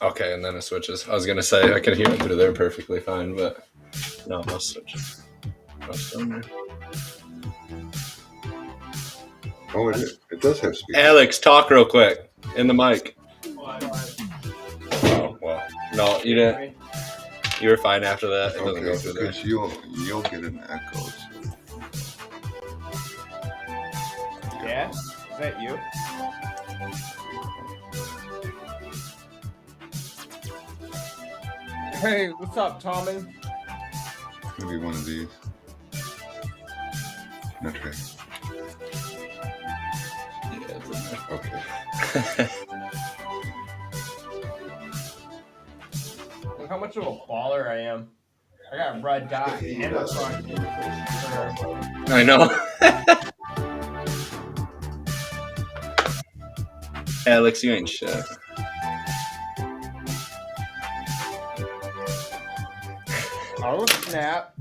Okay, and then it switches. I was gonna say I can hear it through there perfectly fine, but no, it must switch. Oh, it does have speakers. Alex, talk real quick in the mic. Oh well, no, you didn't. You were fine after that. It doesn't go through there. Because you'll get an echo. So. Yeah? Is that you? Hey, what's up, Tommy? Maybe one of these. Okay. Yeah, it's in there. Okay. Look how much of a baller I am. I got a red dot and a front. I know. Alex, you ain't shit. Oh, snap.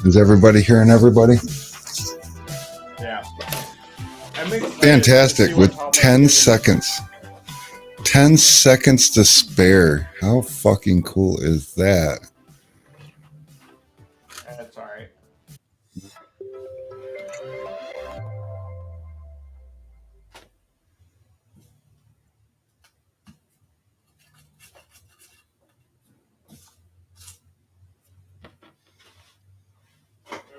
Is everybody hearing everybody? Yeah. Fantastic. With 10 seconds. 10 seconds to spare. How fucking cool is that? That's alright.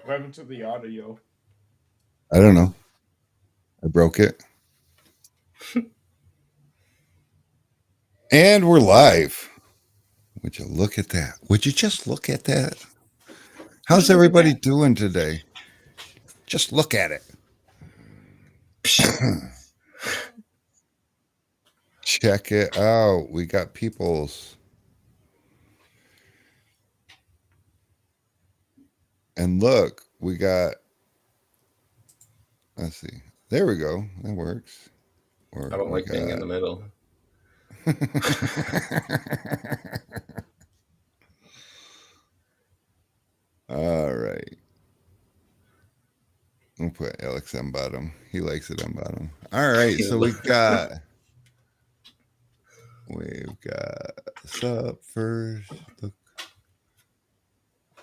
What happened to the audio? I don't know. I broke it. And we're live. Would you look at that? Would you just look at that? How's everybody doing today? Just look at it. Check it out. We got people's. And look, we got. Let's see. There we go. That works. Or I don't like being in the middle. All right. We'll put Alex on bottom. He likes it on bottom. All right. So we've got sup first. Look.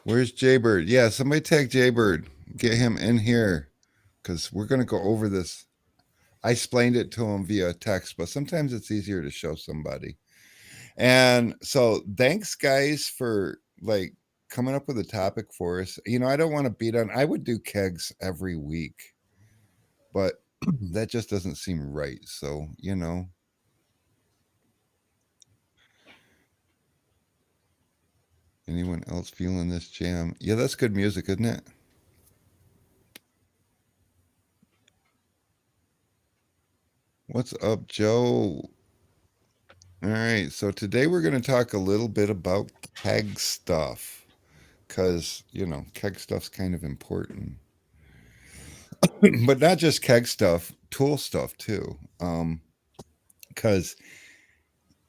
Where's Jaybird? Yeah, somebody tag Jaybird. Get him in here because we're going to go over this. I explained it to him via text, but sometimes it's easier to show somebody. And so thanks, guys, for like coming up with a topic for us. You know, I don't want to beat on. I would do kegs every week, but that just doesn't seem right. So, you know. Anyone else feeling this jam? Yeah, that's good music, isn't it? What's up, Joe? All right, so today we're going to talk a little bit about keg stuff because, you know, keg stuff's kind of important. But not just keg stuff, tool stuff too. Because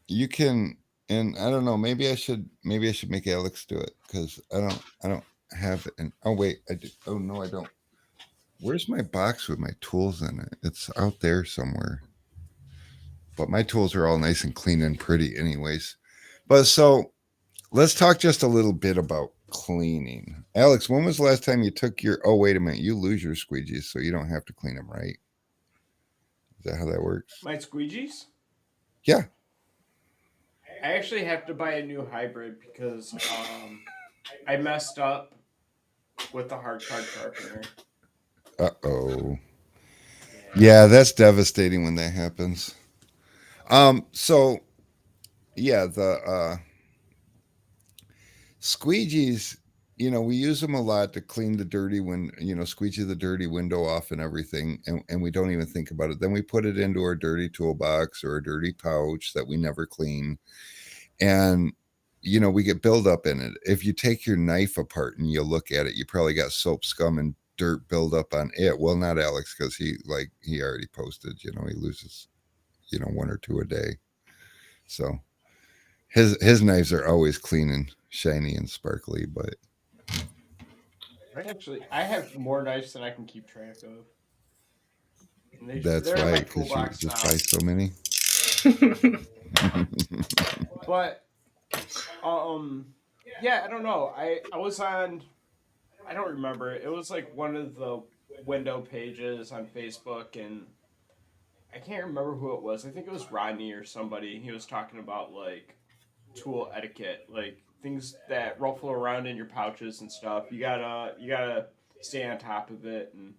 you can, and I don't know, maybe I should make Alex do it because I don't have it. And oh wait, I do. Oh no, I don't. Where's my box with my tools in it? It's out there somewhere. But my tools are all nice and clean and pretty anyways. But so let's talk just a little bit about cleaning. Alex, when was the last time you took your, oh, wait a minute, you lose your squeegees so you don't have to clean them, right? Is that how that works? My squeegees? Yeah. I actually have to buy a new hybrid because I messed up with the hard card sharpener. Uh-oh. Yeah, that's devastating when that happens. So yeah, the squeegees, you know, we use them a lot to clean the dirty squeegee the dirty window off and everything, and we don't even think about it. Then we put it into our dirty toolbox or a dirty pouch that we never clean, and you know, we get buildup in it. If you take your knife apart and you look at it, you probably got soap, scum, and dirt buildup on it. Well, not Alex, because he already posted, you know, he loses, you know, 1 or 2 a day. So his knives are always clean and shiny and sparkly, but I have more knives than I can keep track of. That's they're in my right, because you toolbox just now. buy so many. But yeah, I don't know. I was on, I don't remember. It was like one of the window pages on Facebook, and I can't remember who it was. I think it was Rodney or somebody. He was talking about like tool etiquette, like things that ruffle around in your pouches and stuff. You gotta stay on top of it. And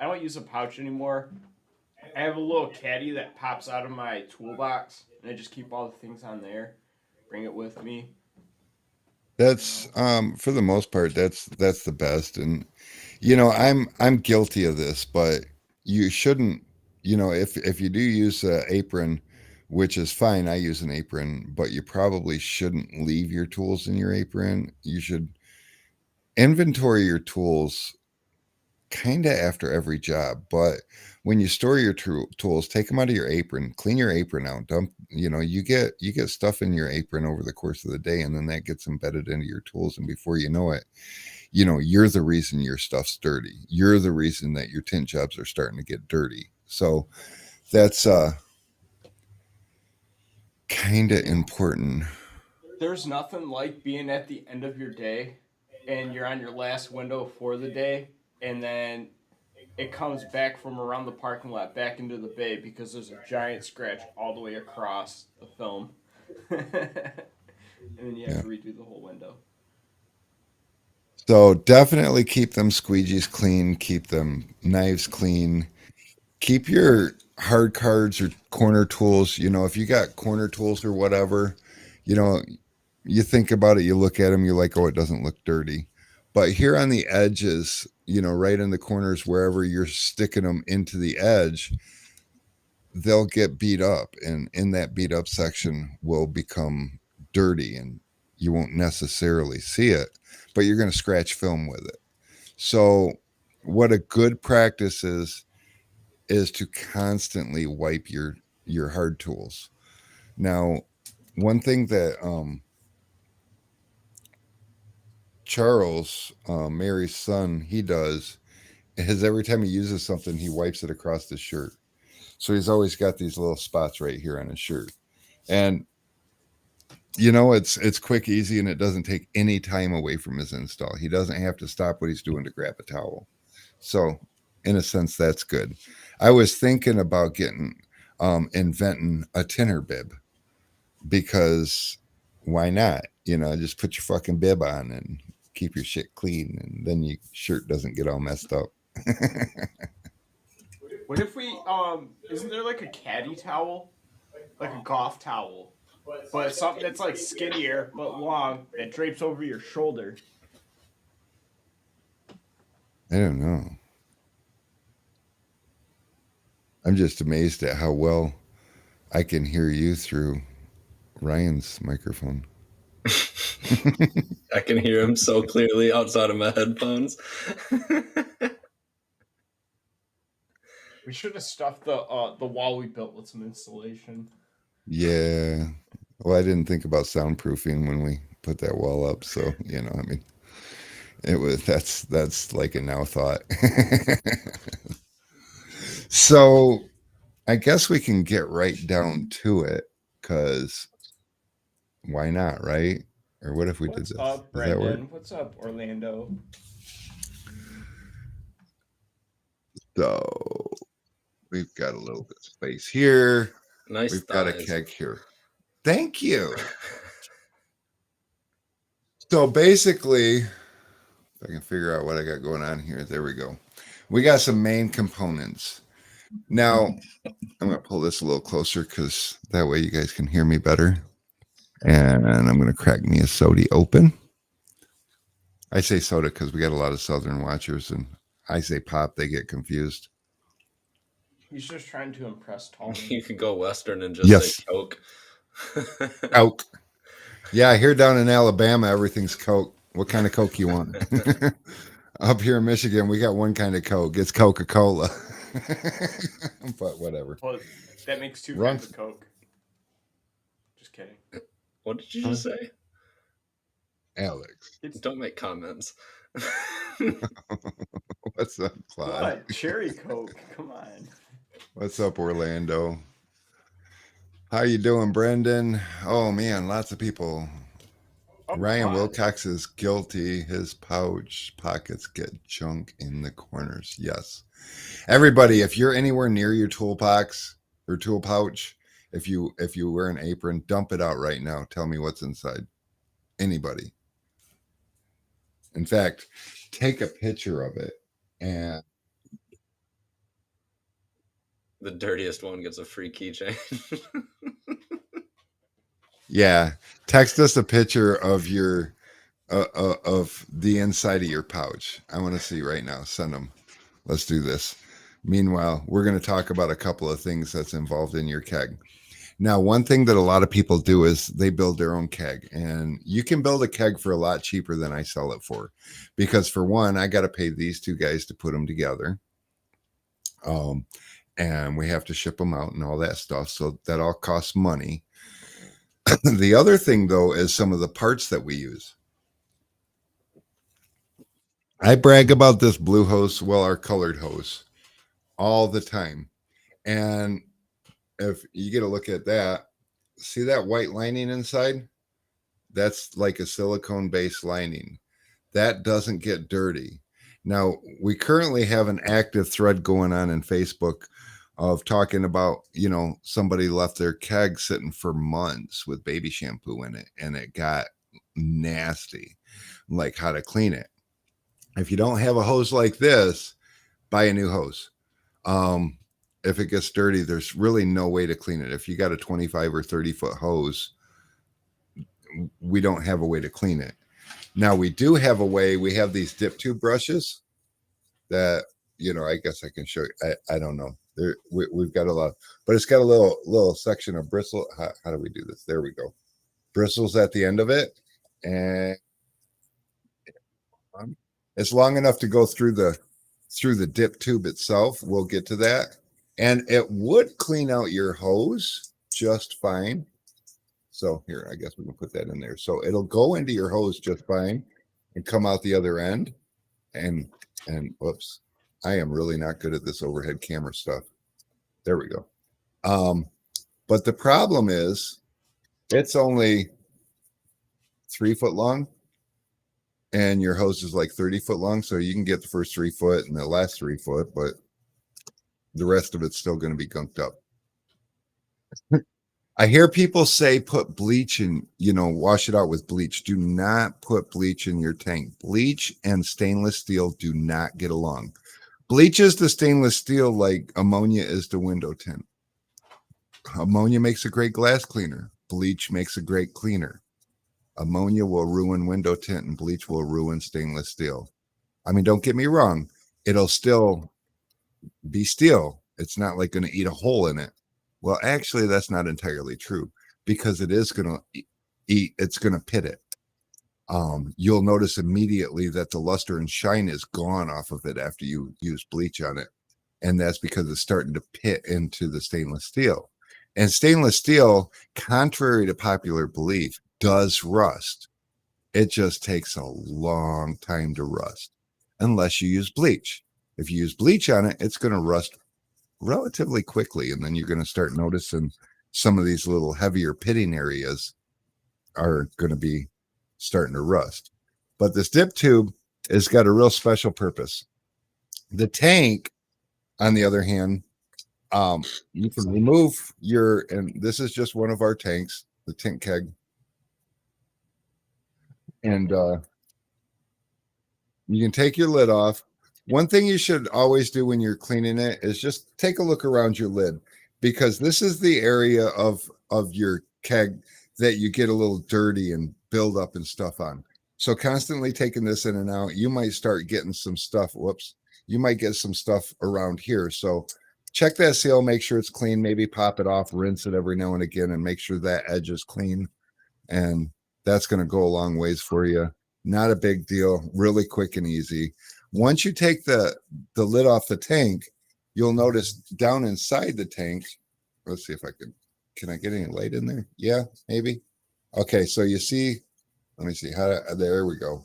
I don't use a pouch anymore. I have a little caddy that pops out of my toolbox, and I just keep all the things on there. Bring it with me. That's for the most part, that's the best. And I'm guilty of this, but you shouldn't, if you do use a apron, which is fine, I use an apron, but you probably shouldn't leave your tools in your apron. You should inventory your tools kind of after every job, but when you store your tools, take them out of your apron, clean your apron out, dump, you get stuff in your apron over the course of the day, and then that gets embedded into your tools, and before you know it, you're the reason your stuff's dirty. You're the reason that your tint jobs are starting to get dirty. So that's kind of important. There's nothing like being at the end of your day, and you're on your last window for the day, and then it comes back from around the parking lot back into the bay because there's a giant scratch all the way across the film. And then you have Yeah. to redo the whole window. So definitely keep them squeegees clean, keep them knives clean, keep your hard cards or corner tools. If you got corner tools or whatever, you know, you think about it, you look at them, you're like, oh, it doesn't look dirty. But here on the edges, right in the corners, wherever you're sticking them into the edge, they'll get beat up. And in that beat up section will become dirty, and you won't necessarily see it, but you're going to scratch film with it. So, what a good practice is to constantly wipe your hard tools. Now, one thing that Charles, Mary's son, he does is every time he uses something, he wipes it across his shirt. So he's always got these little spots right here on his shirt, and it's quick, easy, and it doesn't take any time away from his install. He doesn't have to stop what he's doing to grab a towel. So, in a sense, that's good. I was thinking about inventing a tinner bib, because why not? Just put your fucking bib on and keep your shit clean, and then your shirt doesn't get all messed up. What if we isn't there like a caddy towel? Like a golf towel. But something that's like skinnier but long that drapes over your shoulder. I don't know. I'm just amazed at how well I can hear you through Ryan's microphone. I can hear him so clearly outside of my headphones. We should have stuffed the wall we built with some insulation. Yeah. Well, I didn't think about soundproofing when we put that wall up, so I mean, that's like a now thought. So I guess we can get right down to it, because why not, right? Or what if we What's did this? up, Does that work? Brendan? What's up, Orlando? So we've got a little bit of space here. Nice. We've got a keg here. Thank you. So basically, if I can figure out what I got going on here, there we go. We got some main components. Now, I'm going to pull this a little closer, because that way you guys can hear me better. And I'm going to crack me a soda open. I say soda because we got a lot of Southern watchers, and I say pop, they get confused. He's just trying to impress Tony. You could go Western and just Yes. say Coke. Coke. Yeah, here down in Alabama, everything's Coke. What kind of Coke you want? Up here in Michigan, we got one kind of Coke. It's Coca-Cola. But whatever. Well, that makes two Wrong. kinds of Coke. Just kidding. What did you just say? Alex. Don't make comments. What's up, Claude? What? Cherry Coke. Come on. What's up, Orlando? How you doing, Brendan? Oh man, lots of people. Oh, Ryan fine. Wilcox is guilty. His pouch pockets get junk in the corners. Yes. Everybody, if you're anywhere near your toolbox or tool pouch, if you wear an apron, dump it out right now. Tell me what's inside. Anybody. In fact, take a picture of it and The dirtiest one gets a free keychain. yeah, text us a picture of your of the inside of your pouch. I want to see right now. Send them. Let's do this. Meanwhile, we're going to talk about a couple of things that's involved in your keg. Now, one thing that a lot of people do is they build their own keg, and you can build a keg for a lot cheaper than I sell it for, because for one, I got to pay these two guys to put them together, and we have to ship them out and all that stuff. So that all costs money. The other thing, though, is some of the parts that we use. I brag about this blue hose, well, our colored hose, all the time. And if you get a look at that, see that white lining inside? That's like a silicone based lining. That doesn't get dirty. Now, we currently have an active thread going on in Facebook of talking about, somebody left their keg sitting for months with baby shampoo in it and it got nasty, like how to clean it. If you don't have a hose like this, buy a new hose. If it gets dirty, there's really no way to clean it. If you got a 25 or 30-foot hose, we don't have a way to clean it. Now we do have a way. We have these dip tube brushes that, I guess I can show you. I don't know. We've got a lot, but it's got a little section of bristle. How do we do this? There we go. Bristles at the end of it. And it's long enough to go through the dip tube itself. We'll get to that. And it would clean out your hose just fine. So here, I guess we can put that in there. So it'll go into your hose just fine and come out the other end. And whoops, I am really not good at this overhead camera stuff. There we go. But the problem is it's only 3 foot long and your hose is like 30 foot long. So you can get the first 3 foot and the last 3 foot, but the rest of it's still going to be gunked up. I hear people say put bleach in, wash it out with bleach. Do not put bleach in your tank. Bleach and stainless steel do not get along. Bleach is the stainless steel like ammonia is the window tint. Ammonia makes a great glass cleaner. Bleach makes a great cleaner. Ammonia will ruin window tint and bleach will ruin stainless steel. I mean, don't get me wrong. It'll still be steel. It's not like going to eat a hole in it. Well, actually, that's not entirely true because it is going to eat. It's going to pit it. You'll notice immediately that the luster and shine is gone off of it after you use bleach on it. And that's because it's starting to pit into the stainless steel. And stainless steel, contrary to popular belief, does rust. It just takes a long time to rust unless you use bleach. If you use bleach on it, it's going to rust relatively quickly. And then you're going to start noticing some of these little heavier pitting areas are going to be starting to rust. But this dip tube has got a real special purpose. The tank, on the other hand, you can remove and this is just one of our tanks, the tint keg. And you can take your lid off. One thing you should always do when you're cleaning it is just take a look around your lid, because this is the area of your keg that you get a little dirty and build up and stuff on. So constantly taking this in and out, you might start getting some stuff. Whoops. You might get some stuff around here. So check that seal, make sure it's clean, maybe pop it off, rinse it every now and again, and make sure that edge is clean. And that's going to go a long ways for you. Not a big deal, really quick and easy. Once you take the lid off the tank, you'll notice down inside the tank. Let's see if can I get any light in there? Yeah, maybe. Okay, so you see, let me see there we go.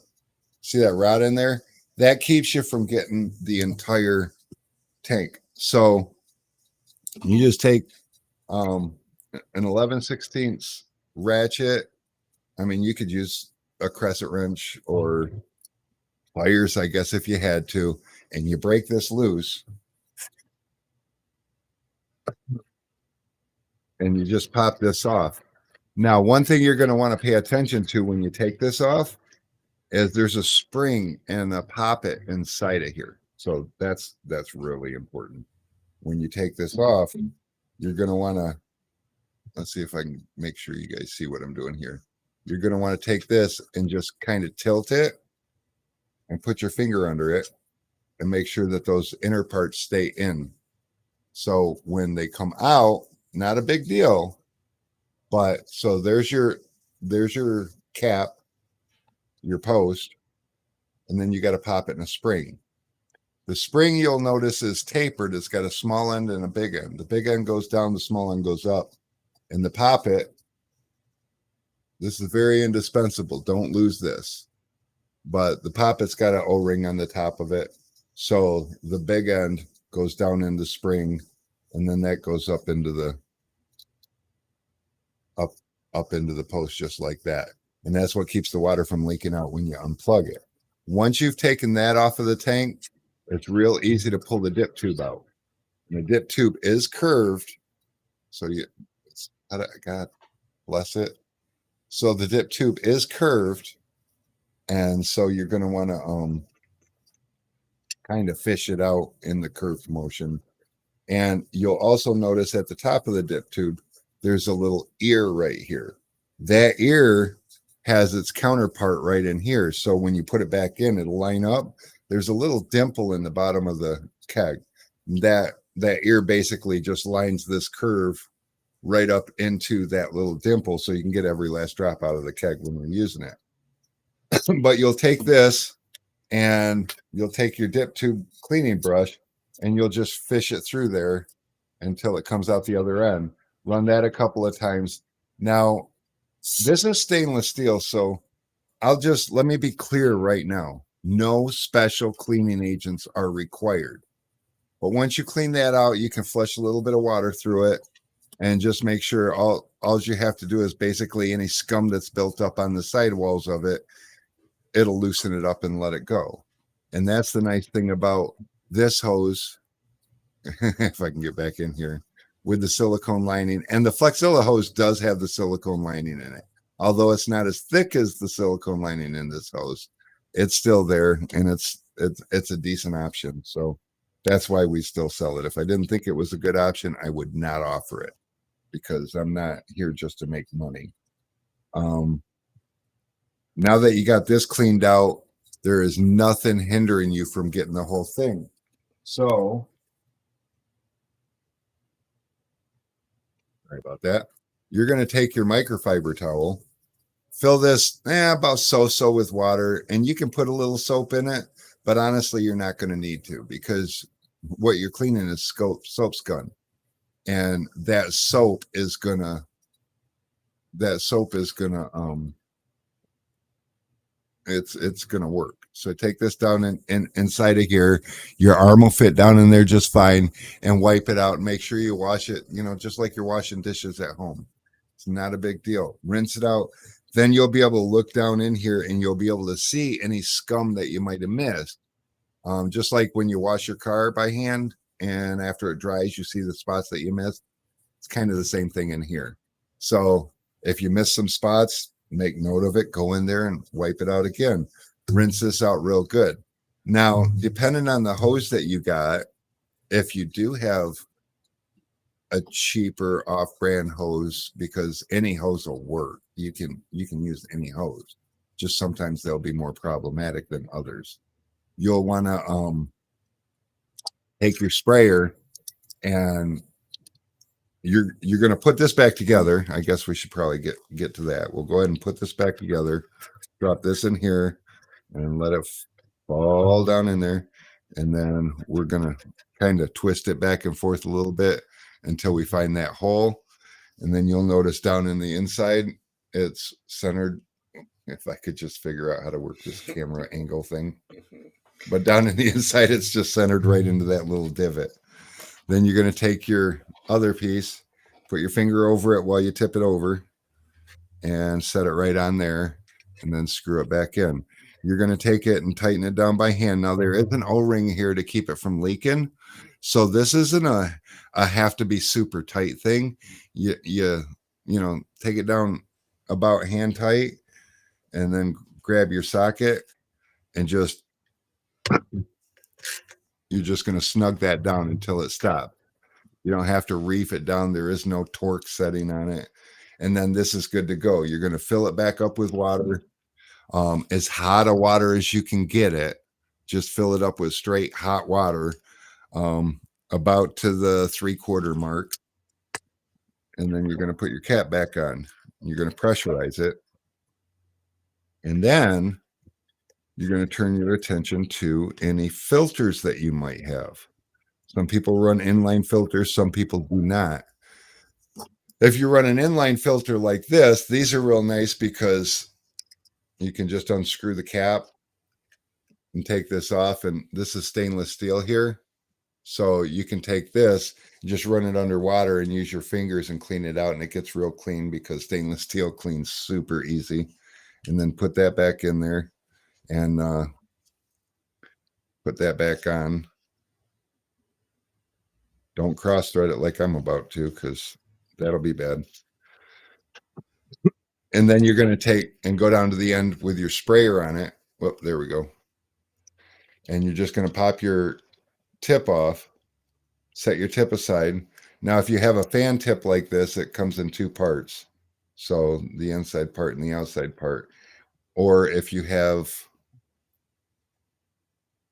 See that rod in there? That keeps you from getting the entire tank. So You just take an 11/16 ratchet. I mean, you could use a crescent wrench or pliers, I guess, if you had to, and you break this loose and you just pop this off. Now, one thing you're going to want to pay attention to when you take this off is there's a spring and a poppet inside of here. So that's really important. When you take this off, you're going to want to, let's see if I can make sure you guys see what I'm doing here. You're going to want to take this and just kind of tilt it and put your finger under it and make sure that those inner parts stay in. So when they come out, not a big deal, but so there's your cap, your post, and then you got to pop it in a spring. The spring, you'll notice, is tapered. It's got a small end and a big end. The big end goes down, the small end goes up. And the poppet, this is very indispensable. Don't lose this. But the poppet's got an O-ring on the top of it. So the big end goes down in the spring, and then that goes up into the up into the post just like that. And that's what keeps the water from leaking out when you unplug it. Once you've taken that off of the tank, it's real easy to pull the dip tube out. And the dip tube is curved. So God bless it. So the dip tube is curved. And so you're going to want to kind of fish it out in the curved motion. And you'll also notice at the top of the dip tube, there's a little ear right here. That ear has its counterpart right in here. So when you put it back in, it'll line up. There's a little dimple in the bottom of the keg. That ear basically just lines this curve right up into that little dimple so you can get every last drop out of the keg when we're using it. But you'll take this and you'll take your dip tube cleaning brush and you'll just fish it through there until it comes out the other end. Run that a couple of times. Now, this is stainless steel, so let me be clear right now. No special cleaning agents are required. But once you clean that out, you can flush a little bit of water through it and just make sure all you have to do is basically any scum that's built up on the sidewalls of it, it'll loosen it up and let it go. And that's the nice thing about this hose, if I can get back in here, with the silicone lining. And the Flexilla hose does have the silicone lining in it. Although it's not as thick as the silicone lining in this hose, it's still there, and it's a decent option. So that's why we still sell it. If I didn't think it was a good option, I would not offer it, because I'm not here just to make money. Now that you got this cleaned out, there is nothing hindering you from getting the whole thing. So, sorry about that. You're going to take your microfiber towel, fill this about so with water, and you can put a little soap in it, but honestly, you're not going to need to, because what you're cleaning is soap scum. And that soap is gonna it's gonna work. So take this down in inside of here. Your arm will fit down in there just fine, and wipe it out and make sure you wash it, just like you're washing dishes at home. It's not a big deal. Rinse it out. Then you'll be able to look down in here and you'll be able to see any scum that you might have missed. Just like when you wash your car by hand and after it dries, you see the spots that you missed. It's kind of the same thing in here. So if you miss some spots, make note of it, go in there and wipe it out again. Rinse this out real good. Now, depending on the hose that you got, if you do have a cheaper off-brand hose, because any hose will work, you can use any hose. Just sometimes they'll be more problematic than others. You'll want to take your sprayer, and you're going to put this back together. I guess we should probably get to that. We'll go ahead and put this back together, drop this in here, and let it fall down in there. And then we're going to kind of twist it back and forth a little bit until we find that hole. And then you'll notice down in the inside, it's centered. If I could just figure out how to work this camera angle thing. But down in the inside, it's just centered right into that little divot. Then you're going to take your other piece, put your finger over it while you tip it over and set it right on there and then screw it back in. You're going to take it and tighten it down by hand. Now there is an O-ring here to keep it from leaking. So this isn't a have to be super tight thing. You know, take it down about hand tight and then grab your socket and just, you're just going to snug that down until it stops. You don't have to reef it down. There is no torque setting on it. And then this is good to go. You're going to fill it back up with water, as hot a water as you can get it. Just fill it up with straight hot water, about to the 3/4 mark. And then you're going to put your cap back on. You're going to pressurize it. And then you're going to turn your attention to any filters that you might have. Some people run inline filters, some people do not. If you run an inline filter like this, these are real nice because you can just unscrew the cap and take this off. And this is stainless steel here. So you can take this, just run it underwater and use your fingers and clean it out. And it gets real clean because stainless steel cleans super easy. And then put that back in there and put that back on. Don't cross thread it like I'm about to, because that'll be bad. And then you're going to take and go down to the end with your sprayer on it. Well, there we go. And you're just going to pop your tip off, set your tip aside. Now, if you have a fan tip like this, it comes in 2 parts. So the inside part and the outside part. Or if you have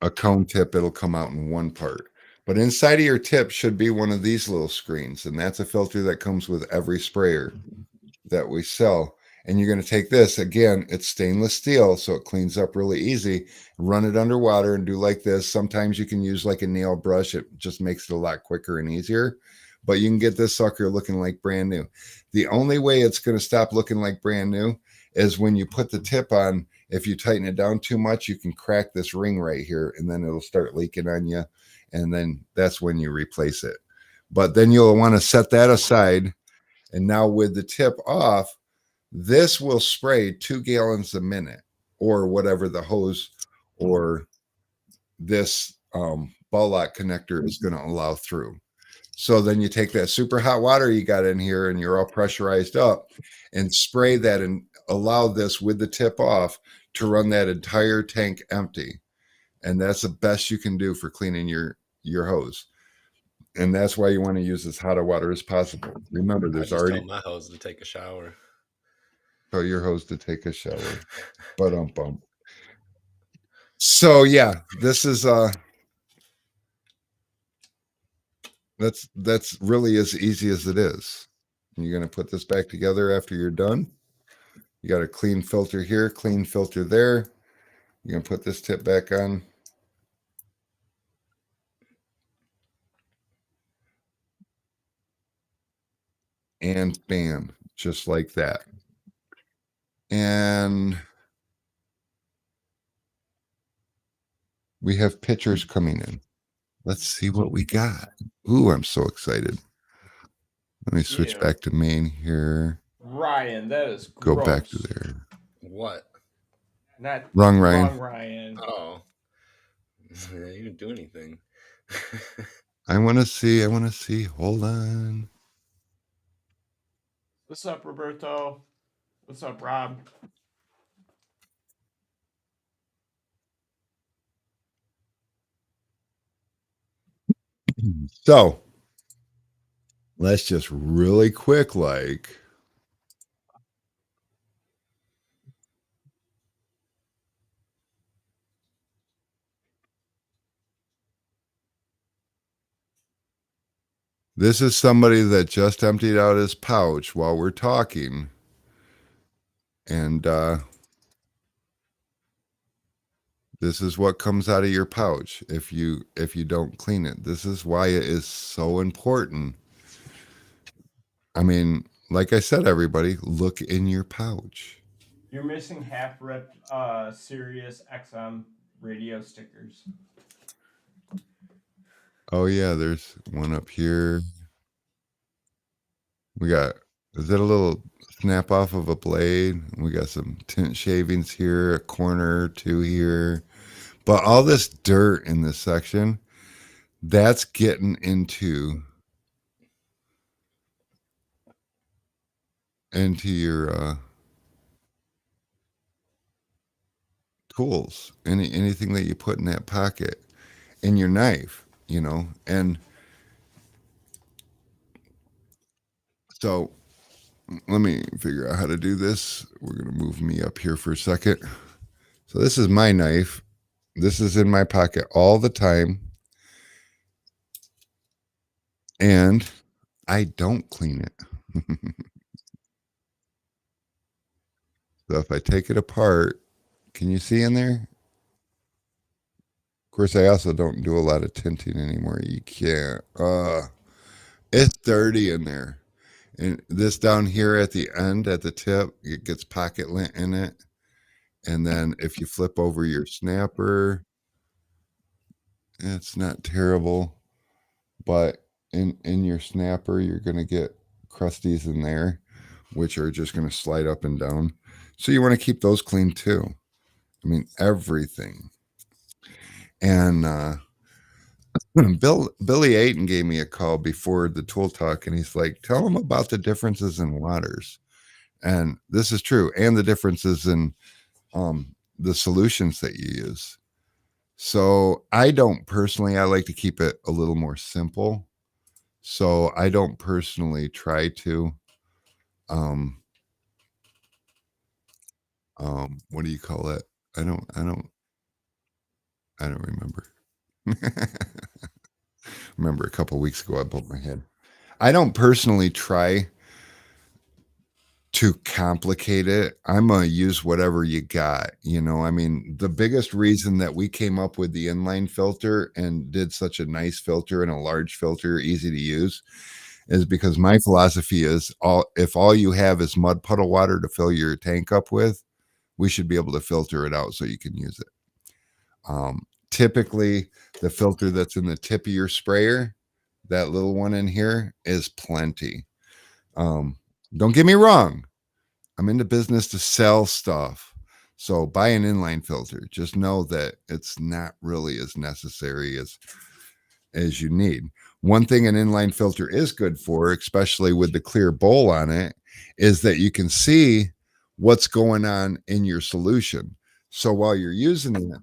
a cone tip, it'll come out in 1 part. But inside of your tip should be one of these little screens. And that's a filter that comes with every sprayer that we sell. And you're going to take this, again, it's stainless steel, so it cleans up really easy. Run it underwater and do like this. Sometimes you can use like a nail brush. It just makes it a lot quicker and easier. But you can get this sucker looking like brand new. The only way it's going to stop looking like brand new is when you put the tip on. If you tighten it down too much, you can crack this ring right here, and then it'll start leaking on you. And then that's when you replace it. But then you'll want to set that aside. And now with the tip off, this will spray 2 gallons a minute, or whatever the hose or this ball lock connector is going to allow through. So then you take that super hot water you got in here and you're all pressurized up and spray that and allow this with the tip off to run that entire tank empty. And that's the best you can do for cleaning your hose. And that's why you want to use as hot a water as possible. Remember, there's already... tell my hose to take a shower. Tell your hose to take a shower. But so yeah, this is that's really as easy as it is. You're going to put this back together after you're done. You got a clean filter here, clean filter there. You're going to put this tip back on. And bam, just like that. And we have pictures coming in. Let's see what we got. Ooh, I'm so excited. Let me switch back to main here. Ryan, that is Go gross. back to there. What? Not wrong, Ryan. Wrong, Ryan. Oh, you didn't do anything. I want to see. Hold on. What's up, Roberto? What's up, Rob? So let's just really quick, like, this is somebody that just emptied out his pouch while we're talking. And this is what comes out of your pouch if you don't clean it. This is why it is so important. I mean, like I said, everybody, look in your pouch. You're missing half-ripped Sirius XM radio stickers. Oh yeah, there's one up here. We got, is that a little snap off of a blade? We got some tint shavings here, a corner or two here. But all this dirt in this section, that's getting into your tools. Anything that you put in that pocket, in your knife, you know. And so let me figure out how to do this. We're gonna move me up here for a second. So this is my knife. This is in my pocket all the time. And I don't clean it. So if I take it apart, can you see in there? Of course, I also don't do a lot of tinting anymore. You can't. It's dirty in there. And this down here at the end, at the tip, it gets pocket lint in it. And then if you flip over your snapper, it's not terrible. But in your snapper, you're going to get crusties in there, which are just going to slide up and down. So you want to keep those clean too. I mean, everything. And Billy Ayton gave me a call before the tool talk, and he's like, "Tell him about the differences in waters." And this is true, and the differences in the solutions that you use. So I don't personally. I like to keep it a little more simple. So I don't personally try to. Um, what do you call it? I don't. I don't. I don't remember. Remember a couple weeks ago, I bumped my head. I don't personally try to complicate it. I'm gonna use whatever you got. You know, I mean, the biggest reason that we came up with the inline filter and did such a nice filter and a large filter, easy to use, is because my philosophy is all if all you have is mud puddle water to fill your tank up with, we should be able to filter it out so you can use it. Typically, the filter that's in the tip of your sprayer, that little one in here, is plenty. Um, don't get me wrong. I'm in the business to sell stuff. So buy an inline filter. Just know that it's not really as necessary as you need. One thing an inline filter is good for, especially with the clear bowl on it, is that you can see what's going on in your solution. So while you're using it,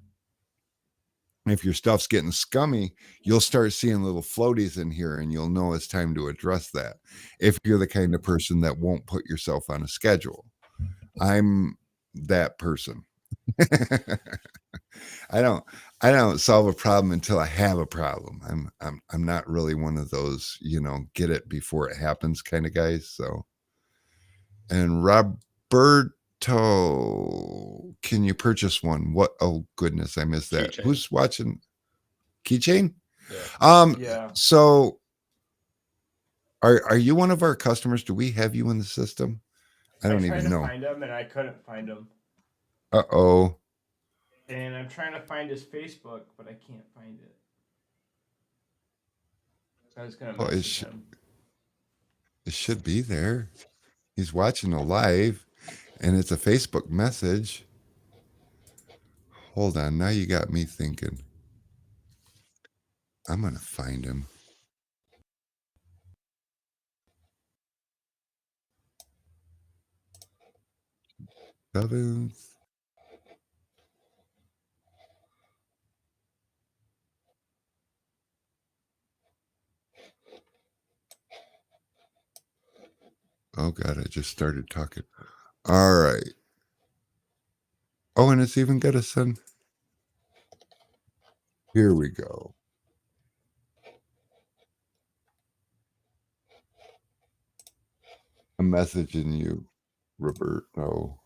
if your stuff's getting scummy, you'll start seeing little floaties in here and you'll know it's time to address that. If you're the kind of person that won't put yourself on a schedule, I'm that person. I don't I don't solve a problem until I have a problem. I'm not really one of those, you know, get it before it happens kind of guys. So and Roberto, can you purchase one? What oh goodness, I missed that. Keychain. Who's watching keychain? Yeah. Yeah. So are you one of our customers? Do we have you in the system? I don't tried even to know. find him and I couldn't find him. Uh-oh. And I'm trying to find his Facebook, but I can't find it. So I was gonna Well, message him. it should be there. He's watching a live and it's a Facebook message. Hold on. Now you got me thinking. I'm going to find him. Seventh. Oh, God. I just started talking. All right. Oh, and it's even got a son. Here we go. I'm messaging you, Roberto.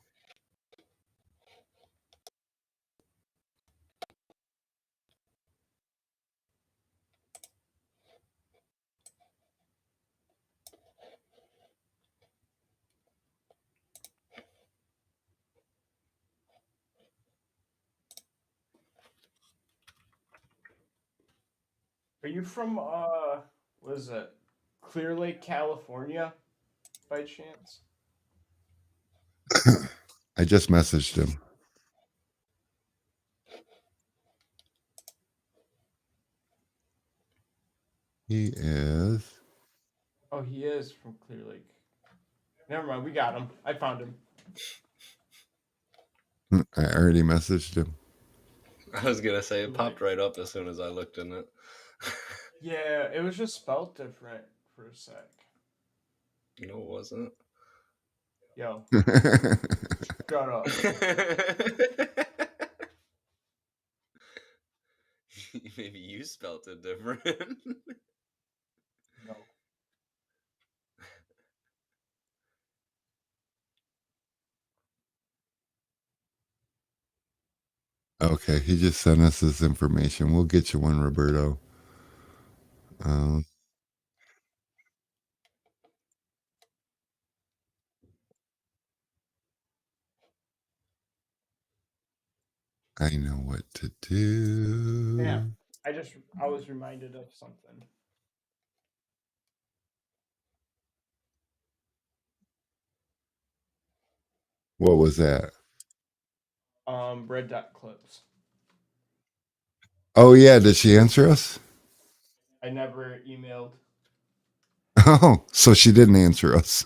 Are you from what is it? Clear Lake, California? by chance? I just messaged him. He is. Oh, he is from Clear Lake. Never mind, we got him. I found him. I already messaged him. I was gonna say it popped right up as soon as I looked in it. Yeah, it was just spelled different for a sec. No, it wasn't. Yo, shut up. Maybe you spelt it different. No. Okay, he just sent us this information. We'll get you one, Roberto. I know what to do. Yeah, I was reminded of something. What was that? Red dot clips. Oh yeah, did she answer us? I never emailed. Oh, so she didn't answer us.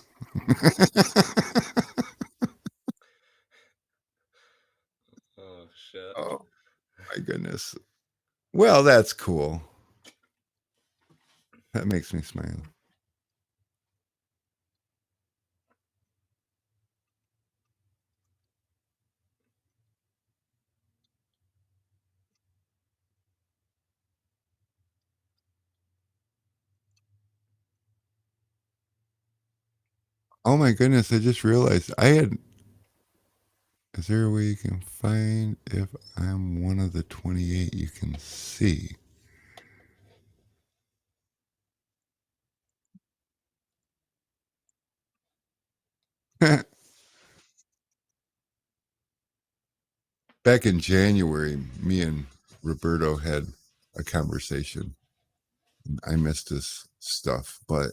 Oh shit. Oh my goodness. Well, that's cool. That makes me smile. Oh my goodness, I just realized I had. Is there a way you can find if I'm one of the 28 you can see? Back in January, me and Roberto had a conversation. I missed his stuff, but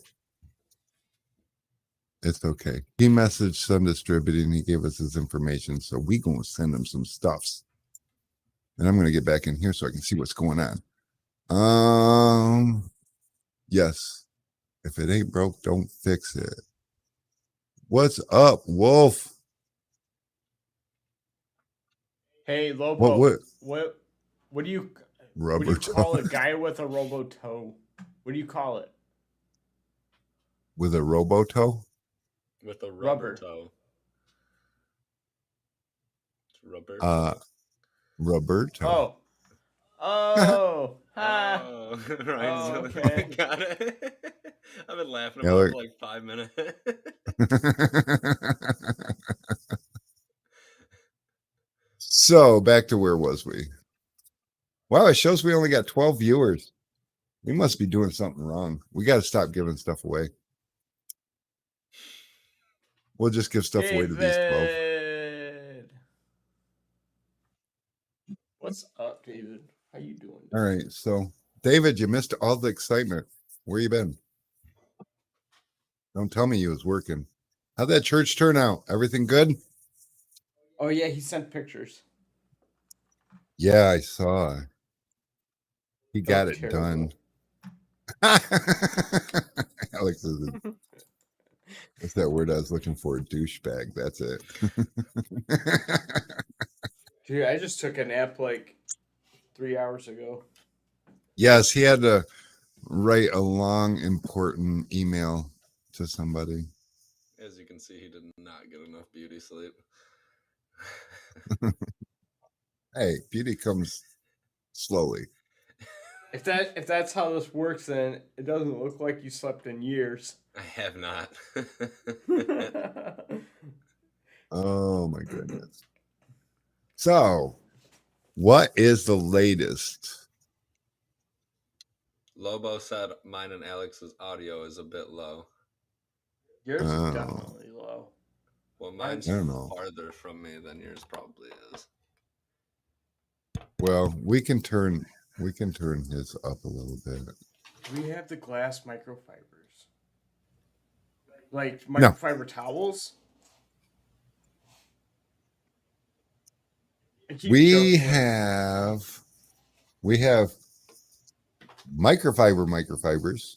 it's okay. He messaged Sun Distributing. He gave us his information, so we gonna send him some stuffs. And I'm gonna get back in here so I can see what's going on. Yes. If it ain't broke, don't fix it. What's up, Wolf? Hey, Lobo. What? What do you Rubber what do you call toe. a guy with a robo toe? What do you call it? With a robo toe? With a Rubber. rubber toe. It's rubber. Roberto. Oh. Oh. Ha. Oh, Ryan's Oh, really okay. got it. I've been laughing Yeah, about it look. for like 5 minutes. So back to where was we? Wow, it shows we only got 12 viewers. We must be doing something wrong. We got to stop giving stuff away. We'll just give stuff away to these 12. David. What's up, David? How you doing? All right, so David, you missed all the excitement. Where you been? Don't tell me you was working. How'd that church turn out? Everything good? Oh yeah, he sent pictures. Yeah, I saw. He got it terrible. done. Alex is what's that word I was looking for? Douchebag. That's it. Dude, I just took a nap like 3 hours ago. Yes, he had to write a long, important email to somebody. As you can see, he did not get enough beauty sleep. Hey, beauty comes slowly. If that's how this works, then it doesn't look like you slept in years. I have not. Oh my goodness. So, what is the latest? Lobo said mine and Alex's audio is a bit low. Yours Oh. is definitely low. Well, mine's I don't know. farther from me than yours probably is. Well, we can turn his up a little bit. We have the glass microfibers. Like No. microfiber towels? I keep We joking. have microfibers.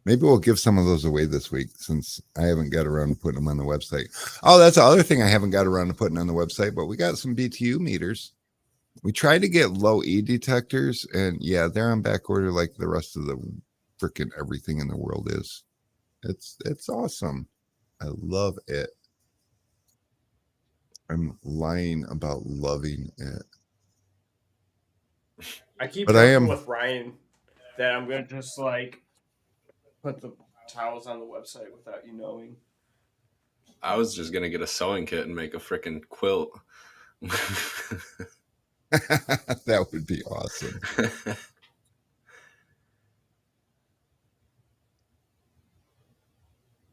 Maybe we'll give some of those away this week since I haven't got around to putting them on the website. Oh, that's the other thing I haven't got around to putting on the website, but we got some BTU meters. We tried to get low E detectors, and yeah, they're on back order like the rest of the freaking everything in the world is. It's awesome. I love it. I'm lying about loving it. I keep But I joking am with Ryan that I'm gonna just like put the towels on the website without you knowing. I was just gonna get a sewing kit and make a freaking quilt. that would be awesome.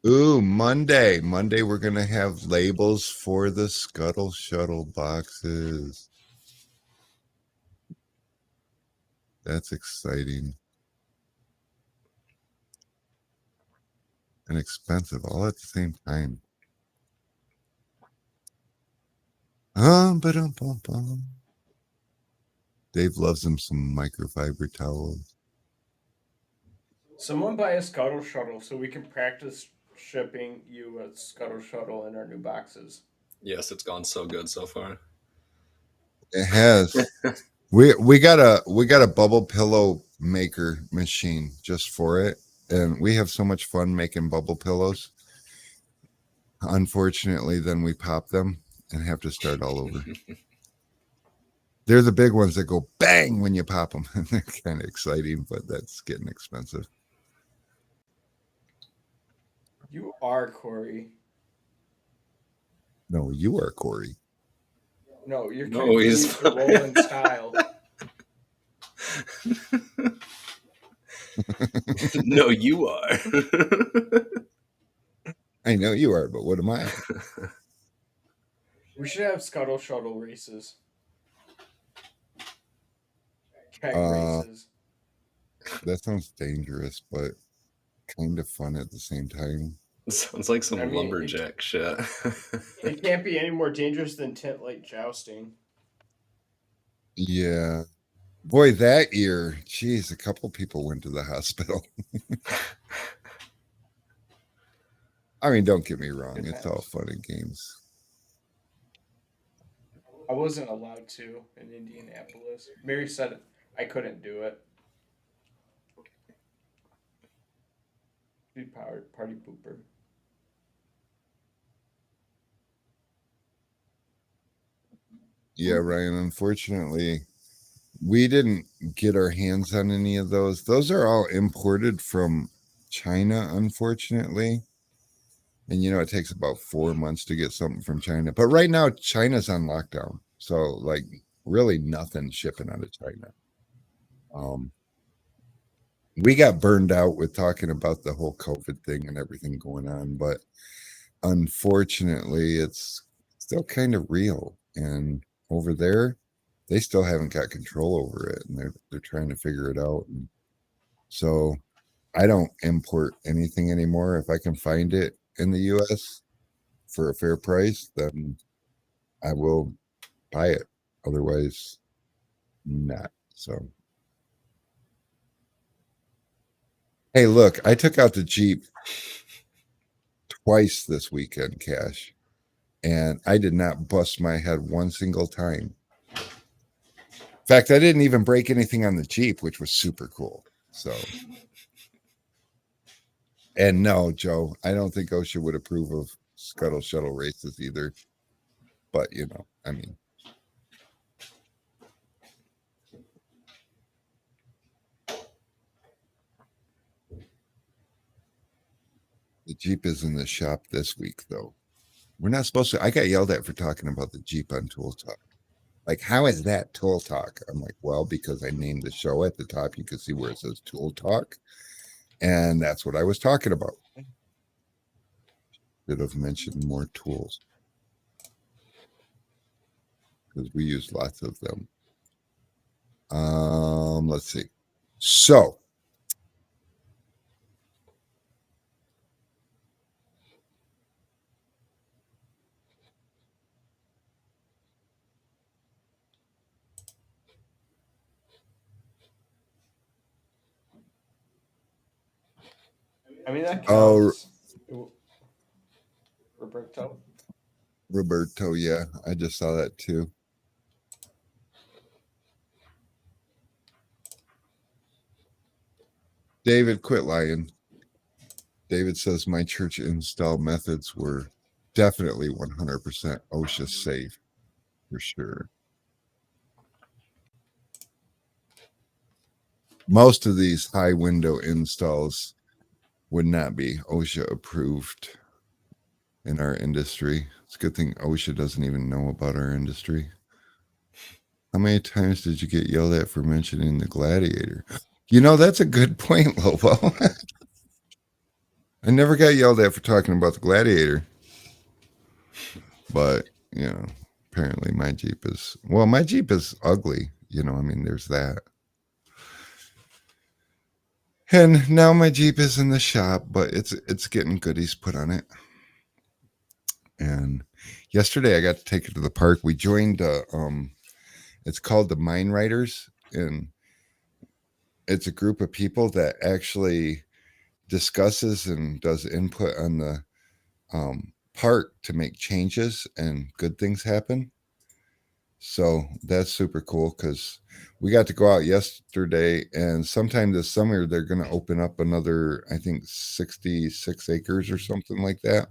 Ooh, Monday. Monday, we're going to have labels for the Scuttle Shuttle boxes. That's exciting. And expensive all at the same time. Ba-dum-bum-bum. Dave loves him some microfiber towels. Someone buy a Scuttle Shuttle so we can practice shipping you a Scuttle Shuttle in our new boxes. Yes, it's gone so good so far. It has. we got a bubble pillow maker machine just for it, and we have so much fun making bubble pillows. Unfortunately, then we pop them and have to start all over. They're the big ones that go bang when you pop them. They're kind of exciting, but that's getting expensive. You are Corey. No, you are Corey. No, you're No, confused he's to roll in style. No, you are. I know you are, but what am I? We should have Scuttle Shuttle races. Keg Uh, races. That sounds dangerous, but kind of fun at the same time. Sounds like some I mean, lumberjack shit. It can't be any more dangerous than tent light jousting. Yeah. Boy, that year, geez, a couple people went to the hospital. I mean, don't get me wrong. It's all fun and games. I wasn't allowed to in Indianapolis. Mary said I couldn't do it. Big party pooper. Yeah, Ryan, unfortunately, we didn't get our hands on any of those. Those are all imported from China, unfortunately. And it takes about 4 months to get something from China. But right now, China's on lockdown. So, like, really nothing shipping out of China. We got burned out with talking about the whole COVID thing and everything going on, but unfortunately, it's still kind of real. And over there, they still haven't got control over it, and they're trying to figure it out. And so, I don't import anything anymore. If I can find it in the U.S. for a fair price, then I will buy it. Otherwise, not. So. Hey, look, I took out the Jeep twice this weekend, Cash, and I did not bust my head one single time. In fact, I didn't even break anything on the Jeep, which was super cool. So, and no, Joe, I don't think OSHA would approve of Scuttle Shuttle races either. But, I mean. The Jeep is in the shop this week, though. We're not supposed to. I got yelled at for talking about the Jeep on Tool Talk. Like, how is that Tool Talk? I'm like, well, because I named the show at the top. You can see where it says Tool Talk. And that's what I was talking about. Should have mentioned more tools. Because we use lots of them. Let's see. So, I mean, that Oh, counts. Roberto. Roberto, yeah, I just saw that too. David, quit lying. David says my church install methods were definitely 100% OSHA safe, for sure. Most of these high window installs would not be OSHA approved in our industry. It's a good thing OSHA doesn't even know about our industry. How many times did you get yelled at for mentioning the Gladiator? You know, that's a good point, Lobo. I never got yelled at for talking about the Gladiator. But, you know, apparently my Jeep is, well, my Jeep is ugly. You know, I mean, there's that. And now my Jeep is in the shop, but it's getting goodies put on it. And yesterday I got to take it to the park. We joined it's called the Mine Riders, and it's a group of people that actually discusses and does input on the park to make changes and good things happen. So that's super cool because we got to go out yesterday, and sometime this summer they're going to open up another, I think, 66 acres or something like that.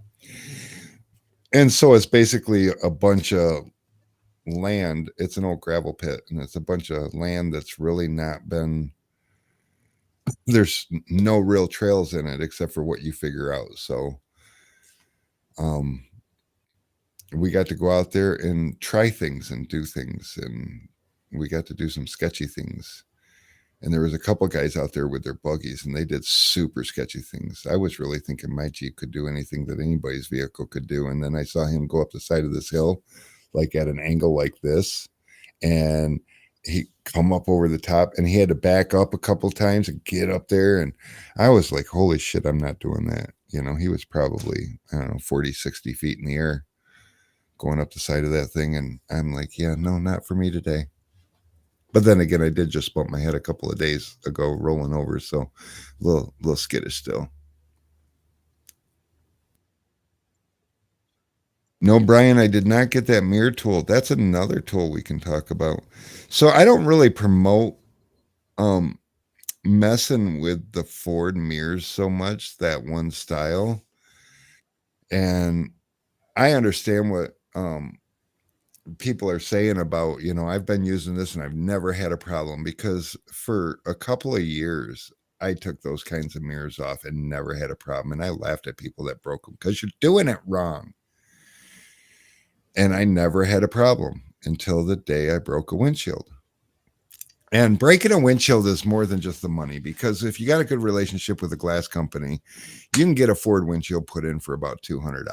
And so it's basically a bunch of land. It's an old gravel pit, and it's a bunch of land that's really not been, there's no real trails in it except for what you figure out. So we got to go out there and try things and do things, and we got to do some sketchy things. And there was a couple guys out there with their buggies, and they did super sketchy things. I was really thinking my Jeep could do anything that anybody's vehicle could do. And then I saw him go up the side of this hill, like at an angle like this, and he come up over the top, and he had to back up a couple times and get up there. And I was like, holy shit, I'm not doing that. You know, he was probably, I don't know, 40, 60 feet in the air going up the side of that thing. And I'm like, yeah, no, not for me today. But then again, I did just bump my head a couple of days ago rolling over. So a little skittish still. No, Brian, I did not get that mirror tool. That's another tool we can talk about. So I don't really promote messing with the Ford mirrors so much, that one style. And I understand what people are saying about, you know, I've been using this and I've never had a problem, because for a couple of years I took those kinds of mirrors off and never had a problem. And I laughed at people that broke them because you're doing it wrong. And I never had a problem until the day I broke a windshield. And breaking a windshield is more than just the money, because if you got a good relationship with a glass company, you can get a Ford windshield put in for about $200.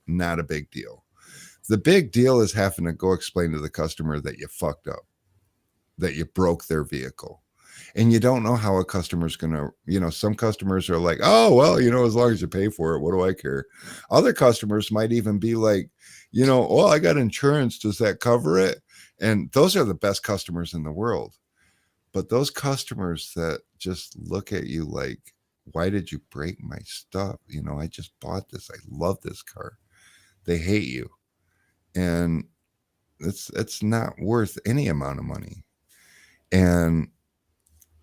Not a big deal. The big deal is having to go explain to the customer that you fucked up, that you broke their vehicle. And you don't know how a customer's going to, you know, some customers are like, oh, well, you know, as long as you pay for it, what do I care? Other customers might even be like, you know, oh, I got insurance. Does that cover it? And those are the best customers in the world. But those customers that just look at you like, why did you break my stuff? You know, I just bought this. I love this car. They hate you. And it's not worth any amount of money. And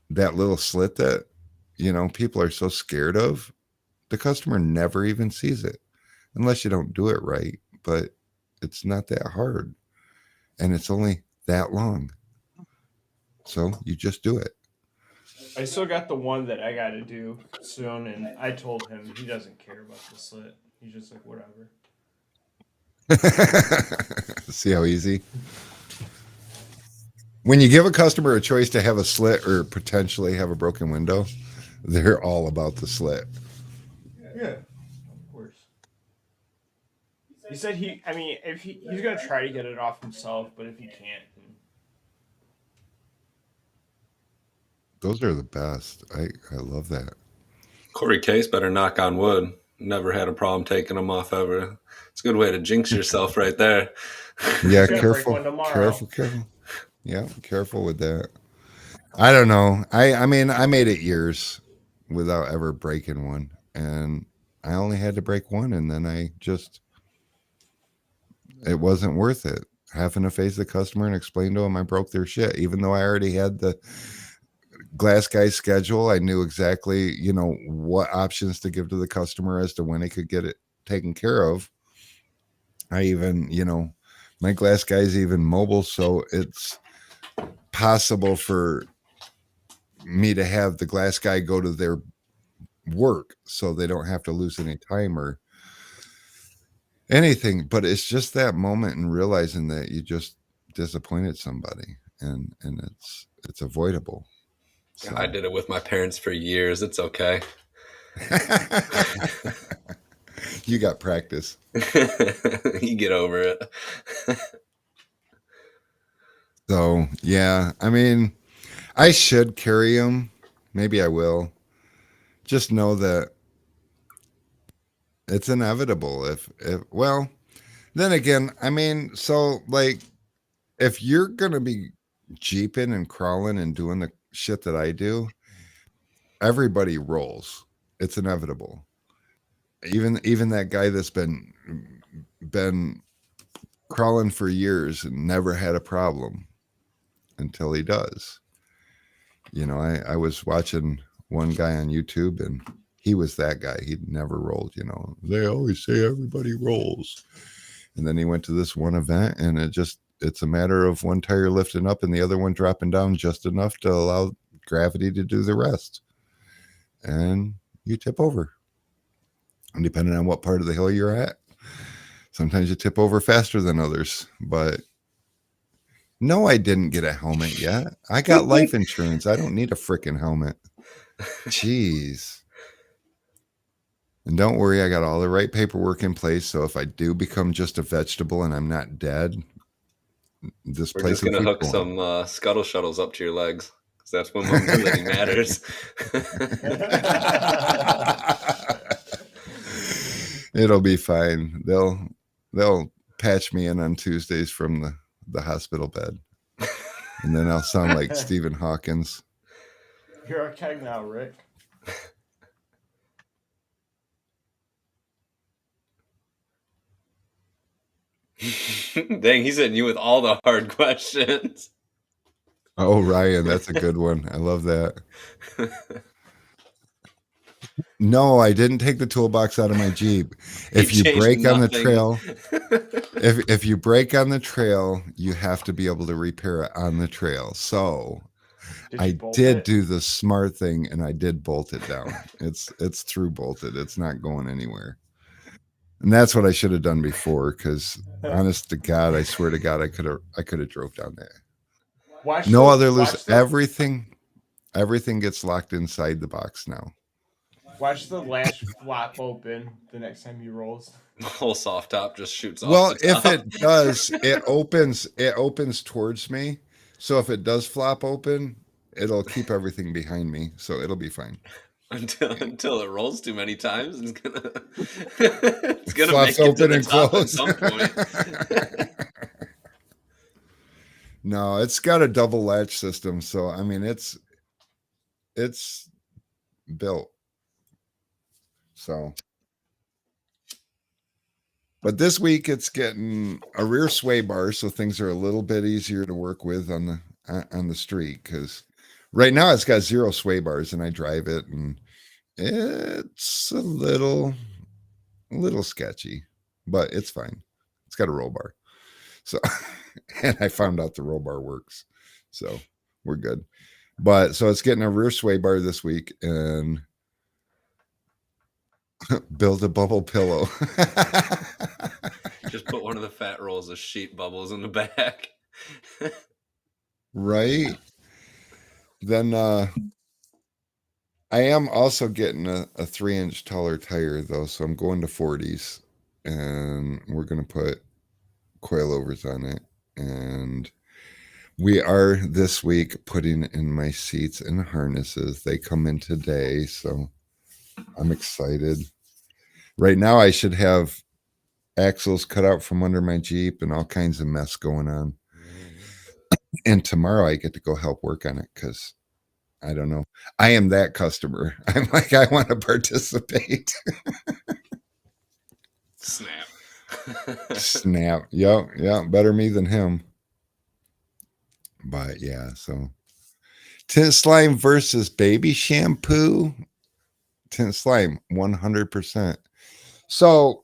that little slit that, you know, people are so scared of, the customer never even sees it unless you don't do it right. But it's not that hard, and it's only that long. So you just do it. I still got the one that I got to do soon, and I told him he doesn't care about the slit. He's just like, whatever. See how easy? When you give a customer a choice to have a slit or potentially have a broken window, they're all about the slit. Yeah, of course. He said if he's gonna try to get it off himself, but if he can't, then... Those are the best. I love that. Corey Case better knock on wood. Never had a problem taking them off ever. It's a good way to jinx yourself right there. Yeah, Gonna break careful. one tomorrow. Careful. Yeah, careful with that. I don't know. I mean, I made it years without ever breaking one. and I only had to break one, and then it wasn't worth it having to face the customer and explain to them I broke their shit, even though I already had the glass guy schedule. I knew exactly, what options to give to the customer as to when they could get it taken care of. I even, my glass guy's even mobile, so it's possible for me to have the glass guy go to their work so they don't have to lose any time or anything. But it's just that moment and realizing that you just disappointed somebody, and it's avoidable. So. I did it with my parents for years. It's okay. You got practice. You get over it. So, yeah, I mean, I should carry them. Maybe I will. Just know that it's inevitable. Well, then again, I mean, so like, if you're going to be jeeping and crawling and doing the shit that I do, everybody rolls. It's inevitable. Even that guy that's been crawling for years and never had a problem until he does. I was watching one guy on YouTube, and he was that guy. He'd never rolled. They always say everybody rolls, and then he went to this one event, and it's a matter of one tire lifting up and the other one dropping down just enough to allow gravity to do the rest, and you tip over. And depending on what part of the hill you're at, sometimes you tip over faster than others. But no, I didn't get a helmet yet. I got life insurance. I don't need a freaking helmet. Jeez. And don't worry, I got all the right paperwork in place. So if I do become just a vegetable and I'm not dead, this We're place just going to hook going. some scuttle shuttles up to your legs, because that's when mobility matters. It'll be fine. They'll patch me in on Tuesdays from the hospital bed, and then I'll sound like Stephen Hawkins. You're okay now, Rick. Dang, he's hitting you with all the hard questions. Oh, Ryan, that's a good one. I love that. No, I didn't take the toolbox out of my Jeep. If you break on the trail, if you break on the trail, you have to be able to repair it on the trail. So I did do the smart thing, and I did bolt it down. It's through bolted. It's not going anywhere. And that's what I should have done before, because honest to God, I swear to God, I could have drove down there. No other loose. Everything gets locked inside the box now. Watch the latch flop open the next time he rolls. The whole soft top just shoots off. Well, if it does, it opens towards me. So if it does flop open, it'll keep everything behind me. So it'll be fine. Until it rolls too many times, it's gonna Flops make it open to the and top close. at some point. No, it's got a double latch system. So I mean, it's built. So, but this week it's getting a rear sway bar, so things are a little bit easier to work with on the street, because right now it's got 0 sway bars, and I drive it, and it's a little sketchy, but it's fine. It's got a roll bar, so and I found out the roll bar works, so we're good. But so it's getting a rear sway bar this week, and build a bubble pillow. Just put one of the fat rolls of sheet bubbles in the back. Right. Then I am also getting a 3-inch taller tire, though, so I'm going to 40s, and we're going to put coilovers on it. And we are this week putting in my seats and harnesses. They come in today, so I'm excited. Right now, I should have axles cut out from under my Jeep and all kinds of mess going on. And tomorrow I get to go help work on it, because I don't know. I am that customer. I'm like, I want to participate. Snap. Snap. Yep. Yeah. Better me than him. But yeah, so tint slime versus baby shampoo. Tint slime, 100%. So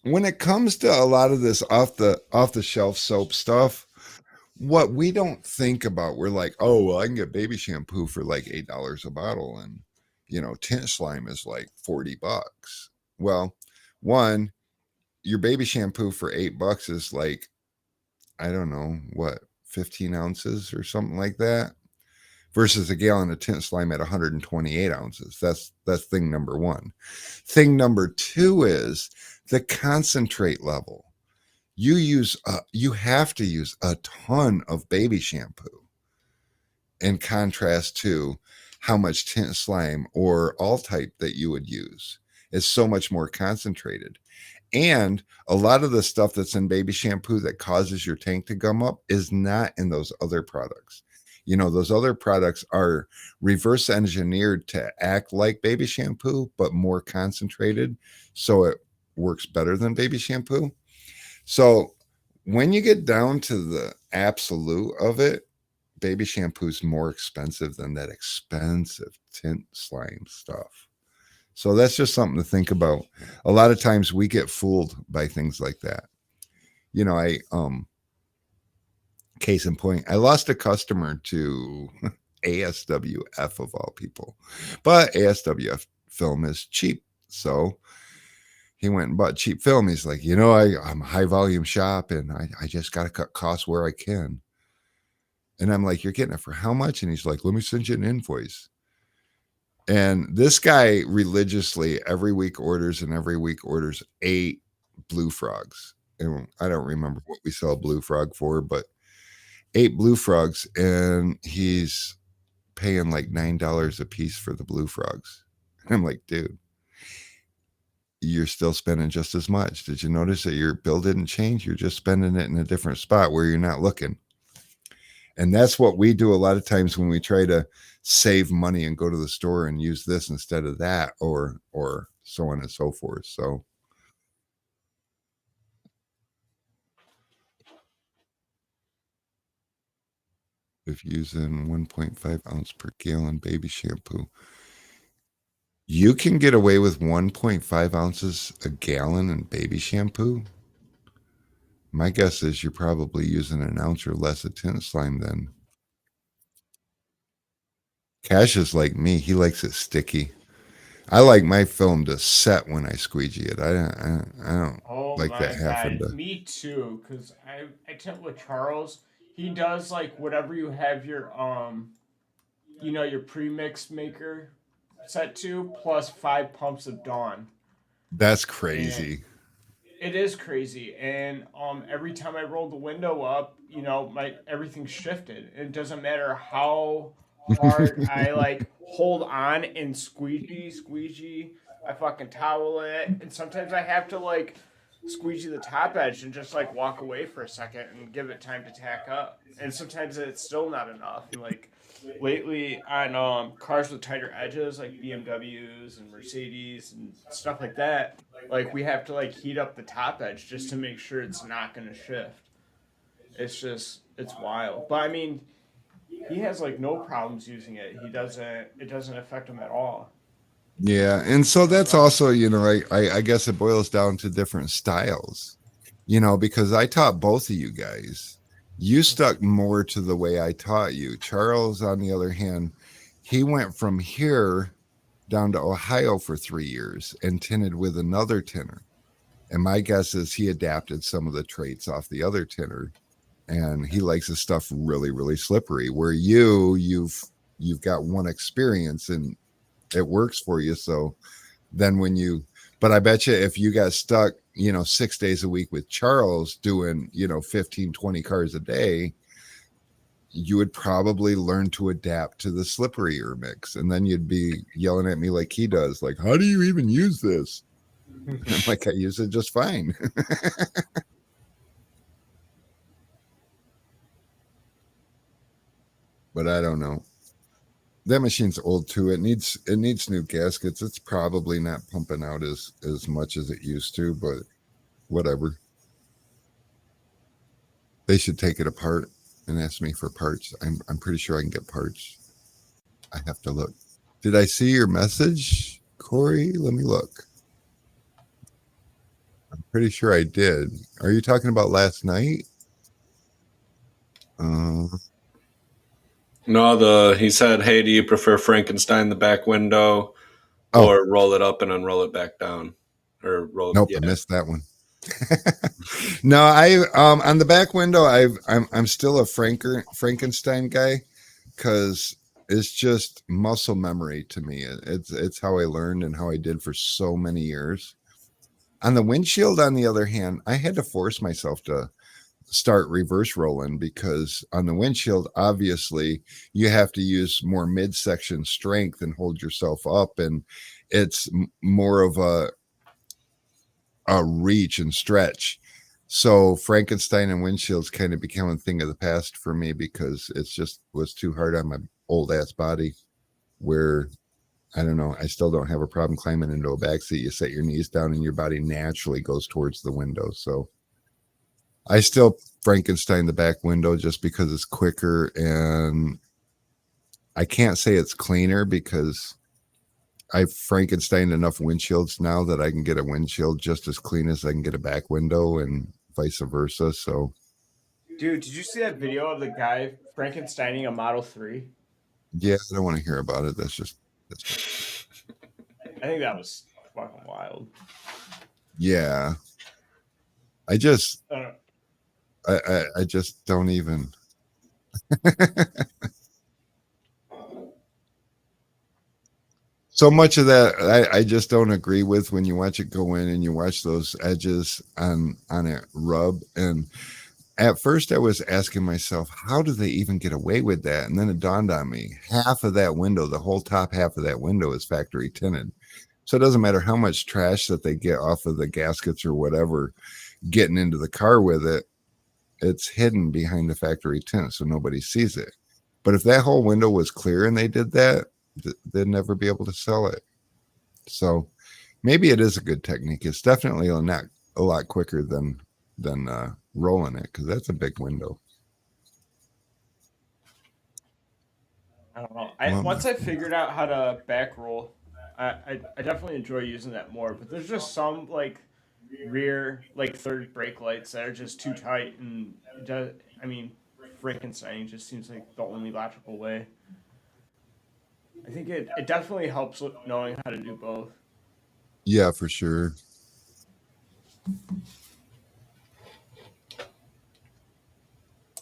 when it comes to a lot of this off the shelf soap stuff, what we don't think about, we're like, oh well, I can get baby shampoo for like $8 a bottle, and tint slime is like $40. Well, one, your baby shampoo for $8 is like, I don't know what, 15 ounces or something like that, versus a gallon of tint slime at 128 ounces. That's thing number one. Thing number two is the concentrate level. You have to use a ton of baby shampoo in contrast to how much tint slime or all type that you would use. It's so much more concentrated. And a lot of the stuff that's in baby shampoo that causes your tank to gum up is not in those other products. Those other products are reverse engineered to act like baby shampoo, but more concentrated. So it works better than baby shampoo. So when you get down to the absolute of it, baby shampoo is more expensive than that expensive tint slime stuff. So that's just something to think about. A lot of times we get fooled by things like that. Case in point, I lost a customer to ASWF of all people. But ASWF film is cheap. So he went and bought cheap film. He's like, I'm a high volume shop and I just got to cut costs where I can. And I'm like, you're getting it for how much? And he's like, let me send you an invoice. And this guy religiously every week orders 8 Blue Frogs. And I don't remember what we sell Blue Frog for, but 8 Blue Frogs. And he's paying like $9 a piece for the Blue Frogs. And I'm like, dude, you're still spending just as much. Did you notice that your bill didn't change? You're just spending it in a different spot where you're not looking. And that's what we do a lot of times when we try to save money and go to the store and use this instead of that, or so on and so forth. So if using 1.5 ounce per gallon baby shampoo, you can get away with 1.5 ounces a gallon in baby shampoo. My guess is you're probably using an ounce or less of tint slime then. Cash is like me. He likes it sticky. I like my film to set when I squeegee it. I don't Oh like my that having god, to. me too. Cause I tend with Charles. He does like whatever you have your your premix maker set to plus 5 pumps of Dawn, That's and crazy. it is crazy. And every time I roll the window up, my everything's shifted. It doesn't matter how hard I like hold on and squeegee. I fucking towel it, and sometimes I have to like squeegee the top edge and just like walk away for a second and give it time to tack up. And sometimes it's still not enough. And like lately on cars with tighter edges like BMWs and Mercedes and stuff like that, like we have to like heat up the top edge just to make sure it's not going to shift. It's wild. But I mean, he has like no problems using it. It doesn't affect him at all. Yeah, and so that's also, I guess it boils down to different styles. Because I taught both of you guys. You stuck more to the way I taught you. Charles, on the other hand, he went from here down to Ohio for 3 years and tinted with another tinner. And my guess is he adapted some of the traits off the other tinner, and he likes his stuff really, really slippery. Where you've got one experience and it works for you. So then but I bet you if you got stuck, 6 days a week with Charles doing, 15, 20 cars a day, you would probably learn to adapt to the slipperier mix. And then you'd be yelling at me like he does, like, how do you even use this? And I'm like, I use it just fine. but I don't know. That machine's old too. It needs new gaskets. It's probably not pumping out as much as it used to, but whatever. They should take it apart and ask me for parts. I'm pretty sure I can get parts. I have to look. Did I see your message, Corey? Let me look. I'm pretty sure I did. Are you talking about last night? No, he said, "Hey, do you prefer Frankenstein the back window, or roll it up and unroll it back down, or roll?" Nope, Yeah. I missed that one. No, I on the back window, I'm still a Frankenstein guy because it's just muscle memory to me. It's how I learned and how I did for so many years. On the windshield, on the other hand, I had to force myself to start reverse rolling because on the windshield, obviously, you have to use more midsection strength and hold yourself up, and it's more of a reach and stretch. So Frankenstein and windshields kind of became a thing of the past for me because it's just was too hard on my old ass body. Where I don't know, I still don't have a problem climbing into a back seat. You set your knees down and your body naturally goes towards the window. So I still Frankenstein the back window just because it's quicker, and I can't say it's cleaner because I've Frankenstein enough windshields now that I can get a windshield just as clean as I can get a back window and vice versa. So, Dude, did you see that video of the guy Frankensteining a Model 3? yeah, I don't want to hear about it. That's I think that was fucking wild. yeah. I just, I don't know. I just don't even. So much of that I just don't agree with when you watch it go in and you watch those edges on it rub. And at first I was asking myself, how do they even get away with that? And then it dawned on me, half of that window, the whole top half of that window is factory tinted. So it doesn't matter how much trash that they get off of the gaskets or whatever getting into the car with it, it's hidden behind the factory tint so nobody sees it. But if that whole window was clear and they did that, they'd never be able to sell it. So maybe it is a good technique. It's definitely not a lot quicker than rolling it because that's a big window. I don't know. Once I figured out how to back roll, I definitely enjoy using that more. But there's just some like rear like third brake lights that are just too tight, and it does. I mean, Frankenstein just seems like the only logical way. I think it definitely helps with knowing how to do both. Yeah, for sure.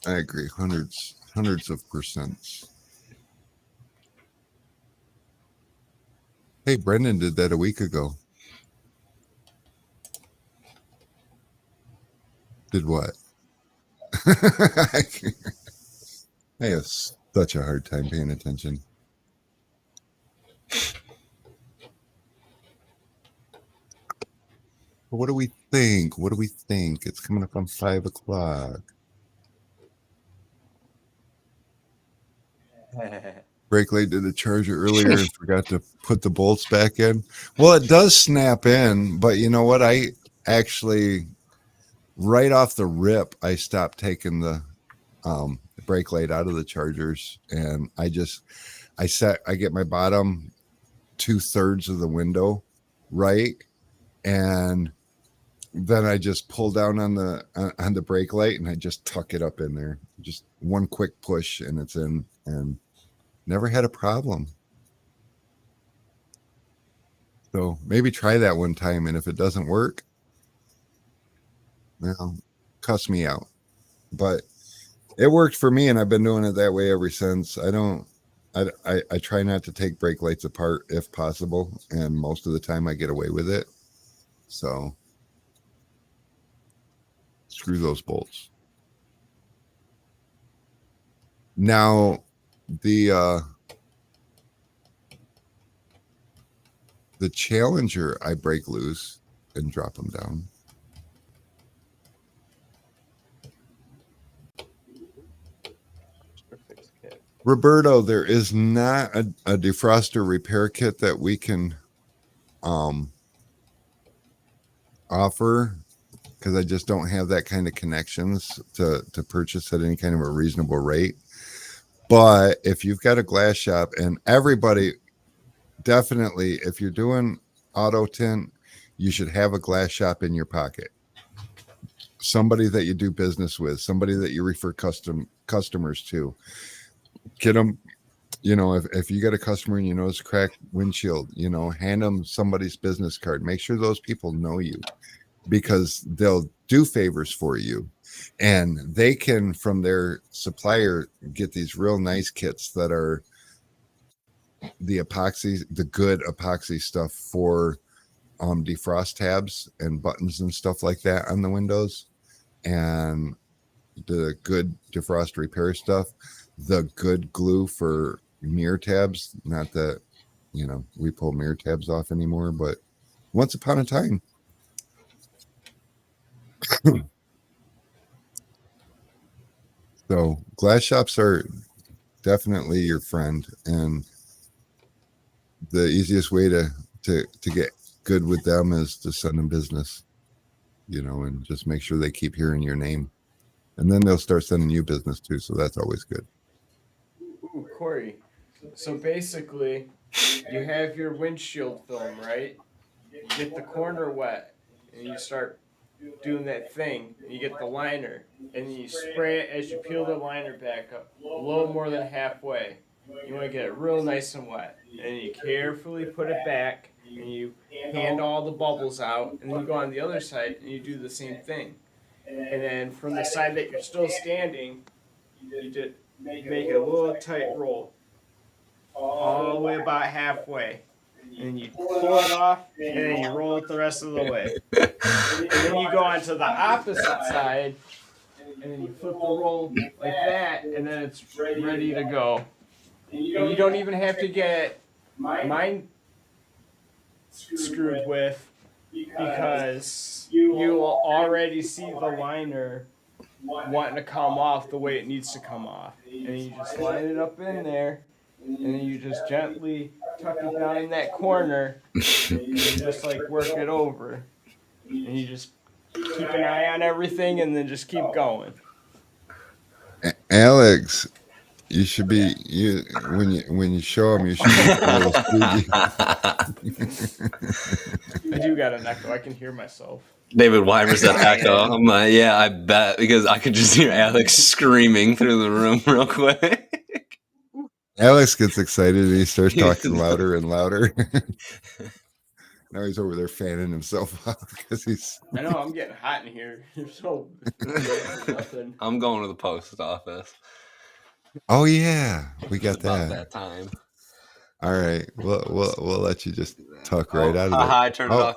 I agree. Hundreds of percents. Hey, Brendan did that a week ago. Did what? I have such a hard time paying attention. What do we think? What do we think? It's coming up on 5 o'clock. Brake light did a charger earlier and forgot to put the bolts back in. Well, it does snap in, but you know what? I actually, right off the rip, I stopped taking the brake light out of the chargers, and I get my bottom 2/3 of the window right, and then I just pull down on the brake light and I just tuck it up in there. Just one quick push and it's in, and never had a problem. So maybe try that one time, and if it doesn't work, well, cuss me out. But it worked for me, and I've been doing it that way ever since. I try not to take brake lights apart if possible, and most of the time I get away with it. So screw those bolts. Now the Challenger, I break loose and drop them down. Roberto, there is not a defroster repair kit that we can offer, because I just don't have that kind of connections to purchase at any kind of a reasonable rate. But if you've got a glass shop, and everybody, definitely, if you're doing auto tint, you should have a glass shop in your pocket. Somebody that you do business with, somebody that you refer customers to. Get them, if you got a customer and you notice a cracked windshield, hand them somebody's business card. Make sure those people know you, because they'll do favors for you, and they can, from their supplier, get these real nice kits that are the epoxy, the good epoxy stuff for defrost tabs and buttons and stuff like that on the windows, and the good defrost repair stuff, the good glue for mirror tabs. Not that we pull mirror tabs off anymore, but once upon a time. So glass shops are definitely your friend, and the easiest way to get good with them is to send them business, and just make sure they keep hearing your name, and then they'll start sending you business too. So that's always good. Ooh, Corey. So basically, you have your windshield film, right? You get the corner wet, and you start doing that thing. And you get the liner, and you spray it as you peel the liner back up, a little more than halfway. You want to get it real nice and wet, and you carefully put it back, and you hand all the bubbles out, and then you go on the other side and you do the same thing. And then from the side that you're still standing, you just make it a little tight roll, all the way about halfway. And you pull it off, and then you roll it the rest of the way. And then you go onto the opposite side, and then you flip the roll like that, and then it's ready to go. And you don't even have to get mine screwed with, because you will already see the liner wanting to come off the way it needs to come off. And you just line it up in there, and then you just gently tuck it down in that corner, and you just work it over. And you just keep an eye on everything, and then just keep going. Alex, you should be when you show them, you should be a little squeaky. I do got an echo. I can hear myself. David Weimer said echo. I'm like, yeah, I bet, because I could just hear Alex screaming through the room real quick. Alex gets excited and he starts talking louder and louder. Now he's over there fanning himself out because he's. I know, I'm getting hot in here. So nothing. I'm going to the post office. Oh yeah, we got About that. that time. All right, we'll let you just tuck right out of it. I turned it off.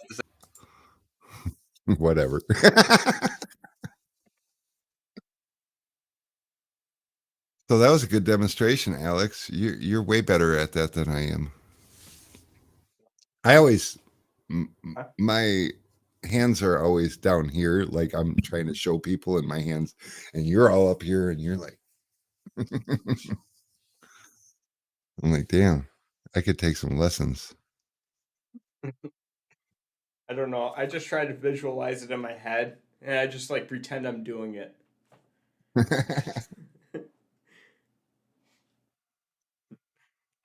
Whatever. So that was a good demonstration, Alex. You're way better at that than I am. I always, my hands are always down here, like I'm trying to show people in my hands, and you're all up here, and you're like, I'm like, damn, I could take some lessons. I don't know. I just try to visualize it in my head, and I just pretend I'm doing it.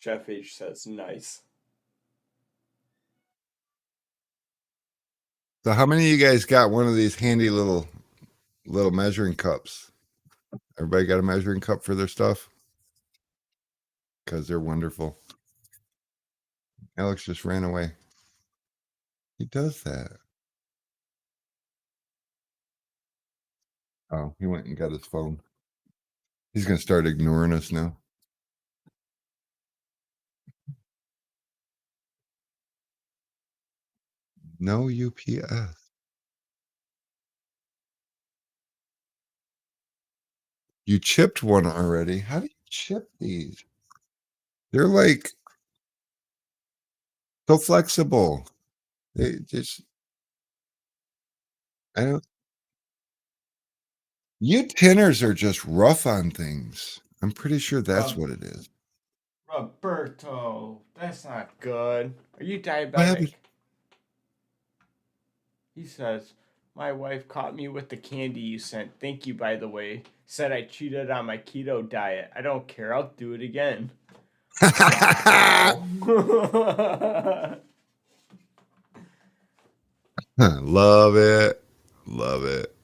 Jeff H says, nice. So how many of you guys got one of these handy little measuring cups? Everybody got a measuring cup for their stuff? Because they're wonderful. Alex just ran away. He does that. Oh, he went and got his phone. He's going to start ignoring us now. No UPS. You chipped one already. How do you chip these? They're like so flexible. They just, I don't. You tinners are just rough on things. I'm pretty sure that's what it is. Roberto, that's not good. Are you What diabetic? happened? He says, my wife caught me with the candy you sent. Thank you, by the way. Said I cheated on my keto diet. I don't care. I'll do it again. Wow. Love it. Love it.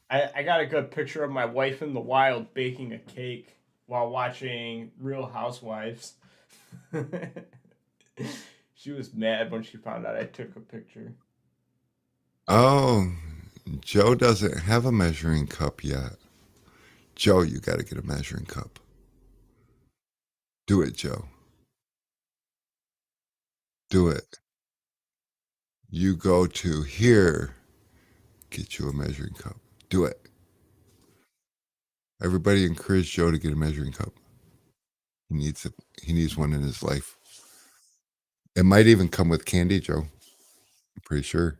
I got a good picture of my wife in the wild baking a cake while watching Real Housewives. She was mad when she found out I took a picture. Oh, Joe doesn't have a measuring cup yet. Joe, you got to get a measuring cup. Do it, Joe. Do it. You go to here, get you a measuring cup. Do it. Everybody encourage Joe to get a measuring cup. He needs it. He needs one in his life. It might even come with candy, Joe. I'm pretty sure.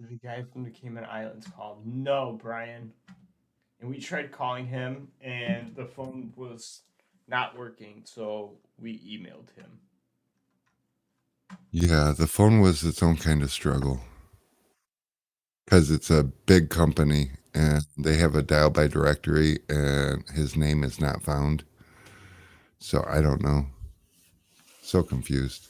The guy from the Cayman Islands called. No, Brian. And we tried calling him, and the phone was not working, so we emailed him. Yeah, the phone was its own kind of struggle because it's a big company and they have a dial by directory and his name is not found. So I don't know. So confused.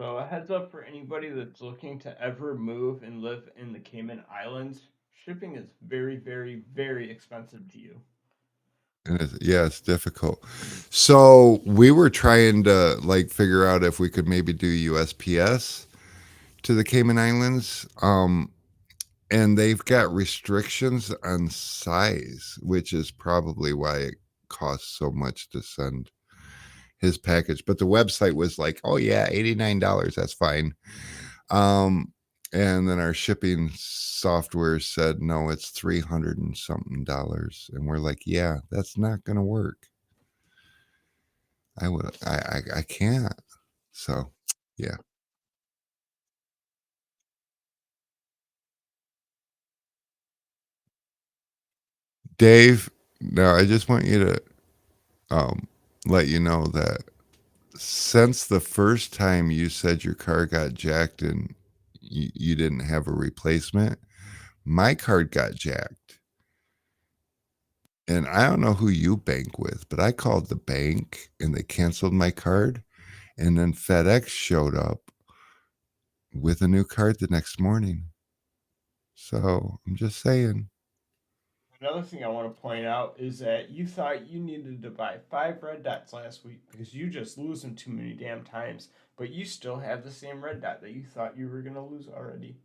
So a heads up for anybody that's looking to ever move and live in the Cayman Islands, shipping is very, very, very expensive to you. And it's difficult. So we were trying to like figure out if we could maybe do USPS to the Cayman Islands. And they've got restrictions on size, which is probably why it costs so much to send his package. But the website was like, oh yeah, $89. That's fine. And then our shipping software said, no, it's $300 and something. And we're like, yeah, that's not going to work. I can't. So, yeah. Dave, now I just want you to let you know that since the first time you said your car got jacked and you didn't have a replacement, my card got jacked. And I don't know who you bank with, but I called the bank and they canceled my card. And then FedEx showed up with a new card the next morning. So I'm just saying. Another thing I want to point out is that you thought you needed to buy 5 red dots last week because you just lose them too many damn times, but you still have the same red dot that you thought you were going to lose already.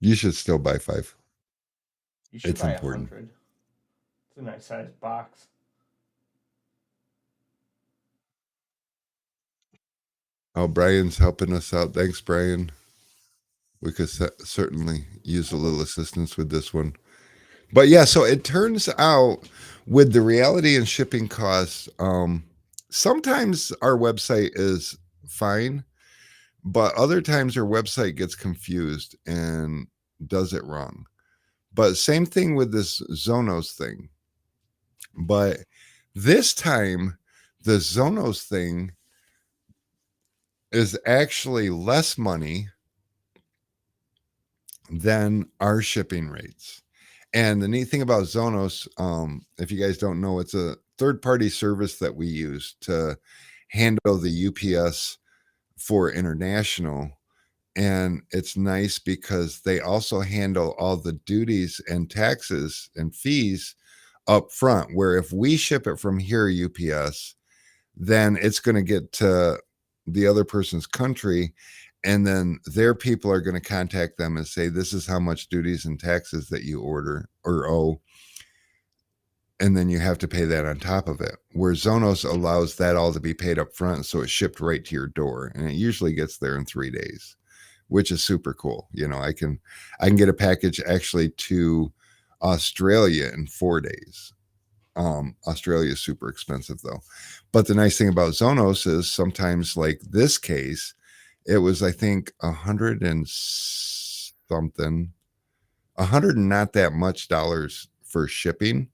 You should still buy 5. You should It's buy important. 100. It's a nice sized box. Oh, Brian's helping us out. Thanks, Brian. We could certainly use a little assistance with this one. But yeah, so it turns out with the reality and shipping costs, sometimes our website is fine, but other times our website gets confused and does it wrong. But same thing with this Zonos thing. But this time, the Zonos thing is actually less money than our shipping rates. And the neat thing about Zonos, if you guys don't know, it's a third-party service that we use to handle the UPS for international. And it's nice because they also handle all the duties and taxes and fees up front, where if we ship it from here, UPS, then it's going to get to the other person's country. And then their people are going to contact them and say, this is how much duties and taxes that you order or owe. And then you have to pay that on top of it. Where Zonos allows that all to be paid up front. So it's shipped right to your door. And it usually gets there in 3 days, which is super cool. You know, I can get a package actually to Australia in 4 days. Australia is super expensive though. But the nice thing about Zonos is sometimes, like this case, it was, I think, 100 and something, 100 and not that much dollars for shipping.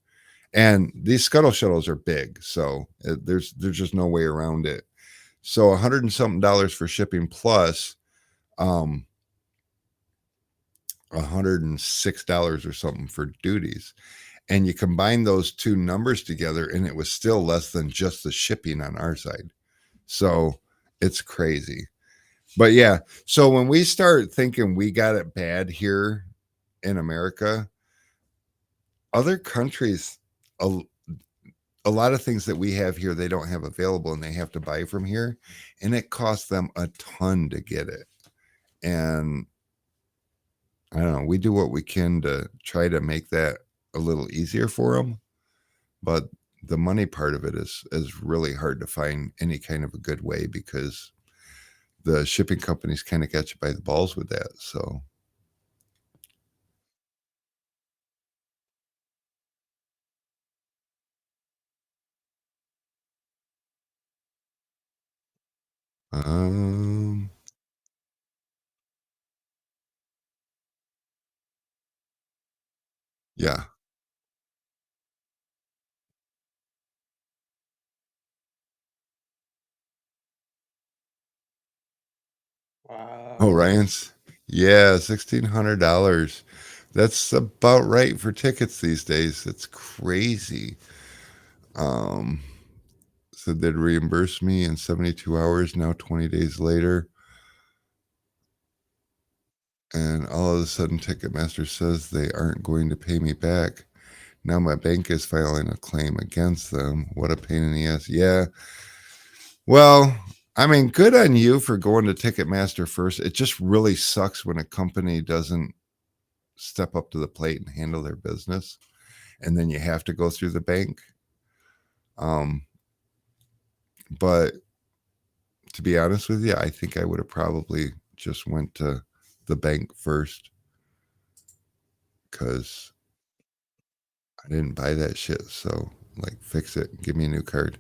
And these scuttle shuttles are big, so there's just no way around it. So 100 and something dollars for shipping plus $106 or something for duties. And you combine those two numbers together, and it was still less than just the shipping on our side. So it's crazy. But yeah, so when we start thinking we got it bad here in America, other countries, a lot of things that we have here, they don't have available and they have to buy from here. And it costs them a ton to get it. And I don't know, we do what we can to try to make that a little easier for them. But the money part of it is really hard to find any kind of a good way, because the shipping companies kind of got you by the balls with that. So yeah. Wow. Oh, Ryan's. Yeah, $1,600. That's about right for tickets these days. It's crazy. So they'd reimburse me in 72 hours, now 20 days later. And all of a sudden, Ticketmaster says they aren't going to pay me back. Now my bank is filing a claim against them. What a pain in the ass. Yeah. Well, I mean, good on you for going to Ticketmaster first. It just really sucks when a company doesn't step up to the plate and handle their business, and then you have to go through the bank. But to be honest with you, I think I would have probably just went to the bank first, because I didn't buy that shit. So, like, fix it, give me a new card.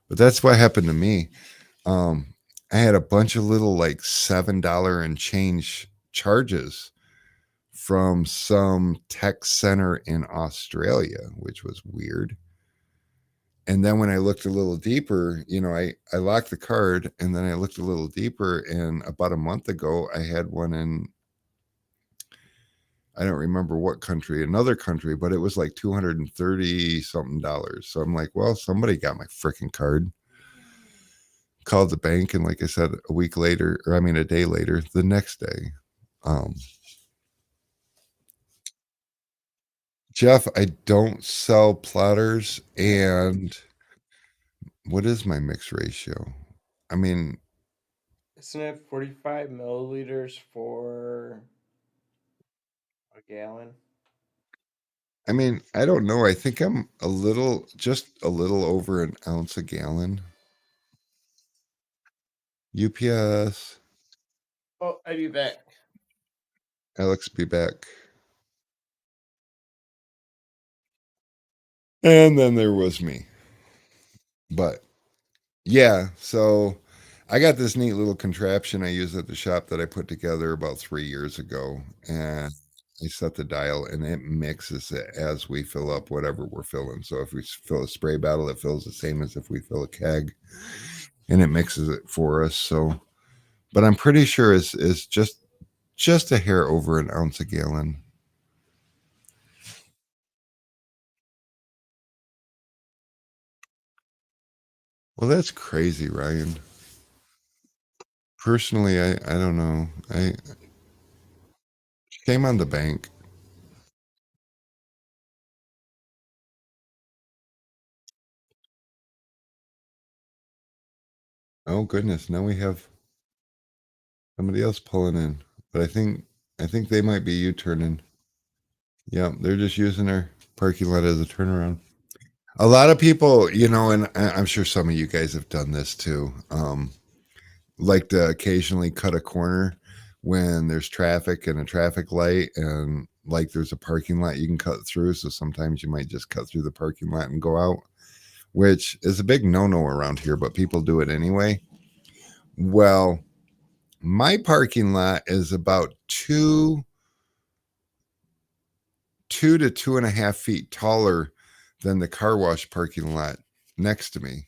But that's what happened to me. I had a bunch of little, like, $7 and change charges from some tech center in Australia, which was weird. And then when I looked a little deeper, I locked the card, and then I looked a little deeper, and about a month ago, I had one in, I don't remember what country, another country, but it was like 230 something dollars. So I'm like, well, somebody got my freaking card. Called the bank, and like I said, a day later, the next day. Jeff, I don't sell plotters. And what is my mix ratio? I mean, Isn't it 45 milliliters for a gallon? I mean, I don't know. I think I'm just a little over an ounce a gallon. UPS. Oh, I'll be back. Alex, be back. And then there was me. But yeah, so I got this neat little contraption I use at the shop that I put together about 3 years ago. And I set the dial, and it mixes it as we fill up whatever we're filling. So if we fill a spray bottle, it fills the same as if we fill a keg, and it mixes it for us. So, but I'm pretty sure it's just a hair over an ounce a gallon. Well, that's crazy, Ryan. Personally, I don't know. Shame on the bank. Oh goodness, now we have somebody else pulling in. But I think they might be U-turning. Yeah, they're just using their parking lot as a turnaround. A lot of people, and I'm sure some of you guys have done this too, like to occasionally cut a corner when there's traffic and a traffic light, and like there's a parking lot you can cut through. So sometimes you might just cut through the parking lot and go out, which is a big no-no around here, but people do it anyway. Well, my parking lot is about two to 2.5 feet taller than the car wash parking lot next to me.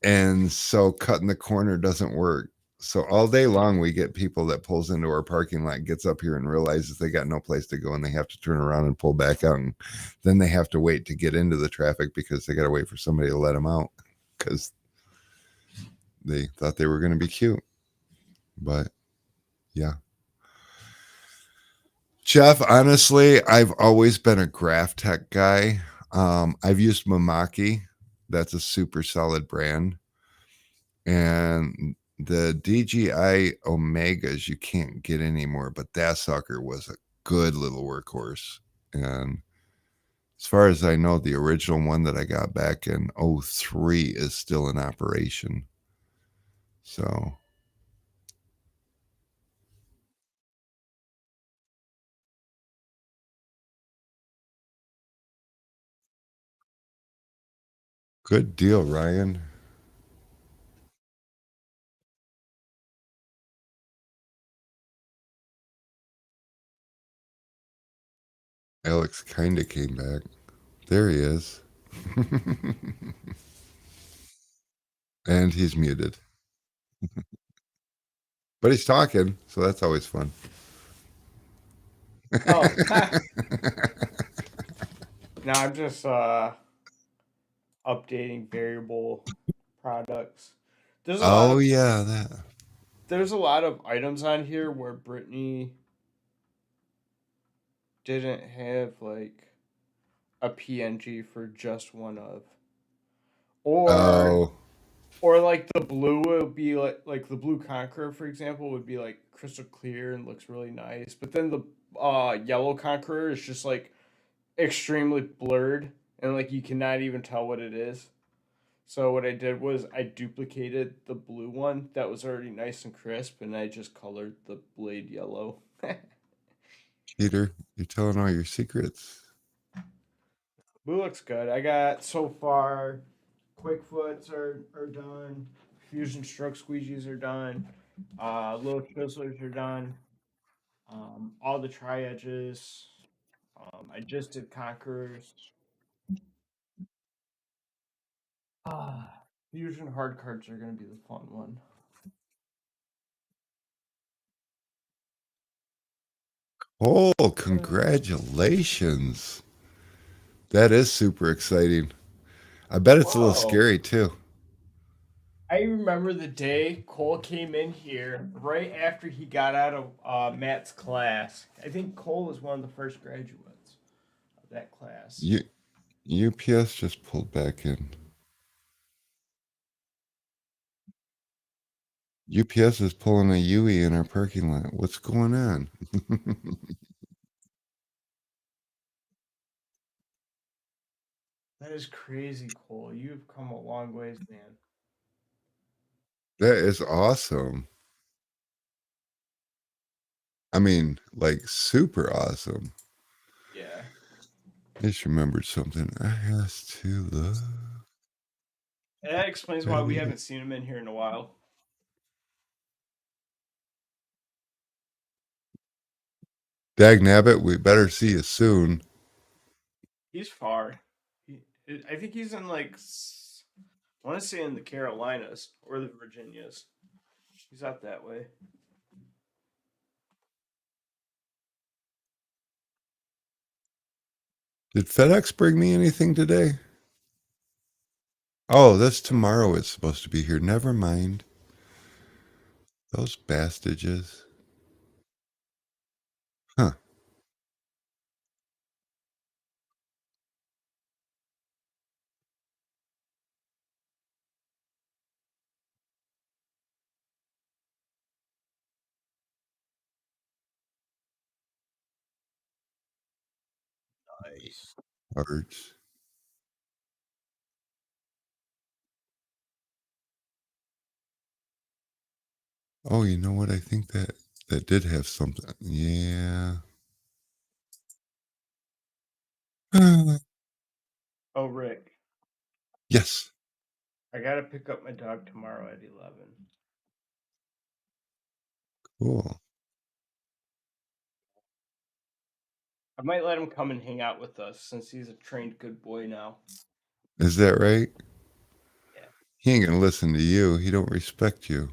And so cutting the corner doesn't work. So all day long we get people that pulls into our parking lot, gets up here and realizes they got no place to go and they have to turn around and pull back out, and then they have to wait to get into the traffic because they got to wait for somebody to let them out because they thought they were going to be cute. But yeah. Jeff, honestly, I've always been a Graph Tech guy. I've used Mamaki. That's a super solid brand. And the DJI Omegas you can't get anymore, but that sucker was a good little workhorse. And as far as I know, the original one that I got back in 03 is still in operation. So good deal, Ryan. Alex kind of came back. There he is. And he's muted. But he's talking, so that's always fun. Oh, now I'm just updating variable products. There's a lot Oh of yeah, that. there's a lot of items on here where Brittany didn't have like a PNG for just one of, or Oh, or like the blue would be like the blue Conqueror, for example, would be like crystal clear and looks really nice, but then the yellow Conqueror is just like extremely blurred and like you cannot even tell what it is. So what I did was I duplicated the blue one that was already nice and crisp, and I just colored the blade yellow. Peter, you're telling all your secrets. Blue looks good. I got so far Quickfoots are done. Fusion stroke squeegees are done. Little twizzlers are done. All the tri edges. I just did Conquerors. Fusion hard cards are gonna be the fun one. Oh, congratulations. That is super exciting. I bet it's a little Whoa! scary too. I remember the day Cole came in here right after he got out of Matt's class. I think Cole was one of the first graduates of that class. You UPS just pulled back in. UPS is pulling a Yui in our parking lot. What's going on? That is crazy, Cole. You've come a long ways, man. That is awesome. I mean, like super awesome. Yeah. I just remembered something. I has to love. And that explains why we haven't seen him in here in a while. Dag nabbit, we better see you soon. He's far. I think he's in like I want to say in the Carolinas or the Virginias. He's out that way. Did FedEx bring me anything today? Oh, that's tomorrow. It's supposed to be here. Never mind. Those bastages. Huh. Nice. Hearts. Oh, you know what? I think that did have something. Yeah. Oh, Rick, Yes. I gotta pick up my dog tomorrow at 11. Cool. I might let him come and hang out with us since he's a trained good boy now. Is that right? Yeah. He ain't gonna listen to you. He don't respect you.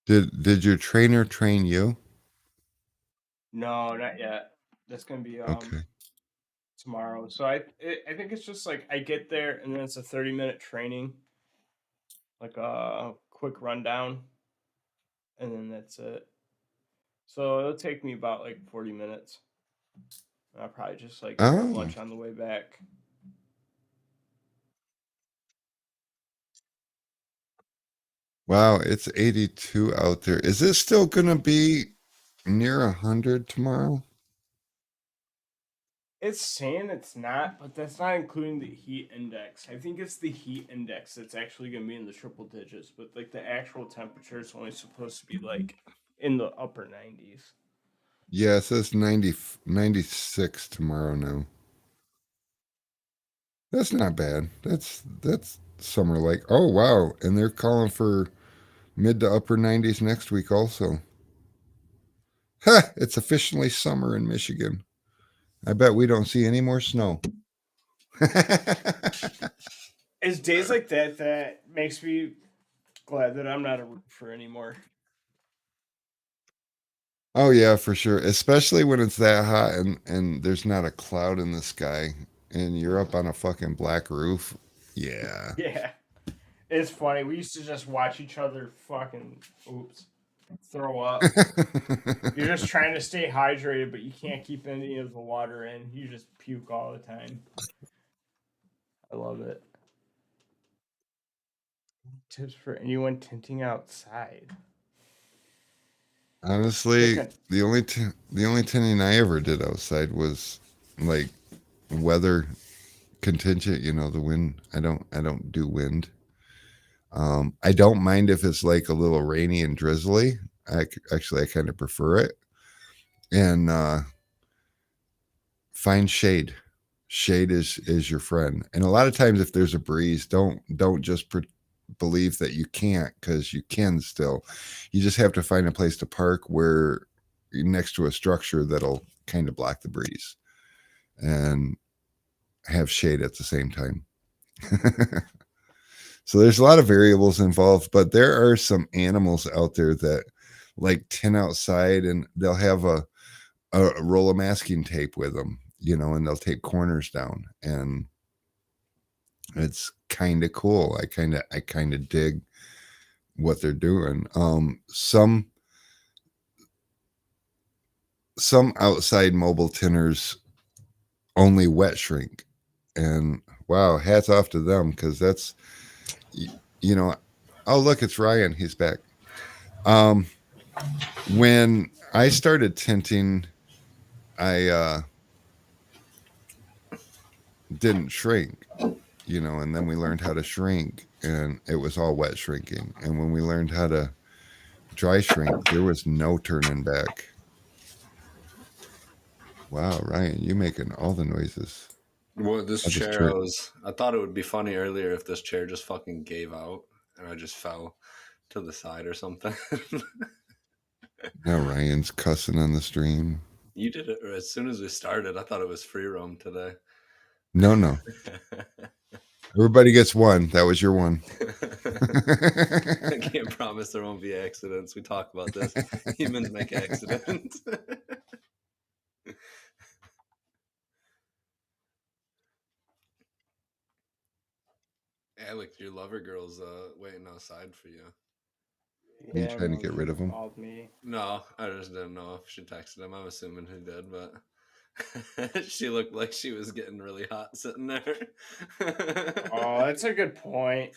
Did your trainer train you? No, not yet. That's gonna be Okay. tomorrow. So I think it's just like I get there and then it's a 30-minute training, like a quick rundown, and then that's it. So it'll take me about like 40 minutes. I'll probably just like grab Oh, lunch on the way back. wow. It's 82 out there. Is this still gonna be near 100 tomorrow? It's saying it's not, but that's not including the heat index. I think it's the heat index that's actually going to be in the triple digits, but like the actual temperature is only supposed to be like in the upper 90s. Yeah, it says 96 tomorrow now. That's not bad. That's summer like. Oh wow. And they're calling for mid to upper 90s next week also. Ha! It's officially summer in Michigan. I bet we don't see any more snow. It's days like that that makes me glad that I'm not a roofer anymore. Oh yeah, for sure. Especially when it's that hot and there's not a cloud in the sky and you're up on a fucking black roof. Yeah. Yeah. It's funny. We used to just watch each other fucking throw up. You're just trying to stay hydrated, but you can't keep any of the water in. You just puke all the time. I love it. Tips for anyone tinting outside. Honestly, Pick the only tinting I ever did outside was like weather contingent, the wind. I don't do wind. I don't mind if it's like a little rainy and drizzly. I kind of prefer it. And find shade. Shade is your friend. And a lot of times, if there's a breeze, don't just believe that you can't, because you can still. You just have to find a place to park where you're next to a structure that'll kind of block the breeze and have shade at the same time. So there's a lot of variables involved, but there are some animals out there that like tin outside, and they'll have a roll of masking tape with them, and they'll tape corners down, and it's kind of cool. I kind of dig what they're doing. Some outside mobile tinners only wet shrink, and wow, hats off to them, because that's you know oh look, it's Ryan, he's back. When I started tinting, I didn't shrink, and then we learned how to shrink, and it was all wet shrinking. And when we learned how to dry shrink, there was no turning back. Wow, Ryan, you making all the noises. Well, this I just chair, tripped. I thought it would be funny earlier if this chair just fucking gave out and I just fell to the side or something. Now Ryan's cussing on the stream. You did it as soon as we started. I thought it was free roam today. No. Everybody gets one. That was your one. I can't promise there won't be accidents. We talk about this. Humans make accidents. Alec, your lover girl's waiting outside for you. Are you trying to get rid of him? Called me. No, I just didn't know if she texted him. I'm assuming he did, but she looked like she was getting really hot sitting there. Oh, that's a good point.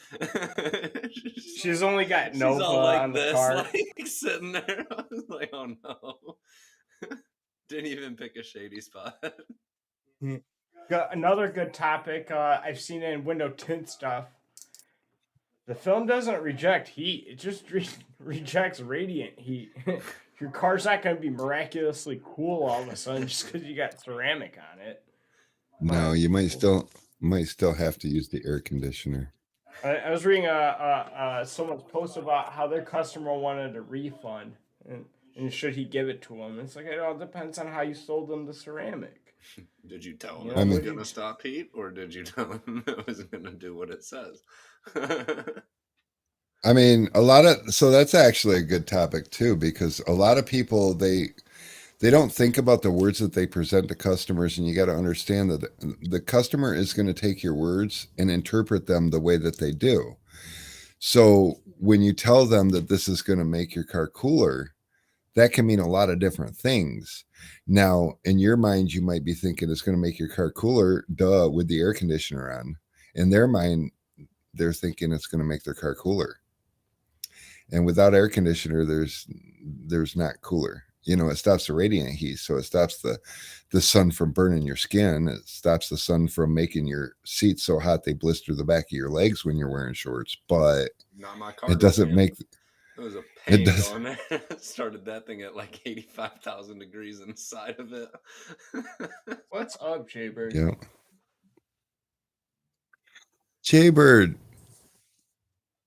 She's only got Nova she's all like on the this, car. like sitting there. I was like, oh no. Didn't even pick a shady spot. Another good topic I've seen in window tint stuff. The film doesn't reject heat; it just rejects radiant heat. your car's not going to be miraculously cool all of a sudden just because you got ceramic on it. No, you might still have to use the air conditioner. I was reading someone's post about how their customer wanted a refund, and should he give it to him? It's like it all depends on how you sold them the ceramic. Did you tell him You it know, was would going to you- stop heat, or did you tell him it was going to do what it says? I mean, so that's actually a good topic too, because a lot of people they don't think about the words that they present to customers, and you got to understand that the customer is going to take your words and interpret them the way that they do. So when you tell them that this is going to make your car cooler, that can mean a lot of different things. Now, in your mind, you might be thinking it's going to make your car cooler, duh, with the air conditioner on. In their mind, they're thinking it's going to make their car cooler. And without air conditioner, there's not cooler. You know, it stops the radiant heat, so it stops the sun from burning your skin. It stops the sun from making your seats so hot they blister the back of your legs when you're wearing shorts. But Not my car. it doesn't make It was a It pain does- going there. Started that thing at like 85,000 degrees inside of it. What's up, Jaybird? Yeah. Jaybird,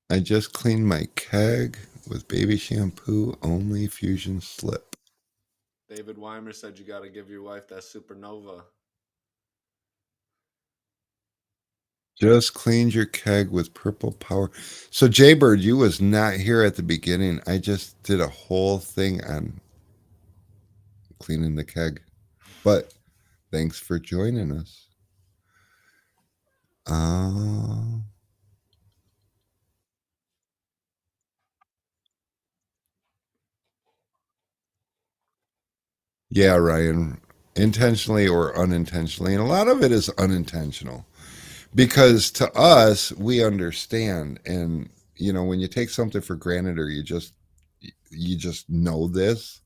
I just cleaned my keg with baby shampoo, only Fusion Slip. David Weimer said you got to give your wife that Supernova. Just cleaned your keg with Purple Power. So Jaybird, you was not here at the beginning. I just did a whole thing on cleaning the keg. But thanks for joining us. Yeah, Ryan, intentionally or unintentionally. And a lot of it is unintentional because to us, we understand. And, you know, when you take something for granted or you just know this,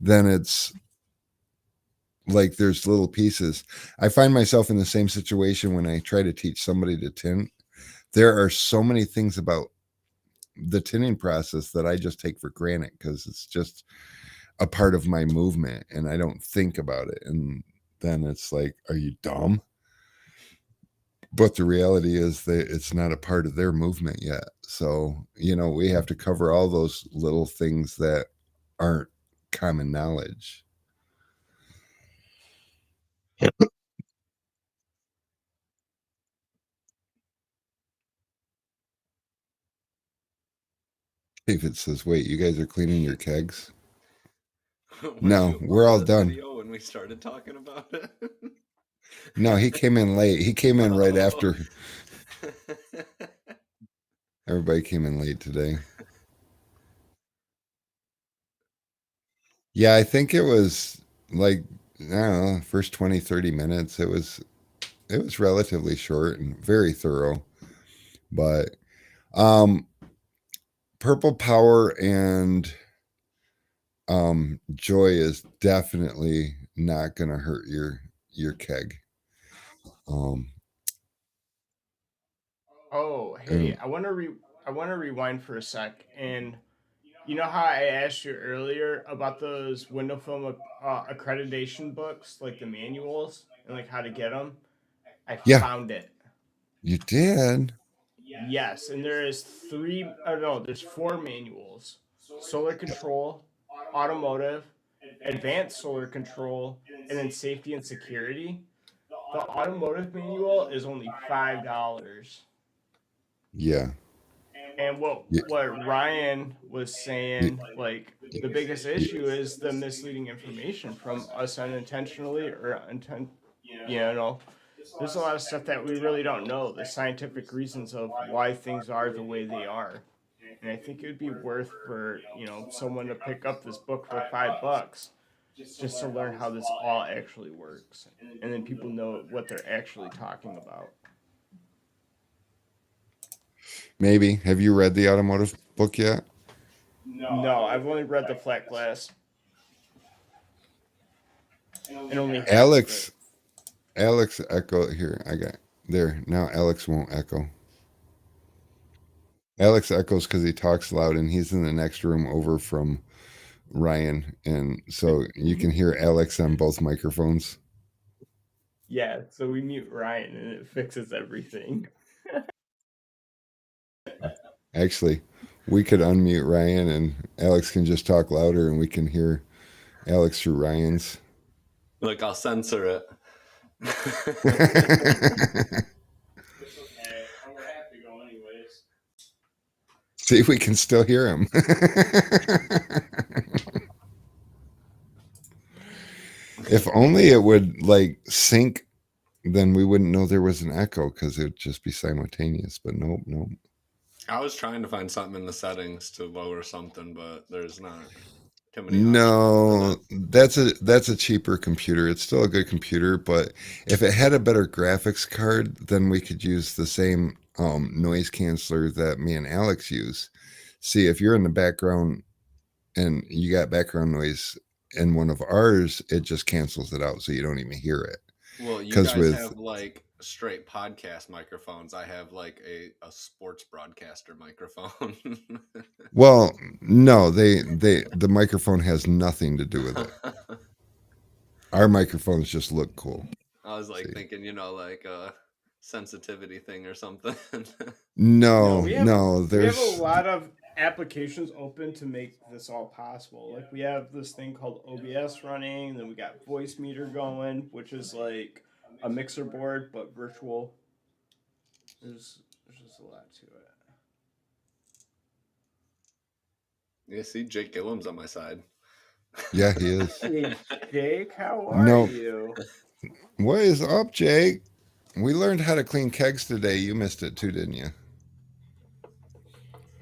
then it's like there's little pieces. I find myself in the same situation when I try to teach somebody to tint. There are so many things about the tinting process that I just take for granted because it's just a part of my movement and I don't think about it. And then it's like, are you dumb? But the reality is that it's not a part of their movement yet. So, you know, we have to cover all those little things that aren't common knowledge. David says, wait, you guys are cleaning your kegs? No, we're all done. When we started talking about it. No, he came in late. He came in right after. Everybody came in late today. Yeah, I think it was like, I don't know, first 20, 30 minutes. It was relatively short and very thorough. But Purple Power and Joy is definitely not going to hurt your keg. Oh, hey, I want to rewind for a sec, and you know how I asked you earlier about those window film accreditation books, like the manuals and like how to get them? I found it. You did? Yes, and there's there's 4 manuals: solar control, automotive, advanced solar control, and then safety and security. The automotive manual is only $5. Yeah. And what Ryan was saying, like the biggest issue is the misleading information from us unintentionally or you know, there's a lot of stuff that we really don't know, the scientific reasons of why things are the way they are. And I think it would be worth for, you know, someone to pick up this book for $5 just to learn how this all actually works. And then people know what they're actually talking about. Maybe. Have you read the automotive book yet? No, I've only read the flat glass. And only Alex echo here. I got there. Now Alex won't echo. Alex echoes because he talks loud and he's in the next room over from Ryan, and so you can hear Alex on both microphones. Yeah, so we mute Ryan and it fixes everything. Actually, we could unmute Ryan and Alex can just talk louder and we can hear Alex through Ryan's. Look, I'll censor it. It's okay. I'm gonna have to go anyways. See, we can still hear him. If only it would like sync, then we wouldn't know there was an echo because it would just be simultaneous. But nope. I was trying to find something in the settings to lower something, but there's not too many No, options. that's a cheaper computer. It's still a good computer, but if it had a better graphics card, then we could use the same noise canceller that me and Alex use. See, if you're in the background and you got background noise in one of ours, it just cancels it out, so you don't even hear it. Well, you 'Cause guys with- have like straight podcast microphones. I have like a sports broadcaster microphone. Well, no, the microphone has nothing to do with it. Our microphones just look cool. I was like See. thinking, like a sensitivity thing or something. No, we have there's a lot of applications open to make this all possible. Like we have this thing called OBS running, then we got Voice Meter going, which is like a mixer board but virtual. There's just a lot to it. You see, Jake Gillam's on my side. Yeah, he is. Hey, Jake, how are No. you? What is up, Jake? We learned how to clean kegs today. You missed it too, didn't you?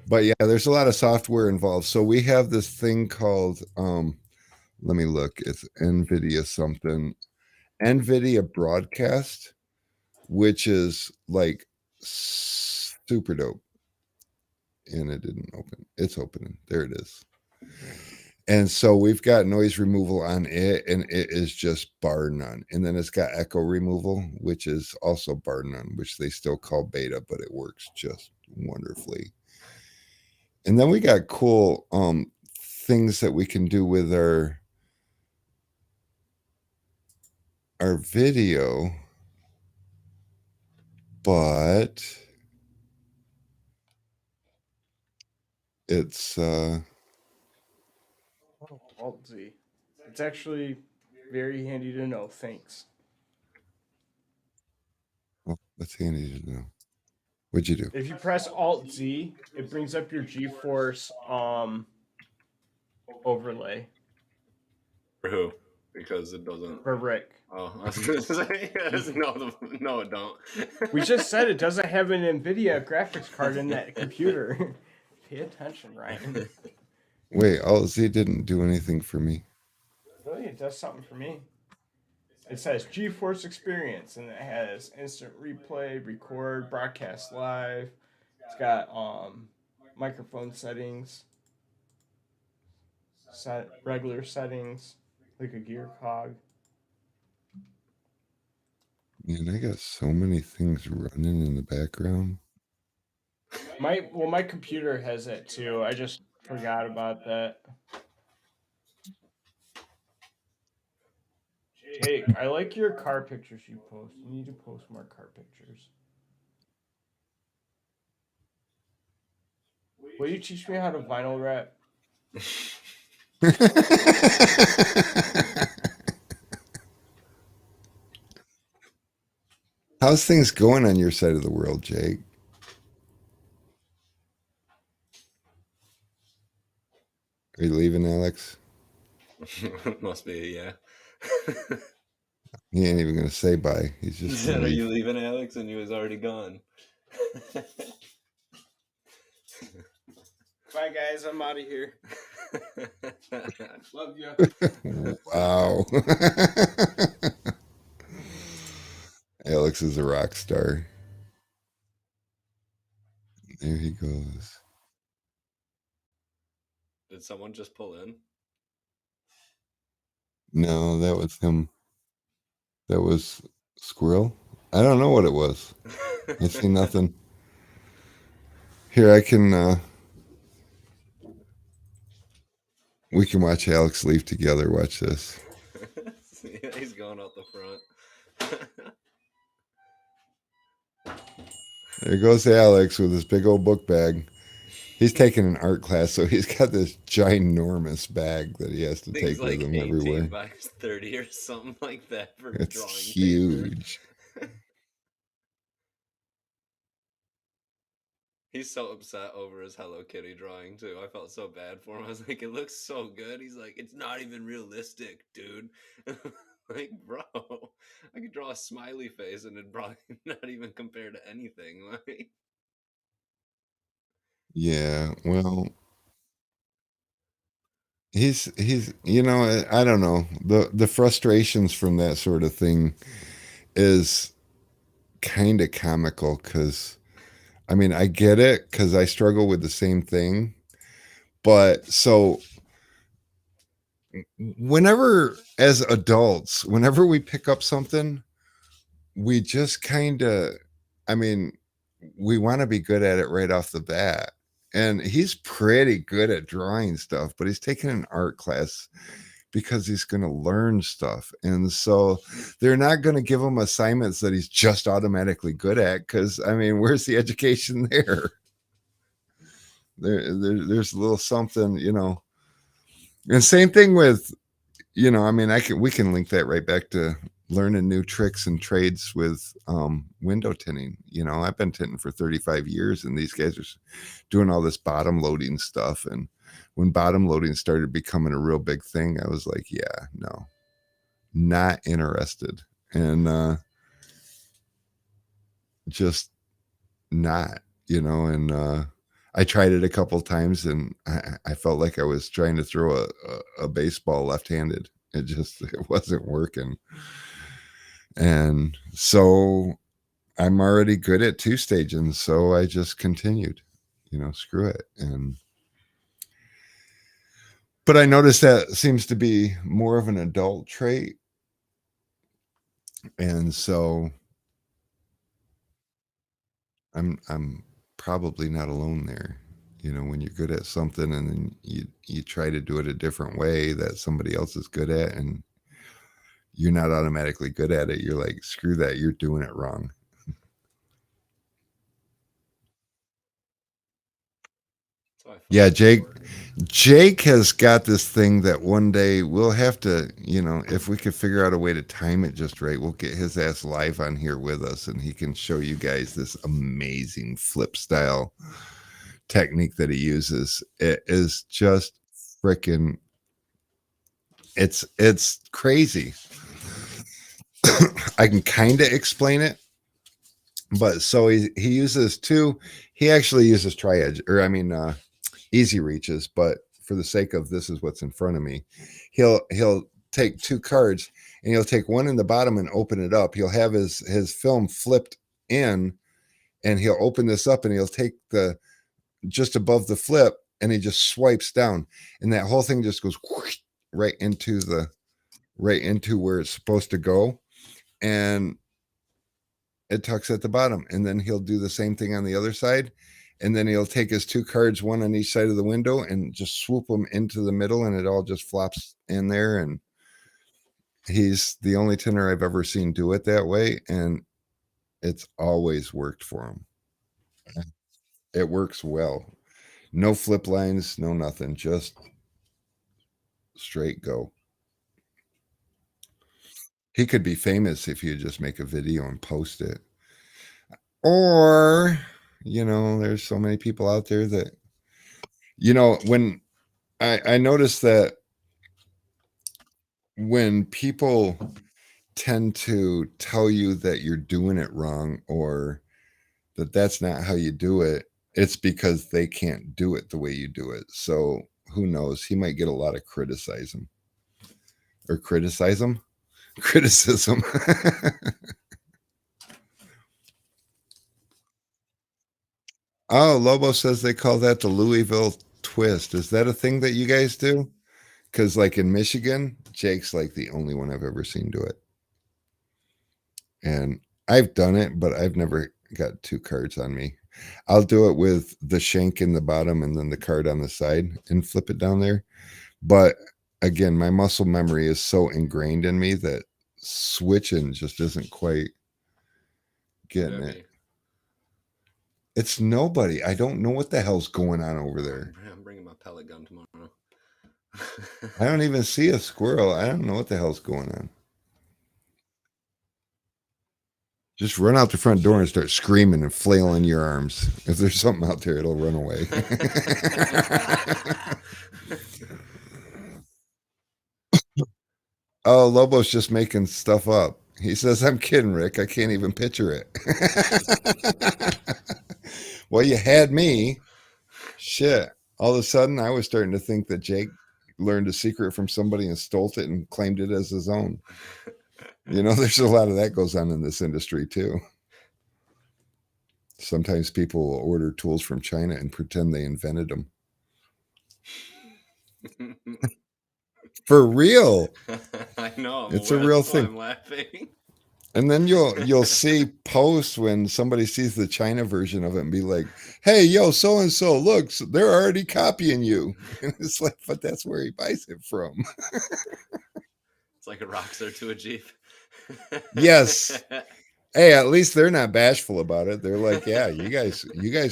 But yeah, there's a lot of software involved. So we have this thing called let me look. It's NVIDIA something. NVIDIA Broadcast, which is like super dope. And it didn't open. It's opening. There it is. And so we've got noise removal on it, and it is just bar none. And then it's got echo removal, which is also bar none, which they still call beta, but it works just wonderfully. And then we got cool things that we can do with our video, but it's Alt Z. It's actually very handy to know. Thanks. well, that's handy to know. What'd you do? If you press Alt Z, it brings up your GeForce overlay For who? Because it doesn't. for Rick. Oh, I was gonna say no, it don't. We just said it doesn't have an NVIDIA graphics card in that computer. Pay attention, Ryan. Wait, Z didn't do anything for me. Really, it does something for me. It says GeForce Experience, and it has instant replay, record, broadcast live. It's got microphone settings, regular settings, like a gear cog. Man, I got so many things running in the background. My computer has it too. I just forgot about that. Hey, I like your car pictures you post. You need to post more car pictures. Will you teach me how to vinyl wrap? How's things going on your side of the world, Jake? Are you leaving, Alex? Must be, yeah. He ain't even gonna say bye. He's He just said, gonna "Are leave. you leaving, Alex?" And he was already gone. Bye, guys. I'm out of here. Love you. Wow. Alex is a rock star. There he goes. Did someone just pull in? No, that was him. That was Squirrel. I don't know what it was. I see nothing. Here, I can We can watch Alex leave together. Watch this. Yeah, he's going out the front. There goes Alex with his big old book bag. He's taking an art class, so he's got this ginormous bag that he has to Things take with like him 18 everywhere. by 30 or something like that for It's drawing huge. paper. He's so upset over his Hello Kitty drawing too. I felt so bad for him. I was like, it looks so good. He's like, it's not even realistic, dude. Like, bro, I could draw a smiley face and it'd probably not even compare to anything. Like, Yeah, well, he's you know, I don't know. The frustrations from that sort of thing is kind of comical cuz I mean, I get it cuz I struggle with the same thing. But so whenever as adults, whenever we pick up something, we just kind of I mean, we want to be good at it right off the bat. And he's pretty good at drawing stuff, but he's taking an art class because he's going to learn stuff. And so they're not going to give him assignments that he's just automatically good at because I mean, where's the education there? There's a little something, you know. And same thing with, you know, I mean, we can link that right back to learning new tricks and trades with window tinting. You know, I've been tinting for 35 years and these guys are doing all this bottom loading stuff. And when bottom loading started becoming a real big thing, I was like, yeah, no, not interested. And just not, you know, and I tried it a couple times and I felt like I was trying to throw a baseball left-handed. It wasn't working. And so I'm already good at two staging, so I just continued, you know, screw it. But I noticed that seems to be more of an adult trait. And so I'm probably not alone there. You know, when you're good at something and then you try to do it a different way that somebody else is good at and you're not automatically good at it, you're like, screw that, you're doing it wrong. Yeah, Jake has got this thing that one day we'll have to, you know, if we could figure out a way to time it just right, we'll get his ass live on here with us and he can show you guys this amazing flip style technique that he uses. It is just freaking it's crazy. I can kind of explain it, but so he uses he actually uses tri-edge, or I mean easy reaches, but for the sake of this is what's in front of me, he'll take two cards and he'll take one in the bottom and open it up. He'll have his film flipped in and he'll open this up and he'll take the just above the flip and he just swipes down and that whole thing just goes whoosh, right into where it's supposed to go, and it tucks at the bottom. And then he'll do the same thing on the other side, and then he'll take his two cards, one on each side of the window, and just swoop them into the middle, and it all just flops in there. And he's the only tinner I've ever seen do it that way, and it's always worked for him. It works well. No flip lines, no nothing, just straight go. He could be famous if you just make a video and post it. Or, you know, there's so many people out there that, you know, when I noticed that when people tend to tell you that you're doing it wrong or that that's not how you do it, it's because they can't do it the way you do it. So who knows? He might get a lot of criticism. Oh, Lobo says they call that the Louisville twist. Is that a thing that you guys do? Because, like in Michigan, Jake's like the only one I've ever seen do it. And I've done it, but I've never got two cards on me. I'll do it with the shank in the bottom and then the card on the side and flip it down there. But again, my muscle memory is so ingrained in me that switching just isn't quite getting it. It's nobody. I don't know what the hell's going on over there. I'm bringing my pellet gun tomorrow. I don't even see a squirrel. I don't know what the hell's going on. Just run out the front door and start screaming and flailing your arms. If there's something out there, it'll run away. Oh, Lobo's just making stuff up. He says, I'm kidding, Rick. I can't even picture it. Well, you had me. Shit. All of a sudden, I was starting to think that Jake learned a secret from somebody and stole it and claimed it as his own. You know, there's a lot of that goes on in this industry, too. Sometimes people will order tools from China and pretend they invented them. For real. I know. It's a real thing. I'm laughing. And then you'll see posts when somebody sees the China version of it and be like, "Hey, yo, so and so, look, they're already copying you." And it's like, but that's where he buys it from. It's like a Roxor to a Jeep. Yes. Hey, at least they're not bashful about it. They're like, "Yeah, you guys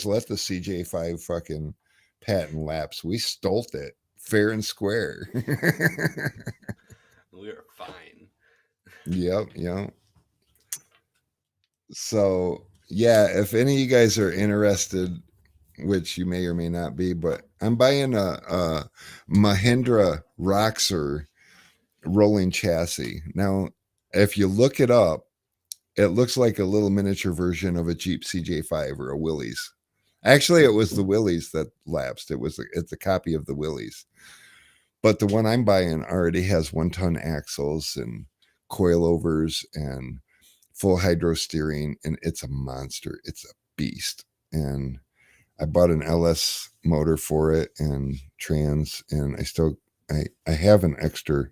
let the CJ5 fucking patent lapse. We stole it fair and square." We are fine. Yep. So yeah, if any of you guys are interested, which you may or may not be, but I'm buying a Mahindra Roxor rolling chassis. Now, if you look it up, it looks like a little miniature version of a Jeep CJ5 or a Willys. Actually, it was the Willys that lapsed. It's a copy of the Willys. But the one I'm buying already has 1-ton axles and coilovers and full hydro steering, and it's a monster. It's a beast. And I bought an LS motor for it and trans, and I have an extra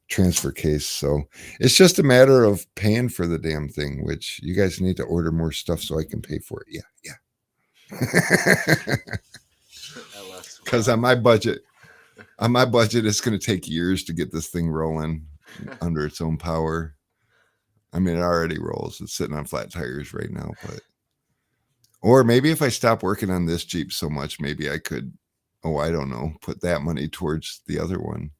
transfer case. So it's just a matter of paying for the damn thing, which you guys need to order more stuff so I can pay for it. Yeah. Because on my budget, it's going to take years to get this thing rolling under its own power. I mean, it already rolls. It's sitting on flat tires right now, but or maybe if I stop working on this Jeep so much, maybe I could, I don't know, put that money towards the other one.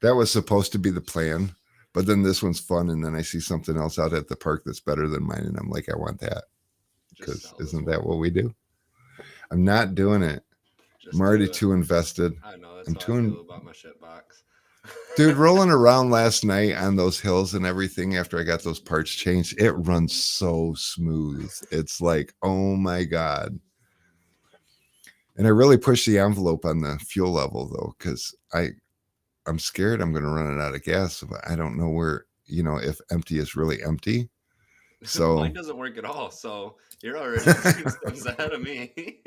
That was supposed to be the plan, but then this one's fun, and then I see something else out at the park that's better than mine, and I'm like, I want that. Because isn't that what we do? I'm not doing it. I'm already too invested. I know, that's how I feel about my shit box. Dude, rolling around last night on those hills and everything after I got those parts changed, it runs so smooth. It's like, oh my God. And I really pushed the envelope on the fuel level though, because I'm scared I'm going to run it out of gas. But I don't know where, if empty is really empty. So mine doesn't work at all. So you're already 2 steps ahead of me.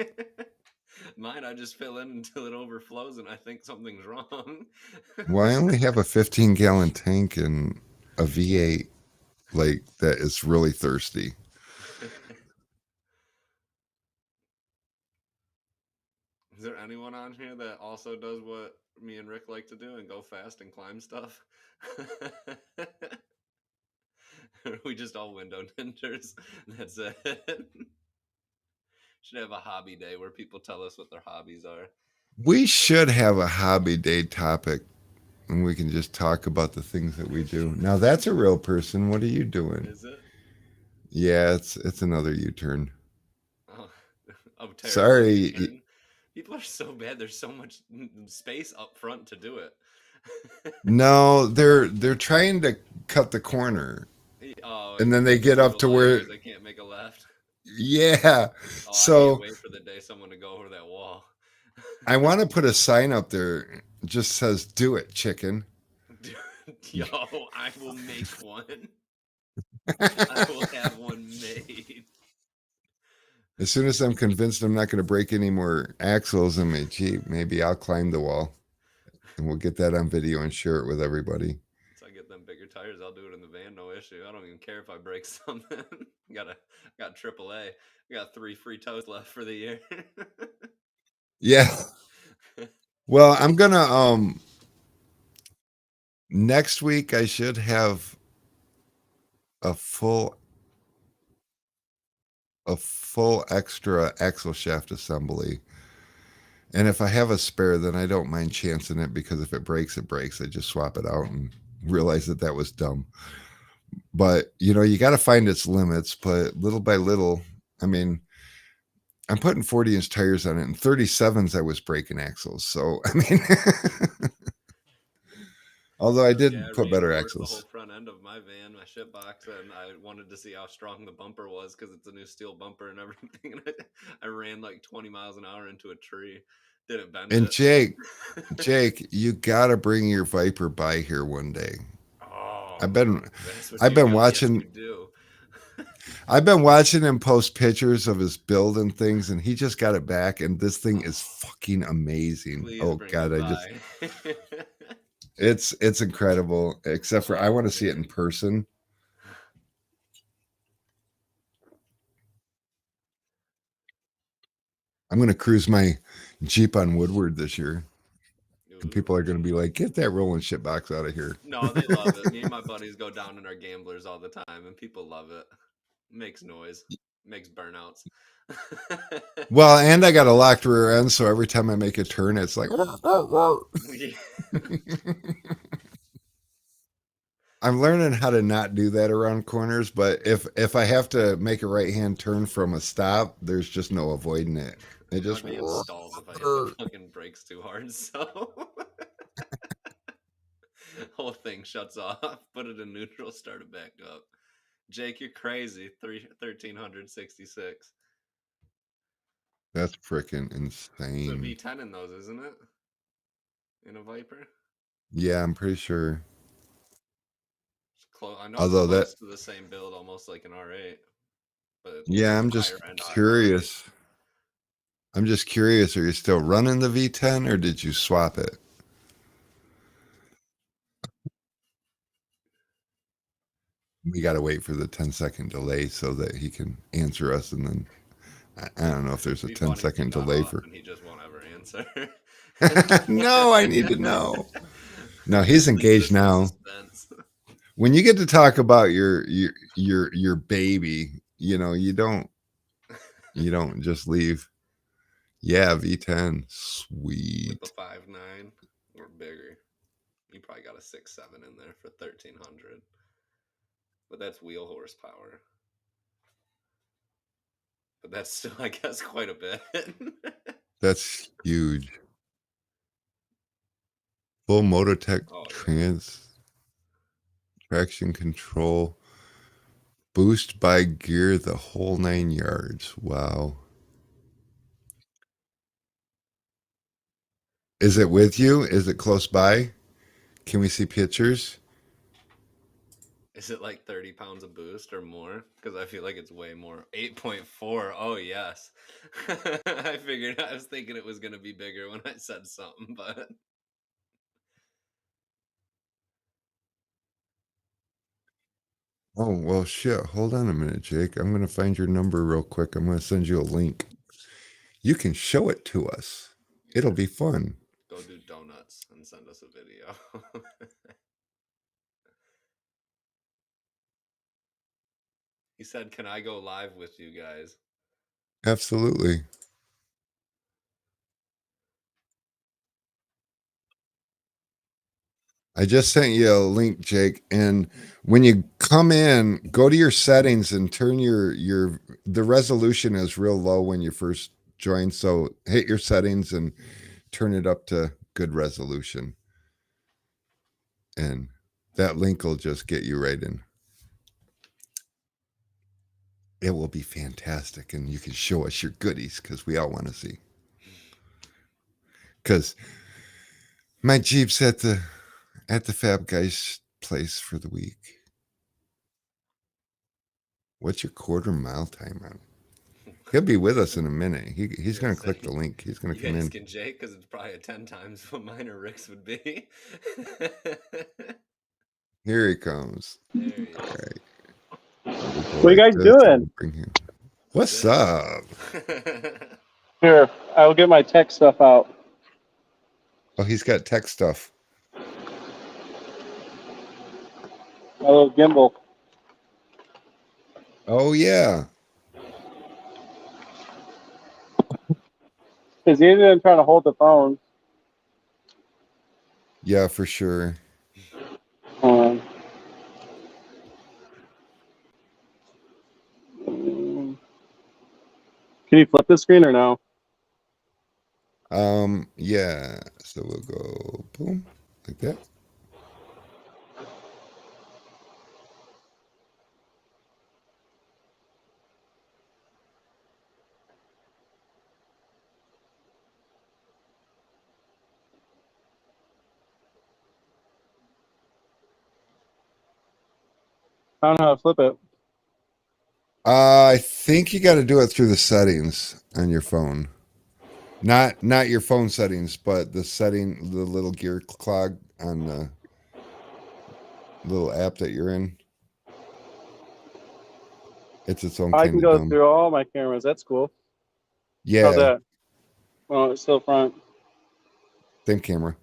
Mine, I just fill in until it overflows and I think something's wrong. Well, I only have a 15-gallon tank and a V8 like that is really thirsty. Is there anyone on here that also does what me and Rick like to do and go fast and climb stuff? Are we just all window tinters? That's it. Should have a hobby day where people tell us what their hobbies are. We should have a hobby day topic and we can just talk about the things that we do. Now that's a real person. What are you doing? Is it? Yeah, it's another U-turn. Oh, sorry. U-turn. People are so bad. There's so much space up front to do it. No, they're trying to cut the corner. Oh, and then they get up to where they can't make a left. Yeah. Oh, so I can't wait for the day someone to go over that wall. I want to put a sign up there. Just says, "Do it, chicken." Yo, I will make one. I will have one made. As soon as I'm convinced I'm not going to break any more axles in my Jeep, maybe I'll climb the wall. And we'll get that on video and share it with everybody. Once I get them bigger tires, I'll do it in the van, no issue. I don't even care if I break something. got AAA. I got 3 free tows left for the year. Yeah. Well, I'm gonna next week I should have a full extra axle shaft assembly. And if I have a spare, then I don't mind chancing it, because if it breaks, it breaks. I just swap it out and realize that was dumb. But you got to find its limits. But little by little, I mean, I'm putting 40-inch tires on it, and 37s I was breaking axles. So I mean, although I did Yeah, I put better reinforced the whole axles. front end of my van, my shit box, and I wanted to see how strong the bumper was because it's a new steel bumper and everything. And I ran like 20 miles an hour into a tree, didn't bend And it. Jake, you got to bring your Viper by here one day. Oh, I've been that's what I've you been got. Yes, watching you do. I've been watching him post pictures of his build and things, and he just got it back, and this thing is fucking amazing. Please Oh bring God, it by. it's incredible. Except for I want to see it in person. I'm going to cruise my Jeep on Woodward this year, and Ooh. people are going to be like, "Get that rolling shit box out of here." No, they love it. Me and my buddies go down and are gamblers all the time, and people love it. Makes noise, makes burnouts. Well, and I got a locked rear end, so every time I make a turn, it's like. I'm learning how to not do that around corners, but if I have to make a right hand turn from a stop, there's just no avoiding it. It just My van stalls if I hit the fucking brakes too hard, so whole thing shuts off. Put it in neutral, start it back up. Jake, you're crazy. 1366. That's freaking It's a insane. V10 in those, isn't it? In a Viper. Yeah, I'm pretty sure. It's close. I know Although it's that, close to the same build, almost like an R8, but yeah, it's I'm a just higher end R8. curious. I'm just curious. Are you still running the V10, or did you swap it? We got to wait for the 10-second delay so that he can answer us, and then I don't know if there's a It'd be funny if he 10-second got delay off for. and he just won't ever answer. No, I need to know. No, he's engaged now. Suspense. When you get to talk about your baby, you don't just leave. Yeah, V10, sweet. With the 5.9 or bigger, you probably got a 6.7 in there for 1300. But that's wheel horsepower. But that's still, I guess, quite a bit. That's huge. Full Mototech traction control, boost by gear, the whole 9 yards. Wow. Is it with you? Is it close by? Can we see pictures? Is it like 30 pounds of boost or more? Because I feel like it's way more. 8.4. Oh, yes. I was thinking it was going to be bigger when I said something, but. Oh, well, shit. Hold on a minute, Jake. I'm going to find your number real quick. I'm going to send you a link. You can show it to us. It'll be fun. Go do donuts and send us a video. He said, "Can I go live with you guys?" Absolutely. I just sent you a link, Jake, and when you come in, go to your settings and turn the resolution is real low when you first join, so hit your settings and turn it up to good resolution. And that link will just get you right in. It will be fantastic, and you can show us your goodies because we all want to see. Because my Jeep's at the Fab Guys place for the week. What's your quarter mile time on? He'll be with us in a minute. He's going to click the link. He's going to come in. Asking Jake because it's probably 10 times what mine or Rick's would be. Here he comes. There he is. All right. What are you guys doing? What's up? Here, I'll get my tech stuff out. Oh, he's got tech stuff. My little gimbal. Oh yeah. It's easier than trying to hold the phone. Yeah, for sure. Um, can you flip the screen or no? Yeah. So we'll go boom like that. I don't know how to flip it. I think you got to do it through the settings on your phone. Not your phone settings, but the little gear clog on the little app that you're in. It's its own I kind can of go dumb. through all my cameras. That's cool. Yeah, How's that? Oh, it's still front. same camera.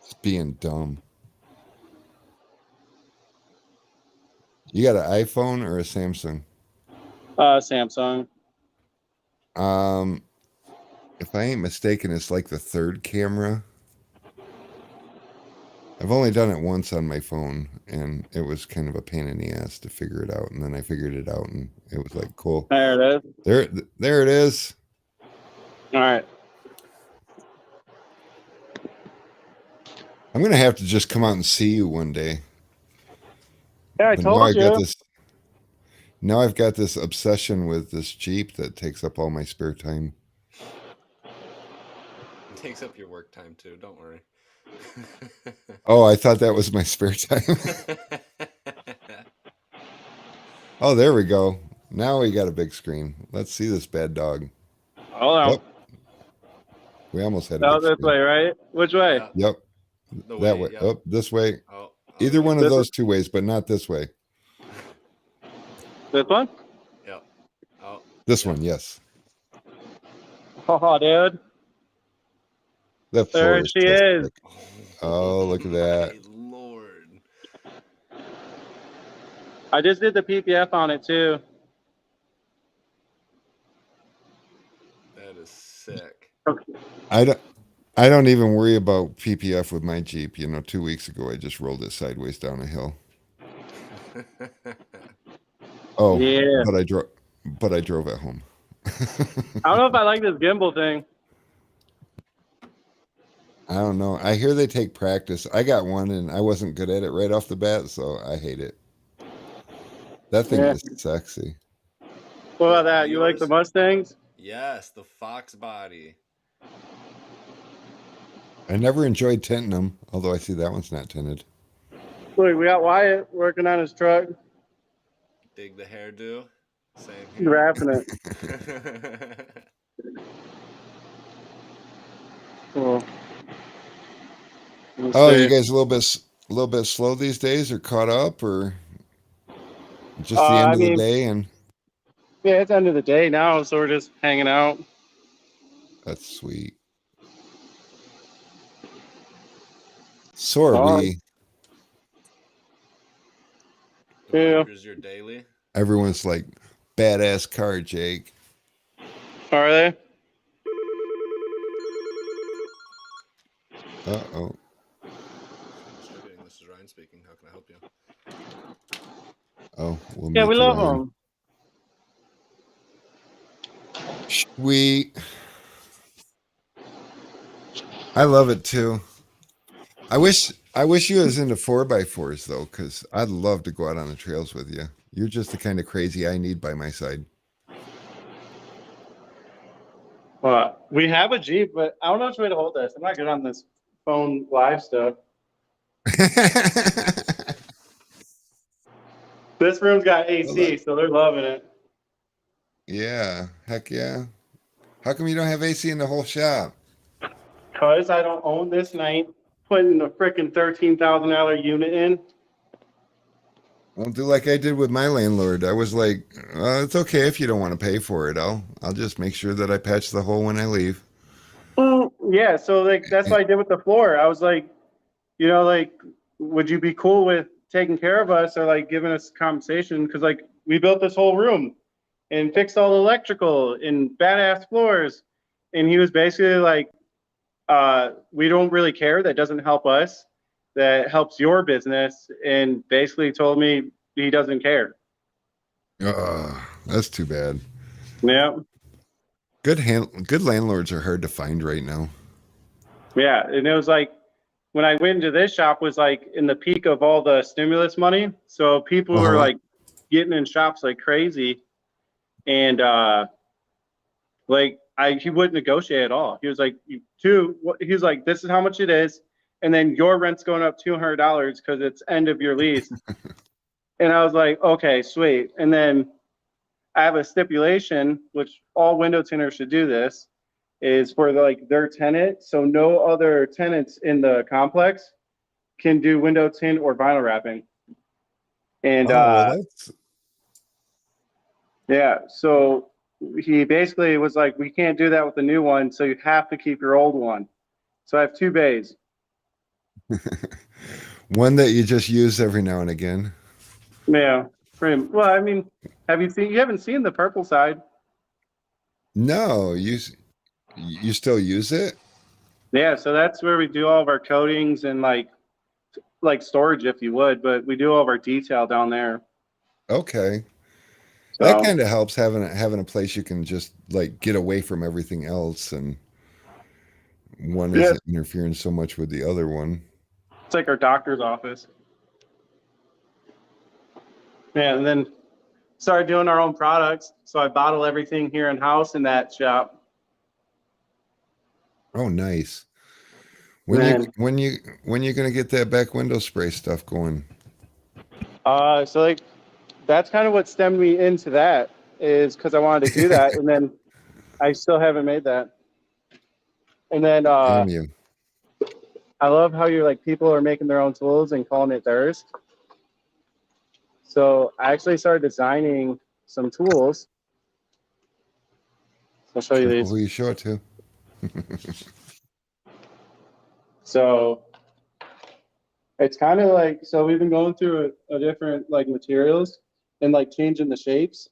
It's being dumb. You got an iPhone or a Samsung? Samsung. If I ain't mistaken, it's like the third camera. I've only done it once on my phone, and it was kind of a pain in the ass to figure it out. And then I figured it out, and it was like, cool. There it is. There it is. All right. I'm gonna have to just come out and see you one day. Yeah, I But told you. Now I've got this obsession with this Jeep that takes up all my spare time. It takes up your work time too. Don't worry. Oh, I thought that was my spare time. Oh, there we go. Now we got a big screen. Let's see this bad dog. Hold on. Oh, we almost had a Out big this screen. way, right? Which way? Yeah, Yep. the That way. yep. Oh, this way. Oh, Either one of This those two ways, but not this way. This one? Yep. Oh, This yep. one, yes. Oh, dude. That There floor is she so is. thick. Oh, look at that. My Lord. I just did the PPF on it too. That is sick. I don't even worry about PPF with my Jeep. 2 weeks ago I just rolled it sideways down a hill. Oh, Yeah. but I drove at home. I don't know if I like this gimbal thing. I don't know. I hear they take practice. I got one and I wasn't good at it right off the bat, so I hate it. That thing Yeah. is sexy. What about that? You like the Mustangs? Yes, the Fox body. I never enjoyed tinting them, although I see that one's not tinted. Look, we got Wyatt working on his truck, Dig the hairdo. Same here. wrapping it. Cool. Let's Oh, see. you guys a little bit slow these days, or caught up, or just the end I of the mean- day? And Yeah, it's end of the day now, so we're just hanging out. that's sweet. So are we. The Yeah. Viper's your daily. Everyone's like, badass car, Jake. Are they? Uh-oh. Distributing. This is Ryan speaking. How can I help you? Oh, we'll Yeah, meet we you, love Ryan. them. Sweet. I love it too. I wish you was into 4x4s though, because I'd love to go out on the trails with you. You're just the kind of crazy I need by my side. Well, we have a Jeep, but I don't know which way to hold this. I'm not good on this phone live stuff. This room's got AC, so they're loving it. Yeah, heck yeah. How come you don't have AC in the whole shop? Because I don't own this and I ain't putting a freaking $13,000 unit in. I'll do like I did with my landlord. I was like, it's okay if you don't want to pay for it. I'll just make sure that I patch the hole when I leave. Yeah, so like that's what I did with the floor. I was like, like, would you be cool with taking care of us or like giving us compensation? Because like we built this whole room and fixed all the electrical and badass floors, and he was basically like, we don't really care. That doesn't help us. That helps your business, and basically told me he doesn't care. That's too bad. Yeah, Good landlords are hard to find right now. yeah, and it was like when I went into this shop was like in the peak of all the stimulus money, so people were like getting in shops like crazy, and like he wouldn't negotiate at all. He was like, he was like, this is how much it is, and then your rent's going up $200 because it's end of your lease. And I was like, okay, sweet. And then I have a stipulation, which all window tinners should do this, is for like their tenant. So no other tenants in the complex can do window tint or vinyl wrapping. And that's yeah, so he basically was like, we can't do that with the new one, so you have to keep your old one. So I have 2 bays. one that you just use every now and again. Yeah, pretty well. I mean, you haven't seen the purple side? No, you still use it? Yeah, so that's where we do all of our coatings and like storage, if you would, but we do all of our detail down there. Okay. So, That kind of helps having a place you can just like get away from everything else, and one isn't interfering so much with the other one. It's like our doctor's office. Yeah, and then started doing our own products. So I bottle everything here in house in that shop. Oh, nice. When you gonna get that back window spray stuff going? So like that's kind of what stemmed me into that, is because I wanted to do that, and then I still haven't made that. And then Damn you. I love how you're like people are making their own tools and calling it theirs. So I actually started designing some tools. I'll show you these. Who you show it to? So it's kind of like, so we've been going through a different like materials and like changing the shapes.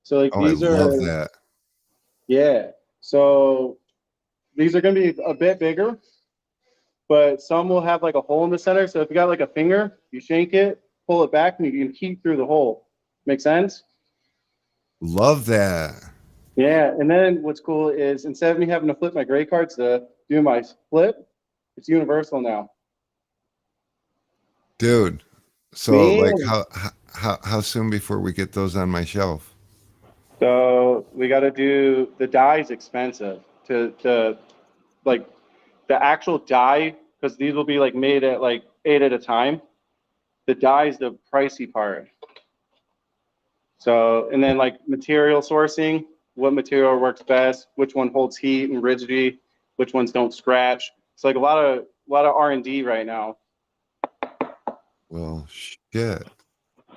So like these I are, love that. yeah. So these are going to be a bit bigger, but some will have like a hole in the center. So if you got like a finger, you shank it, pull it back, and you can heat through the hole. Make sense? Love that. Yeah. And then what's cool is instead of me having to flip my gray cards to do my flip, it's universal now. Dude. So Man. like how soon before we get those on my shelf? So we got to do, the die is expensive to like the actual die, because these will be like made at like 8 at a time. The die is the pricey part. So, and then like material sourcing, what material works best, which one holds heat and rigidity, which ones don't scratch. It's like a lot of R&D right now. Well, shit.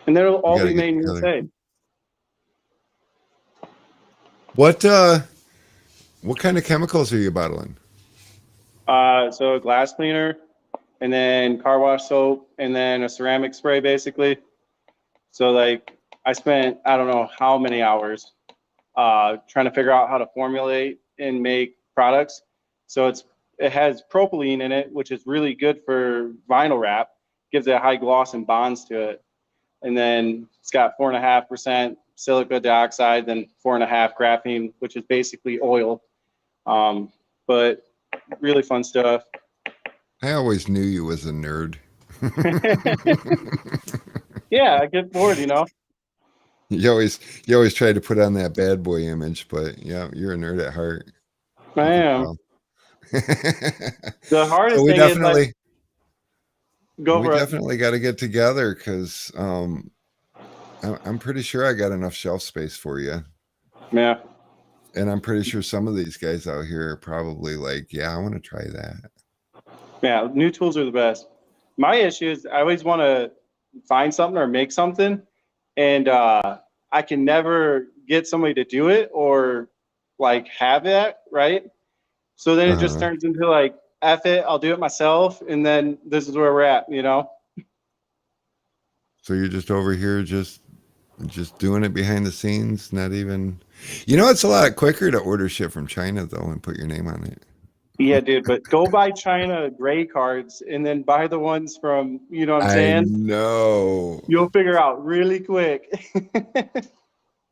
And then it'll all be made in USA. What kind of chemicals are you bottling? So a glass cleaner, and then car wash soap, and then a ceramic spray, basically. So like I spent, I don't know how many hours trying to figure out how to formulate and make products. So it has propylene in it, which is really good for vinyl wrap, gives it a high gloss and bonds to it. And then it's got 4.5% silica dioxide, then 4.5 graphene, which is basically oil. But really fun stuff. I always knew you was a nerd. Yeah, I get bored, You always try to put on that bad boy image, but yeah, you're a nerd at heart. I am. The hardest so we thing definitely, is like, we definitely got to get together, because I'm pretty sure I got enough shelf space for you. Yeah. And I'm pretty sure some of these guys out here are probably like, yeah, I want to try that. Yeah, new tools are the best. My issue is I always want to find something or make something, and I can never get somebody to do it or like have that, right? So then it just Uh-huh. turns into like, F it, I'll do it myself, and then this is where we're at, you know? So you're just over here just doing it behind the scenes, not even. You know, it's a lot quicker to order shit from China though and put your name on it. Yeah, dude, but go buy China gray cards and then buy the ones from, you know what I'm I saying? know. You'll figure out really quick.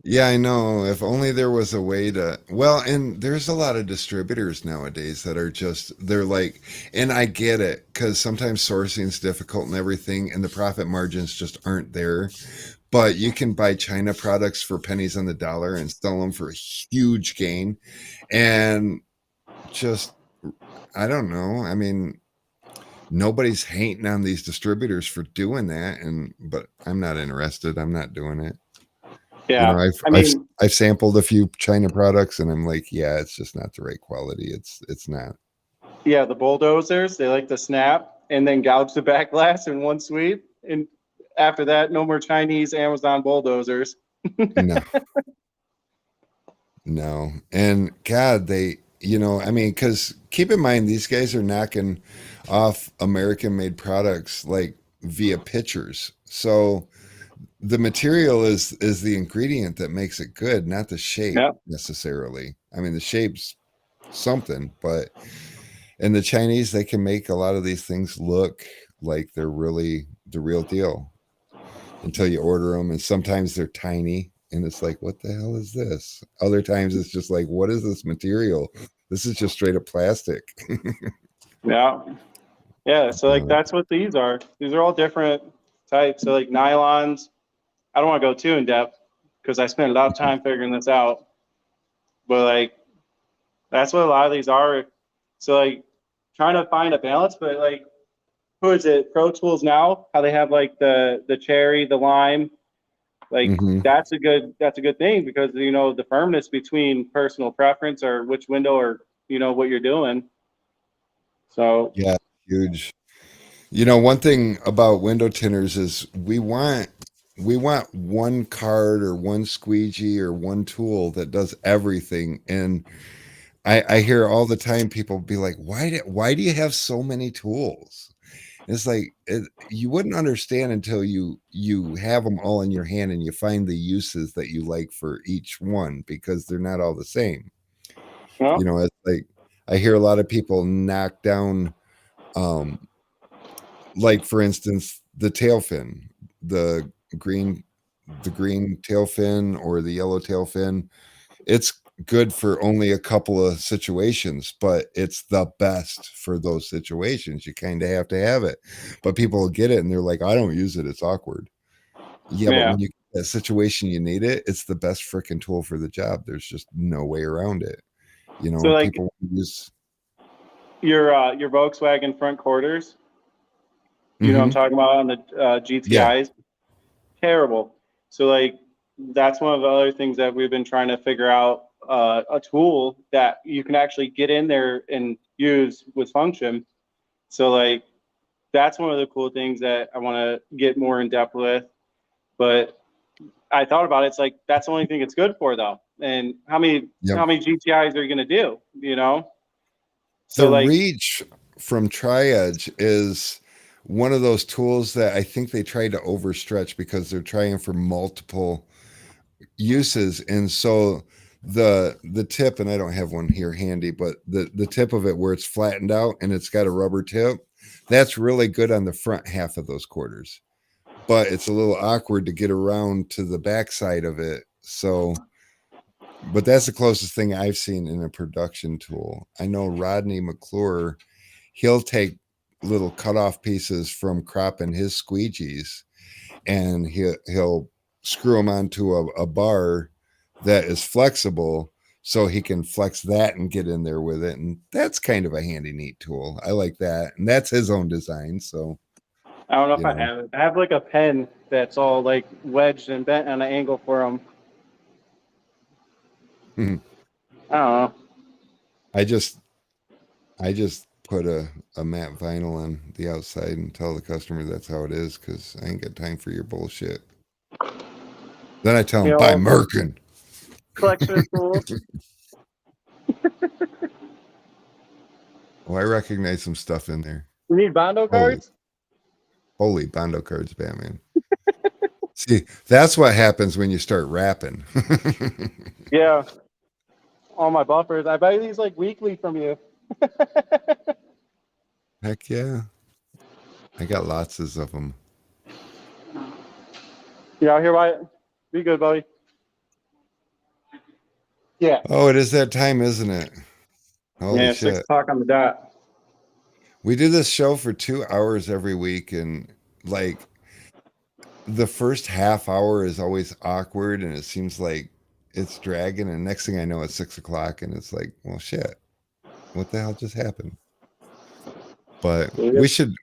Yeah, I know. If only there was a way to. Well, and there's a lot of distributors nowadays that are just, they're like, and I get it because sometimes sourcing is difficult and everything, and the profit margins just aren't there. But you can buy China products for pennies on the dollar and sell them for a huge gain. And just, I don't know. I mean, nobody's hating on these distributors for doing that. But I'm not interested. I'm not doing it. You know, Yeah. I've I I've mean, I've sampled a few China products, and I'm like, yeah, it's just not the right quality. It's not. yeah, the bulldozers, they like to snap and then gouge the back glass in one sweep. And after that, no more Chinese Amazon bulldozers. No, no. And God, I mean, because keep in mind, these guys are knocking off American-made products like via pictures. So the material is the ingredient that makes it good, not the shape Yeah. necessarily. I mean, the shape's something, but and the Chinese, they can make a lot of these things look like they're really the real deal until you order them. And sometimes they're tiny and it's like, what the hell is this? Other times it's just like, what is this material? This is just straight up plastic. Yeah. Yeah. So like Uh, that's what these are. These are all different types. So like nylons, I don't want to go too in depth because I spent a lot of time figuring this out. But like that's what a lot of these are. So like trying to find a balance, but like who is it? Pro Tools now, how they have like the cherry, the lime, like mhm. that's a good thing because you know the firmness between personal preference or which window or you know what you're doing. So Yeah, huge. You know, one thing about window tinners is we want one card or one squeegee or one tool that does everything. And I hear all the time people be like, why do you have so many tools? It's like you wouldn't understand until you have them all in your hand and you find the uses that you like for each one because they're not all the same. You well, know, it's like I hear a lot of people knock down, um, like for instance, the tail fin, the green, the green tail fin or the yellow tail fin. It's good for only a couple of situations, but it's the best for those situations. You kind of have to have it. But people will get it and they're like, I don't use it. It's awkward. Yeah, but yeah. when you get that situation you need it, it's the best freaking tool for the job. There's just no way around it. You So know, like people use. your Volkswagen front quarters, you know what I'm Hmm. talking about on the Yeah. GTIs, terrible. So like that's one of the other things that we've been trying to figure out a tool that you can actually get in there and use with function. So like that's one of the cool things that I want to get more in depth with. But I thought about it, it's like that's the only thing it's good for though. And Yep. how many GTIs are you gonna do? You know? The So like reach from Tri-Edge is one of those tools that I think they try to overstretch because they're trying for multiple uses. And so the tip, and I don't have one here handy, but the tip of it where it's flattened out and it's got a rubber tip, that's really good on the front half of those quarters. But it's a little awkward to get around to the backside of it. So but that's the closest thing I've seen in a production tool. I know Rodney McClure, he'll take little cutoff pieces from cropping his squeegees and he'll screw them onto a bar that is flexible so he can flex that and get in there with it. And that's kind of a handy, neat tool. I like that. And that's his own design. So, I don't know if you I know, have it. I have like a pen that's all like wedged and bent on an angle for them. I don't know. I just put a matte vinyl on the outside and tell the customer that's how it is, because I ain't got time for your bullshit. Then I tell them, buy Merkin. Collection of tools. Oh, I recognize some stuff in there. You need Bondo cards? Holy Bondo cards, Batman. See, that's what happens when you start rapping. Yeah. All my buffers. I buy these like weekly from you. Heck yeah. I got lots of them. You out here, Wyatt? Be good, buddy. Yeah. Oh, it is that time, isn't it? Holy Yeah, shit. 6 o'clock on the dot. We do this show for 2 hours every week, and like the first half hour is always awkward, and it seems like it's dragging, and next thing I know it's 6 o'clock, and it's like, well, shit, what the hell just happened? But we should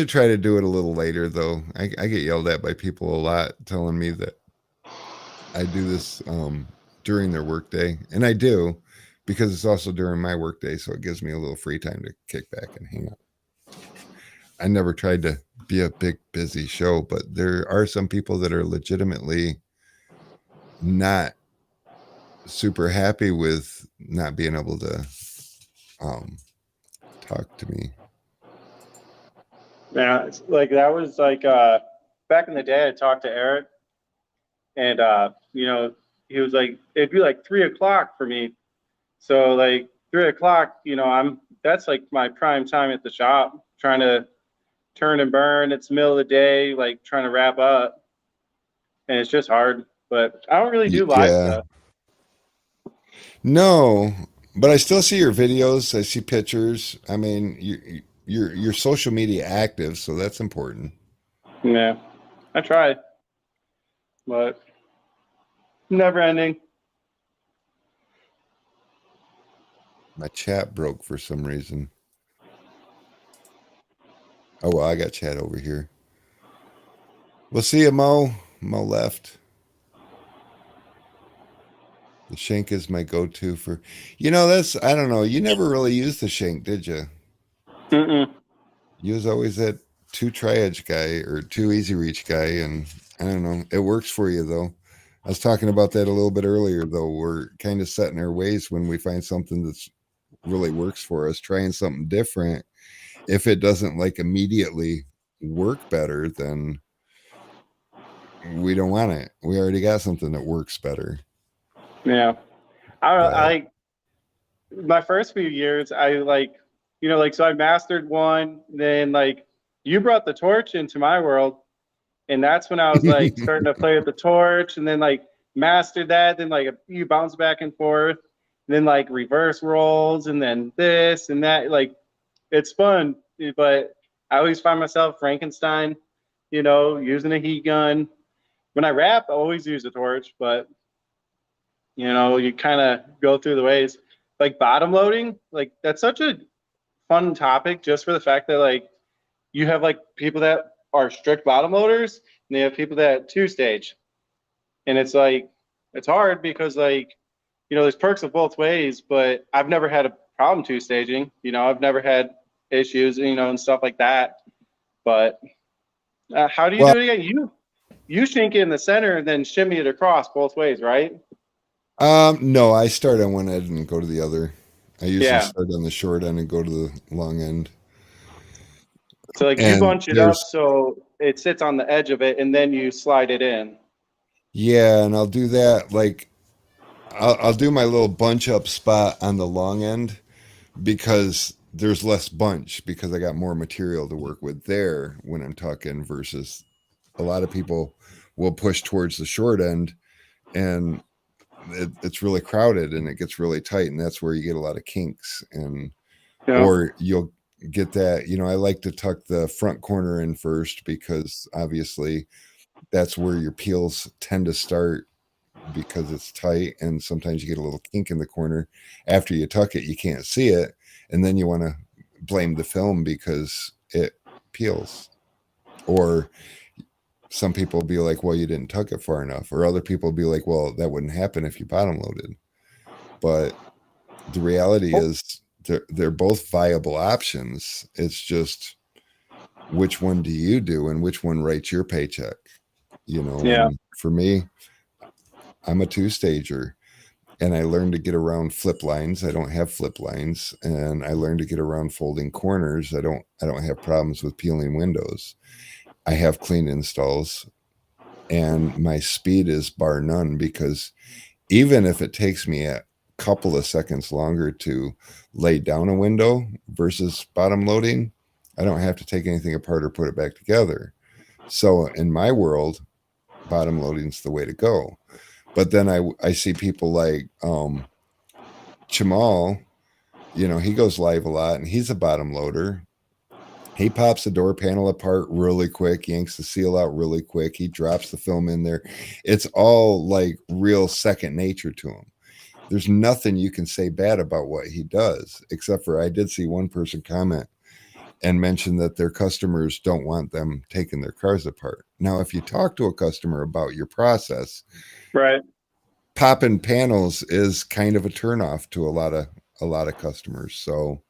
try to do it a little later, though. I get yelled at by people a lot telling me that I do this during their workday, and I do, because it's also during my workday, so it gives me a little free time to kick back and hang out. I never tried to be a big busy show, but there are some people that are legitimately not super happy with not being able to talk to me. Yeah, it's like that was like back in the day. I talked to Eric, and you know, he was like, it'd be like 3 o'clock for me. So like 3 o'clock, you know, that's like my prime time at the shop, trying to turn and burn. It's the middle of the day, like trying to wrap up, and it's just hard. But I don't really do live stuff. No, but I still see your videos. I see pictures. I mean, you're social media active, so that's important. Yeah, I try, but never ending. My chat broke for some reason. Oh, well, I got chat over here. We'll see you, Mo. Mo left. The shank is my go-to for, I don't know. You never really used the shank, did you? Mm-mm. You was always that 2 tri-edge guy or 2 easy reach guy, and I don't know. It works for you, though. I was talking about that a little bit earlier, though. We're kind of set in our ways when we find something that's really works for us, trying something different. If it doesn't like immediately work better, then we don't want it. We already got something that works better. Yeah. I my first few years, I like, so I mastered one, then like you brought the torch into my world, and that's when I was like starting to play with the torch, and then like mastered that, then like you bounce back and forth, and then like reverse rolls, and then this and that. Like it's fun, but I always find myself Frankenstein, using a heat gun. When I rap, I always use a torch, but you kind of go through the ways. Like bottom loading, like that's such a fun topic, just for the fact that like you have like people that are strict bottom loaders, and they have people that 2-stage, and it's like it's hard because like there's perks of both ways, but I've never had a problem 2-staging. I've never had issues, and stuff like that. But how do you do it again? You shank it in the center and then shimmy it across both ways, right? No, I start on one end and go to the other. I usually start on the short end and go to the long end. So like you bunch it up so it sits on the edge of it, and then you slide it in. Yeah, and I'll do that. Like I'll do my little bunch up spot on the long end because there's less bunch, because I got more material to work with there when I'm tucking, versus a lot of people will push towards the short end, and it's really crowded and it gets really tight, and that's where you get a lot of kinks, and or you'll get that. I like to tuck the front corner in first, because obviously that's where your peels tend to start, because it's tight, and sometimes you get a little kink in the corner. After you tuck it, you can't see it, and then you want to blame the film because it peels. Or some people will be like, well, you didn't tuck it far enough. Or other people will be like, well, that wouldn't happen if you bottom loaded. But the reality is they're both viable options. It's just which one do you do and which one writes your paycheck, you know? Yeah. And for me, I'm a two-stager, and I learned to get around flip lines. I don't have flip lines, and I learned to get around folding corners. I don't have problems with peeling windows. I have clean installs, and my speed is bar none, because even if it takes me a couple of seconds longer to lay down a window versus bottom loading, I don't have to take anything apart or put it back together. So in my world, bottom loading's the way to go. But then I see people like Chamal, you know, he goes live a lot, and he's a bottom loader. He pops the door panel apart really quick, yanks the seal out really quick. He drops the film in there. It's all like real second nature to him. There's nothing you can say bad about what he does, except for I did see one person comment and mention that their customers don't want them taking their cars apart. Now, if you talk to a customer about your process, Right. popping panels is kind of a turnoff to a lot of customers. So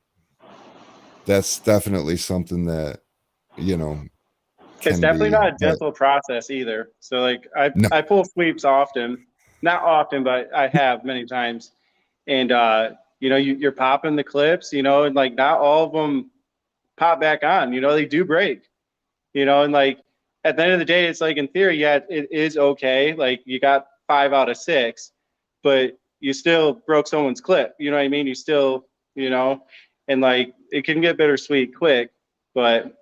that's definitely something that, you know, It's definitely not a gentle process either. So like I pull sweeps often, not often, but I have many times. And you know, you're popping the clips, you know, and like not all of them pop back on, you know, they do break, you know, and like at the end of the day, it's like in theory, yeah, it is okay. Like you got 5 out of 6, but you still broke someone's clip. You know what I mean? You still, you know, and like it can get bittersweet quick, but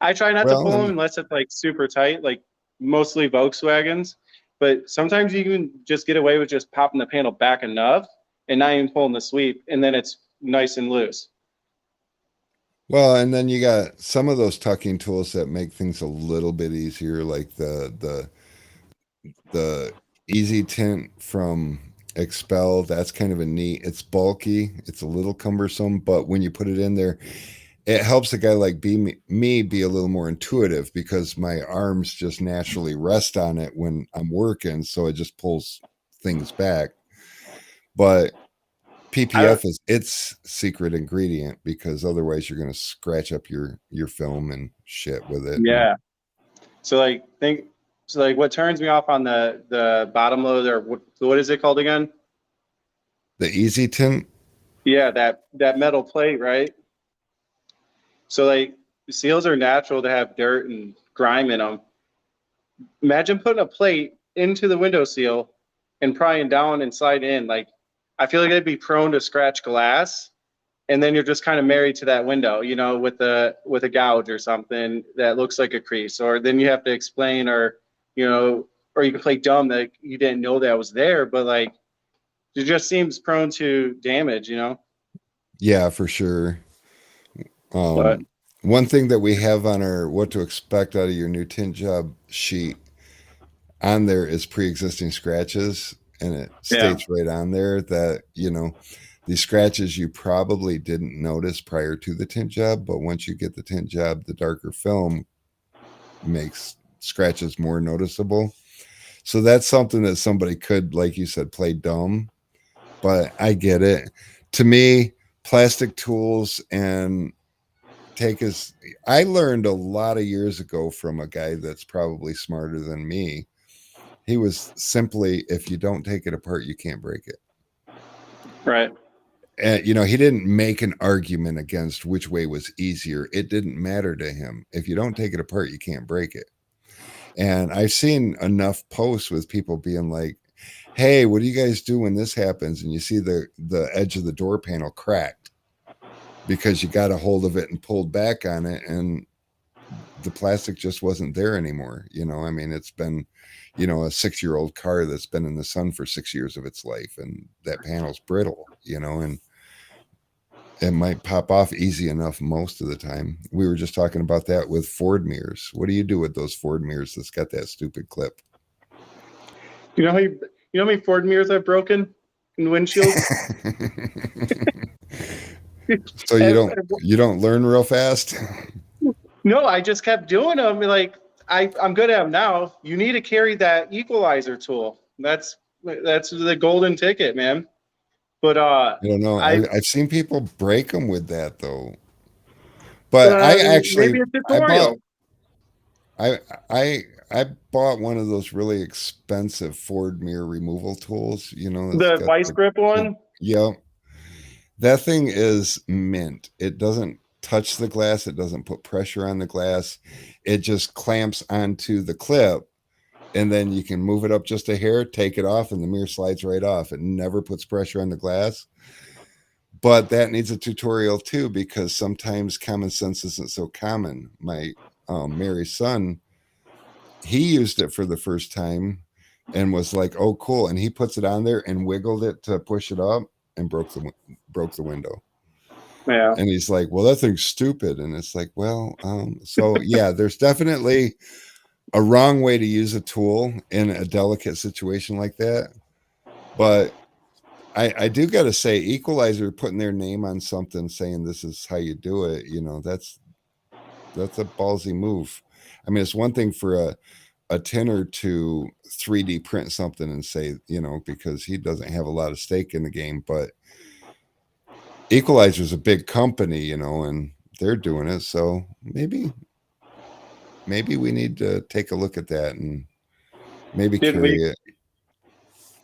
I try not to pull them unless it's like super tight, like mostly Volkswagens. But sometimes you can just get away with just popping the panel back enough and not even pulling the sweep, and then it's nice and loose. Well, and then you got some of those tucking tools that make things a little bit easier, like the Easy Tint from Expel. That's kind of a neat. It's bulky. It's a little cumbersome, but when you put it in there, it helps a guy like me be a little more intuitive, because my arms just naturally rest on it when I'm working, so it just pulls things back. But PPF is its secret ingredient, because otherwise you're going to scratch up your film and shit with it. Yeah. So like what turns me off on the bottom load, or what is it called again? The Easy Tint. Yeah, that metal plate, right? So like seals are natural to have dirt and grime in them. Imagine putting a plate into the window seal and prying down and slide in. Like I feel like it'd be prone to scratch glass, and then you're just kind of married to that window, you know, with a gouge or something that looks like a crease, or then you have to explain, or you know, or you can play dumb that you didn't know that was there, but like it just seems prone to damage, you know. Yeah, for sure. One thing that we have on our what to expect out of your new tint job sheet on there is pre-existing scratches, and it states right on there that, you know, these scratches you probably didn't notice prior to the tint job, but once you get the tint job, the darker film makes scratches more noticeable. So that's something that somebody could, like you said, play dumb, but I get it. To me, plastic tools and I learned a lot of years ago from a guy that's probably smarter than me. He was simply, if you don't take it apart, you can't break it. Right. And, you know, he didn't make an argument against which way was easier. It didn't matter to him. If you don't take it apart, you can't break it. And I've seen enough posts with people being like, hey, what do you guys do when this happens? And you see the edge of the door panel cracked because you got a hold of it and pulled back on it, and the plastic just wasn't there anymore. You know, I mean, it's been, you know, a 6-year-old car that's been in the sun for 6 years of its life, and that panel's brittle, you know, and it might pop off easy enough most of the time. We were just talking about that with Ford mirrors. What do you do with those Ford mirrors that's got that stupid clip? You know how many Ford mirrors I've broken in windshields? So you don't learn real fast? No, I just kept doing them. Like I'm good at them now. You need to carry that equalizer tool. That's the golden ticket, man. But I don't know. I I've seen people break them with that though. But I maybe actually a I bought tutorial. I I bought one of those really expensive Ford mirror removal tools. You know, it's The got vice the grip big, one. yeah. That thing is mint. It doesn't touch the glass. It doesn't put pressure on the glass. It just clamps onto the clip, and then you can move it up just a hair, take it off, and the mirror slides right off. It never puts pressure on the glass. But that needs a tutorial too, because sometimes common sense isn't so common. My Mary's son, he used it for the first time and was like, "Oh, cool!" And he puts it on there and wiggled it to push it up and broke the window. Yeah. And he's like, "Well, that thing's stupid." And it's like, well, so yeah, there's definitely a wrong way to use a tool in a delicate situation like that. But I do got to say, Equalizer putting their name on something, saying this is how you do it, you know, that's a ballsy move. I mean, it's one thing for a tinner to 3D print something and say, you know, because he doesn't have a lot of stake in the game, but Equalizer's a big company, you know, and they're doing it. So maybe we need to take a look at that and maybe Dude, carry it.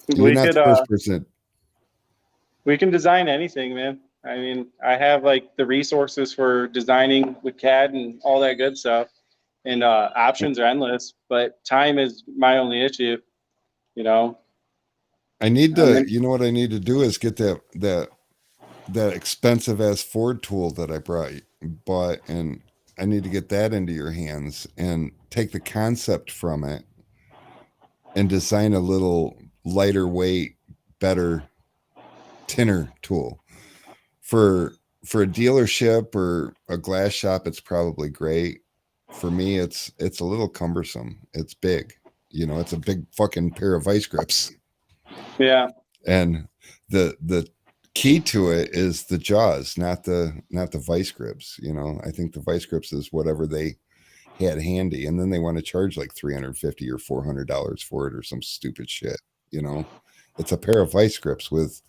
You're we not could the first person. we can design anything, man. I mean, I have like the resources for designing with CAD and all that good stuff, and options are endless. But time is my only issue. You know, I need I to, mean, you know what I need to do is get that expensive ass Ford tool that I bought, and I need to get that into your hands and take the concept from it and design a little lighter weight, better tinner tool for a dealership or a glass shop. It's probably great. For me, it's a little cumbersome. It's big, you know. It's a big fucking pair of vice grips, yeah, and the key to it is the jaws, not the vice grips. You know, I think the vice grips is whatever they had handy, and then they want to charge like $350 or $400 for it or some stupid shit. You know, it's a pair of vice grips with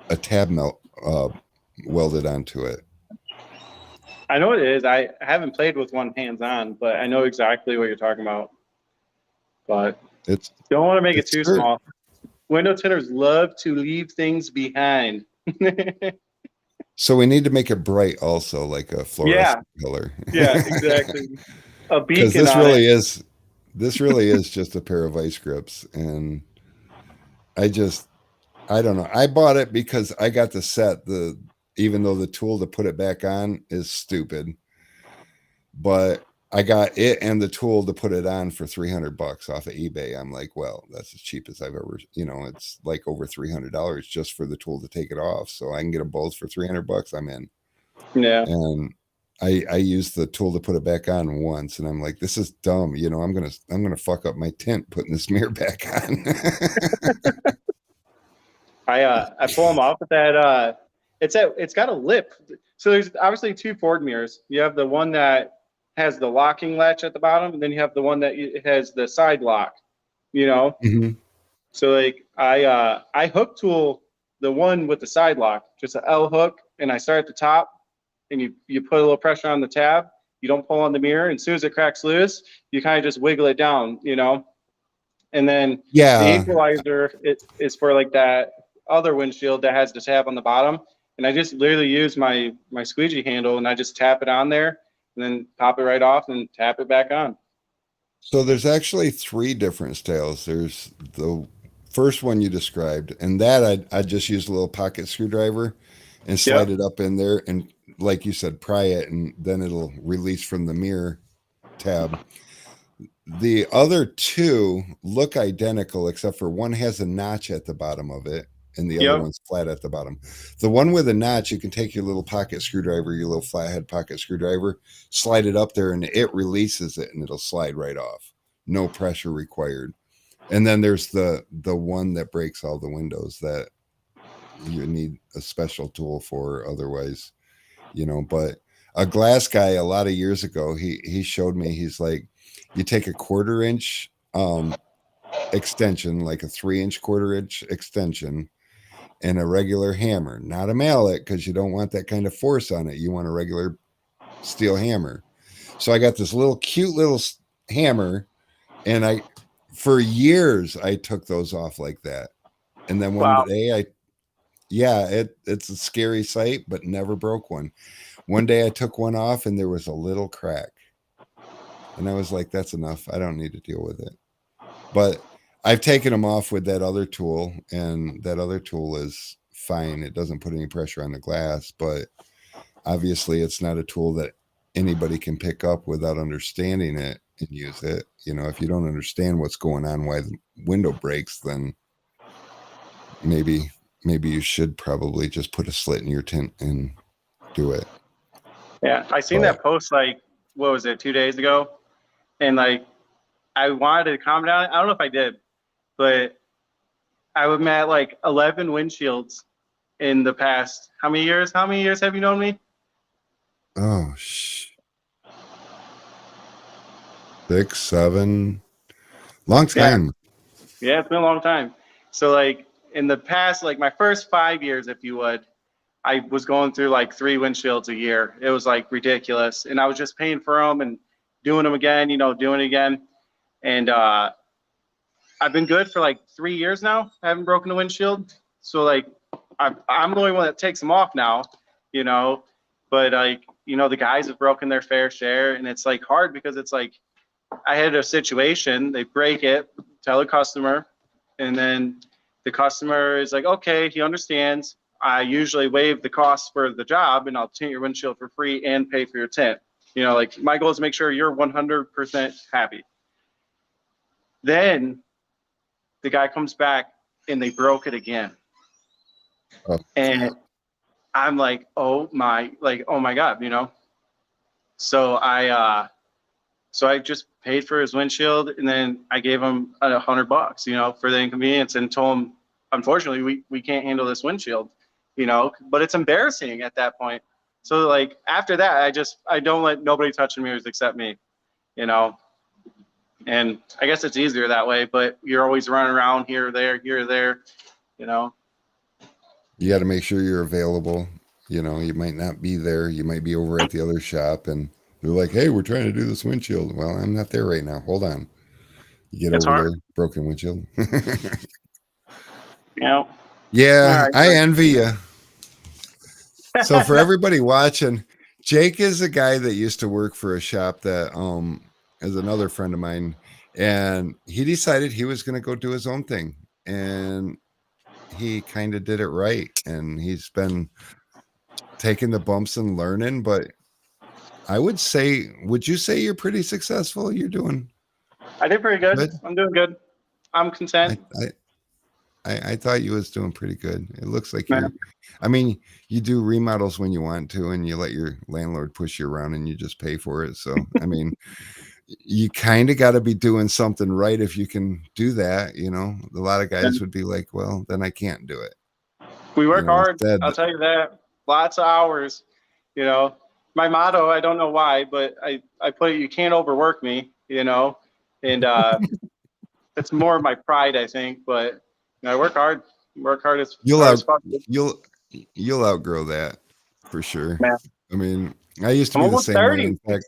a tab melt welded onto it. I know what it is. I haven't played with one hands on, but I know exactly what you're talking about. But It's don't want to make it it's too certain. small. Window tinners love to leave things behind. So we need to make it bright also, like a Yeah, fluorescent color. yeah, exactly. A Because beacon on it. this really is just a pair of vice grips, and I don't know. I bought it because I got the set. Even though the tool to put it back on is stupid, but I got it and the tool to put it on for $300 off of eBay. I'm like, well, that's as cheap as I've ever, you know, it's like over $300 just for the tool to take it off. So I can get them both for $300. I'm in. Yeah. And I used the tool to put it back on once, and I'm like, this is dumb. You know, I'm gonna fuck up my tint putting this mirror back on. I pull them off with that. It's got a lip. So there's obviously two Ford mirrors. You have the one that has the locking latch at the bottom, and then you have the one that has the side lock. You know, Mhm. so like I hook tool the one with the side lock, just an L hook, and I start at the top, and you put a little pressure on the tab. You don't pull on the mirror, and as soon as it cracks loose, you kind of just wiggle it down. You know, and then the Yeah. equalizer is for like that other windshield that has the tab on the bottom. And I just literally use my squeegee handle and I just tap it on there and then pop it right off and tap it back on. So there's actually three different styles. There's the first one you described, and that I just use a little pocket screwdriver and slide Yep. it up in there, and like you said, pry it, and then it'll release from the mirror tab. The other two look identical, except for one has a notch at the bottom of it, and the other Yep. one's flat at the bottom. The one with a notch, you can take your little pocket screwdriver, your little flathead pocket screwdriver, slide it up there, and it releases it, and it'll slide right off. No pressure required. And then there's the one that breaks all the windows that you need a special tool for, otherwise, you know. But a glass guy a lot of years ago, he showed me, he's like, you take a 1/4 inch extension, like a 3-inch 1/4 inch extension, and a regular hammer, not a mallet, because you don't want that kind of force on it. You want a regular steel hammer. So I got this little cute little hammer, and for years I took those off like that. And then one day it's a scary sight, but never broke one. One day I took one off and there was a little crack. And I was like, that's enough. I don't need to deal with it. But I've taken them off with that other tool, and that other tool is fine. It doesn't put any pressure on the glass, but obviously it's not a tool that anybody can pick up without understanding it and use it. You know, if you don't understand what's going on, why the window breaks, then maybe you should probably just put a slit in your tint and do it. Yeah, I seen that post like, what was it, 2 days ago? And like, I wanted to calm down. I don't know if I did, but I would met like 11 windshields in the past. How many years? How many years have you known me? Oh, 6, 7, long time. Yeah, it's been a long time. So like in the past, like my first 5 years, if you would, I was going through like 3 windshields a year. It was like ridiculous. And I was just paying for them and doing them again, doing it again. And I've been good for like 3 years now. I haven't broken a windshield. So like I'm the only one that takes them off now, but like, the guys have broken their fair share, and it's like hard because it's like I had a situation, they break it, tell the customer, and then the customer is like, okay, he understands. I usually waive the cost for the job, and I'll tint your windshield for free and pay for your tint. Like my goal is to make sure you're 100% happy. Then the guy comes back and they broke it again. Oh. And I'm like, oh my God, So I just paid for his windshield, and then I gave him $100, for the inconvenience, and told him, unfortunately, we can't handle this windshield, but it's embarrassing at that point. So like after that, I don't let nobody touch the mirrors except me, and I guess it's easier that way, but you're always running around here or there. You got to make sure you're available. You might not be there. You might be over at the other shop, and they're like, hey, we're trying to do this windshield. Well, I'm not there right now. Hold on. You get over there, broken windshield. Yeah. Yeah, Right. I envy you. So for everybody watching, Jake is a guy that used to work for a shop that is another friend of mine, and he decided he was going to go do his own thing, and he kind of did it right, and he's been taking the bumps and learning. But would you say you're pretty successful? You're doing I did pretty good. I'm doing good. I'm content. I thought you was doing pretty good. It looks like you do remodels when you want to, and you let your landlord push you around and you just pay for it. So, you kind of got to be doing something right if you can do that. A lot of guys would be like, well, then I can't do it. We work hard. I'll tell you that. Lots of hours. My motto, I don't know why, but I put it, you can't overwork me, and it's more of my pride, I think, but I work hard. As you'll outgrow that for sure. Man. I used to be the same 30. Way. In fact,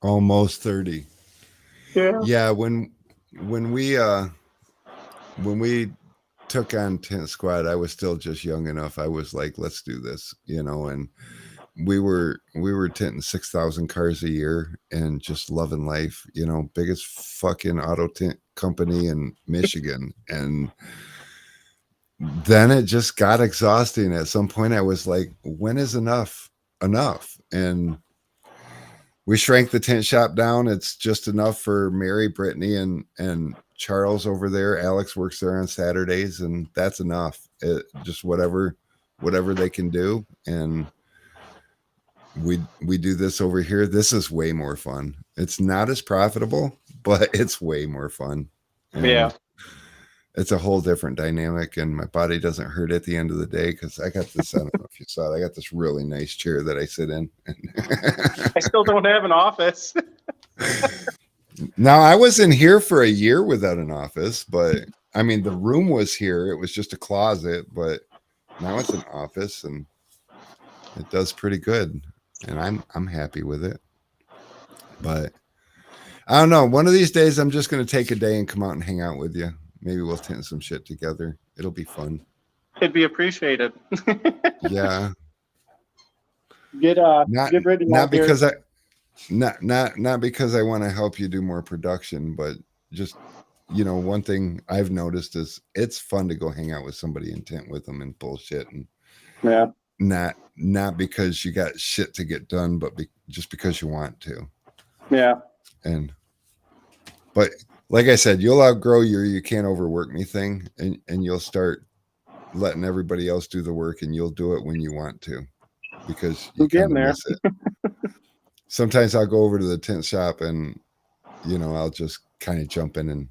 almost 30. Yeah. When we took on Tint Squad, I was still just young enough. I was like, let's do this, and we were tinting 6,000 cars a year and just loving life, biggest fucking auto tint company in Michigan. And then it just got exhausting. At some point I was like, when is enough? And we shrank the tint shop down. It's just enough for Mary, Brittany, and Charles over there. Alex works there on Saturdays, and that's enough. Just whatever they can do. And we do this over here. This is way more fun. It's not as profitable, but it's way more fun. And it's a whole different dynamic, and my body doesn't hurt at the end of the day because I got this. I don't know if you saw it. I got this really nice chair that I sit in. I still don't have an office. Now, I was in here for a year without an office, but I mean, the room was here. It was just a closet, but now it's an office, and it does pretty good. And I'm happy with it. But I don't know. One of these days, I'm just going to take a day and come out and hang out with you. Maybe we'll tint some shit together. It'll be fun. It'd be appreciated. Yeah. Get ready. Not because not because I want to help you do more production, but just, you know, one thing I've noticed is it's fun to go hang out with somebody and tint with them and bullshit, and Yeah. not because you got shit to get done, but just because you want to. Yeah. But like I said, you'll outgrow your "you can't overwork me" thing, and you'll start letting everybody else do the work, and you'll do it when you want to, because you We're getting kind of there. miss it. Sometimes I'll go over to the tint shop and, you know, I'll just kind of jump in and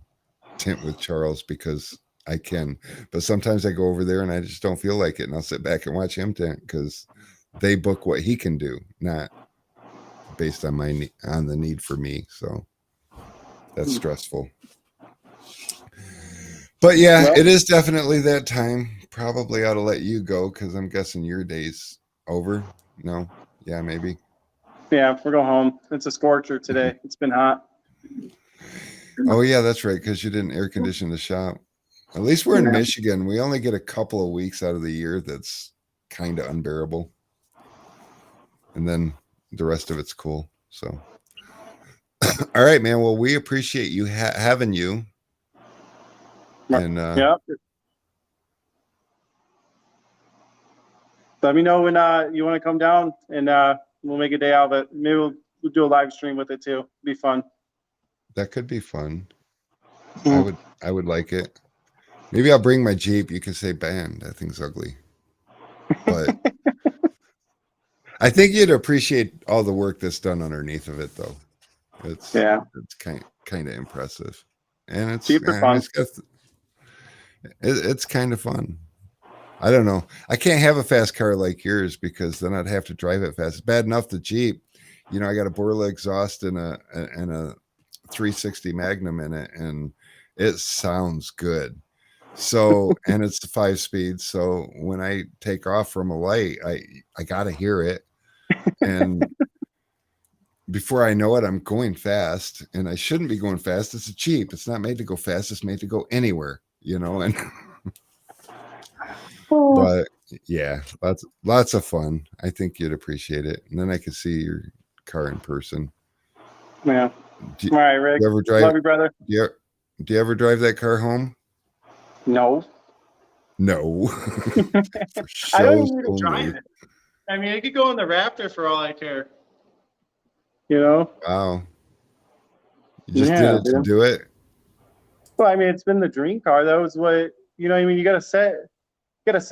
tint with Charles because I can. But sometimes I go over there and I just don't feel like it, and I'll sit back and watch him tint because they book what he can do, not based on on the need for me. So that's stressful. But yeah, Well, it is definitely that time. Probably ought to let you go because I'm guessing your day's over. No? Yeah, maybe. yeah, we're going home. It's a scorcher today. It's been hot. Oh yeah, that's right, because you didn't air condition the shop. At least we're in Yeah. Michigan. We only get a couple of weeks out of the year that's kind of unbearable. And then the rest of it's cool. So all right, man. Well, we appreciate you having you. And Yeah. Let me know when you want to come down, and we'll make a day out of it. Maybe we'll do a live stream with it too. Be fun. that could be fun. Mhm. I would like it. Maybe I'll bring my Jeep. You can say, "Bam, that thing's ugly." But I think you'd appreciate all the work that's done underneath of it, though. It's kind of impressive, and it's Super fun. it's kind of fun. I don't know. I can't have a fast car like yours because then I'd have to drive it fast. It's bad enough the Jeep, you know, I got a Borla exhaust and a 360 Magnum in it, and it sounds good. So, and it's the 5-speed. So when I take off from a light, I gotta hear it, and before I know it, I'm going fast, and I shouldn't be going fast. It's a Jeep. It's not made to go fast. It's made to go anywhere, you know, and. But yeah, lots of fun. I think you'd appreciate it, and then I can see your car in person. Yeah. Do All right, Rick. you ever drive? Love you, brother. Do you ever drive that car home? No. No. For I don't shows even need to only. drive it. I mean, it could go in the Raptor for all I care. You know? Wow. You just Yeah, did it to dude. do it. Well, I mean, it's been the dream car. That was what, you know what I mean? You gotta set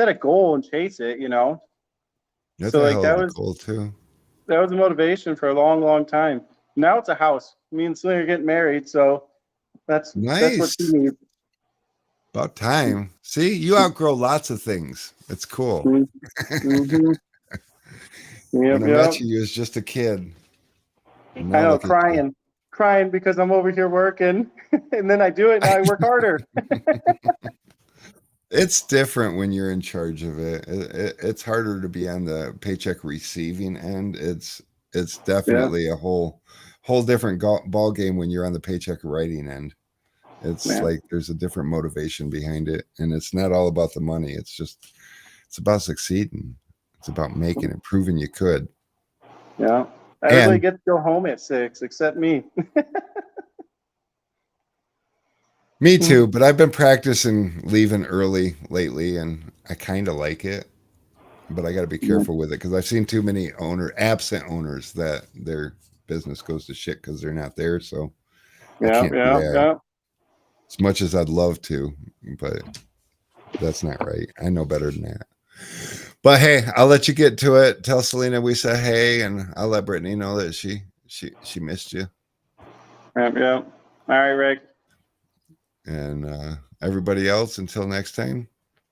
a goal and chase it, you know? That's So a like hell that of a was goal too. that was a motivation for a long, long time. Now it's a house. Me and Celine are getting married, so that's what Nice. she needs. About time. See, you outgrow lots of things. It's cool. Mm-hmm. When I Yep. met you, you was just a kid. I know, crying because I'm over here working, and then I do it, and I work harder. It's different when you're in charge of it. It's harder to be on the paycheck receiving end. It's definitely a whole different ball game when you're on the paycheck writing end. It's like there's a different motivation behind it, and it's not all about the money. It's about succeeding. It's about making it, proving you could. Yeah. Everybody gets to go home at 6 except me. Me too, but I've been practicing leaving early lately, and I kind of like it. But I got to be careful with it because I've seen too many absent owners that their business goes to shit because they're not there. So I can't do that. As much as I'd love to, but that's not right. I know better than that. But hey, I'll let you get to it. Tell Selena we say hey, and I'll let Brittany know that she missed you. Yeah. All right, Rick. And everybody else, until next time,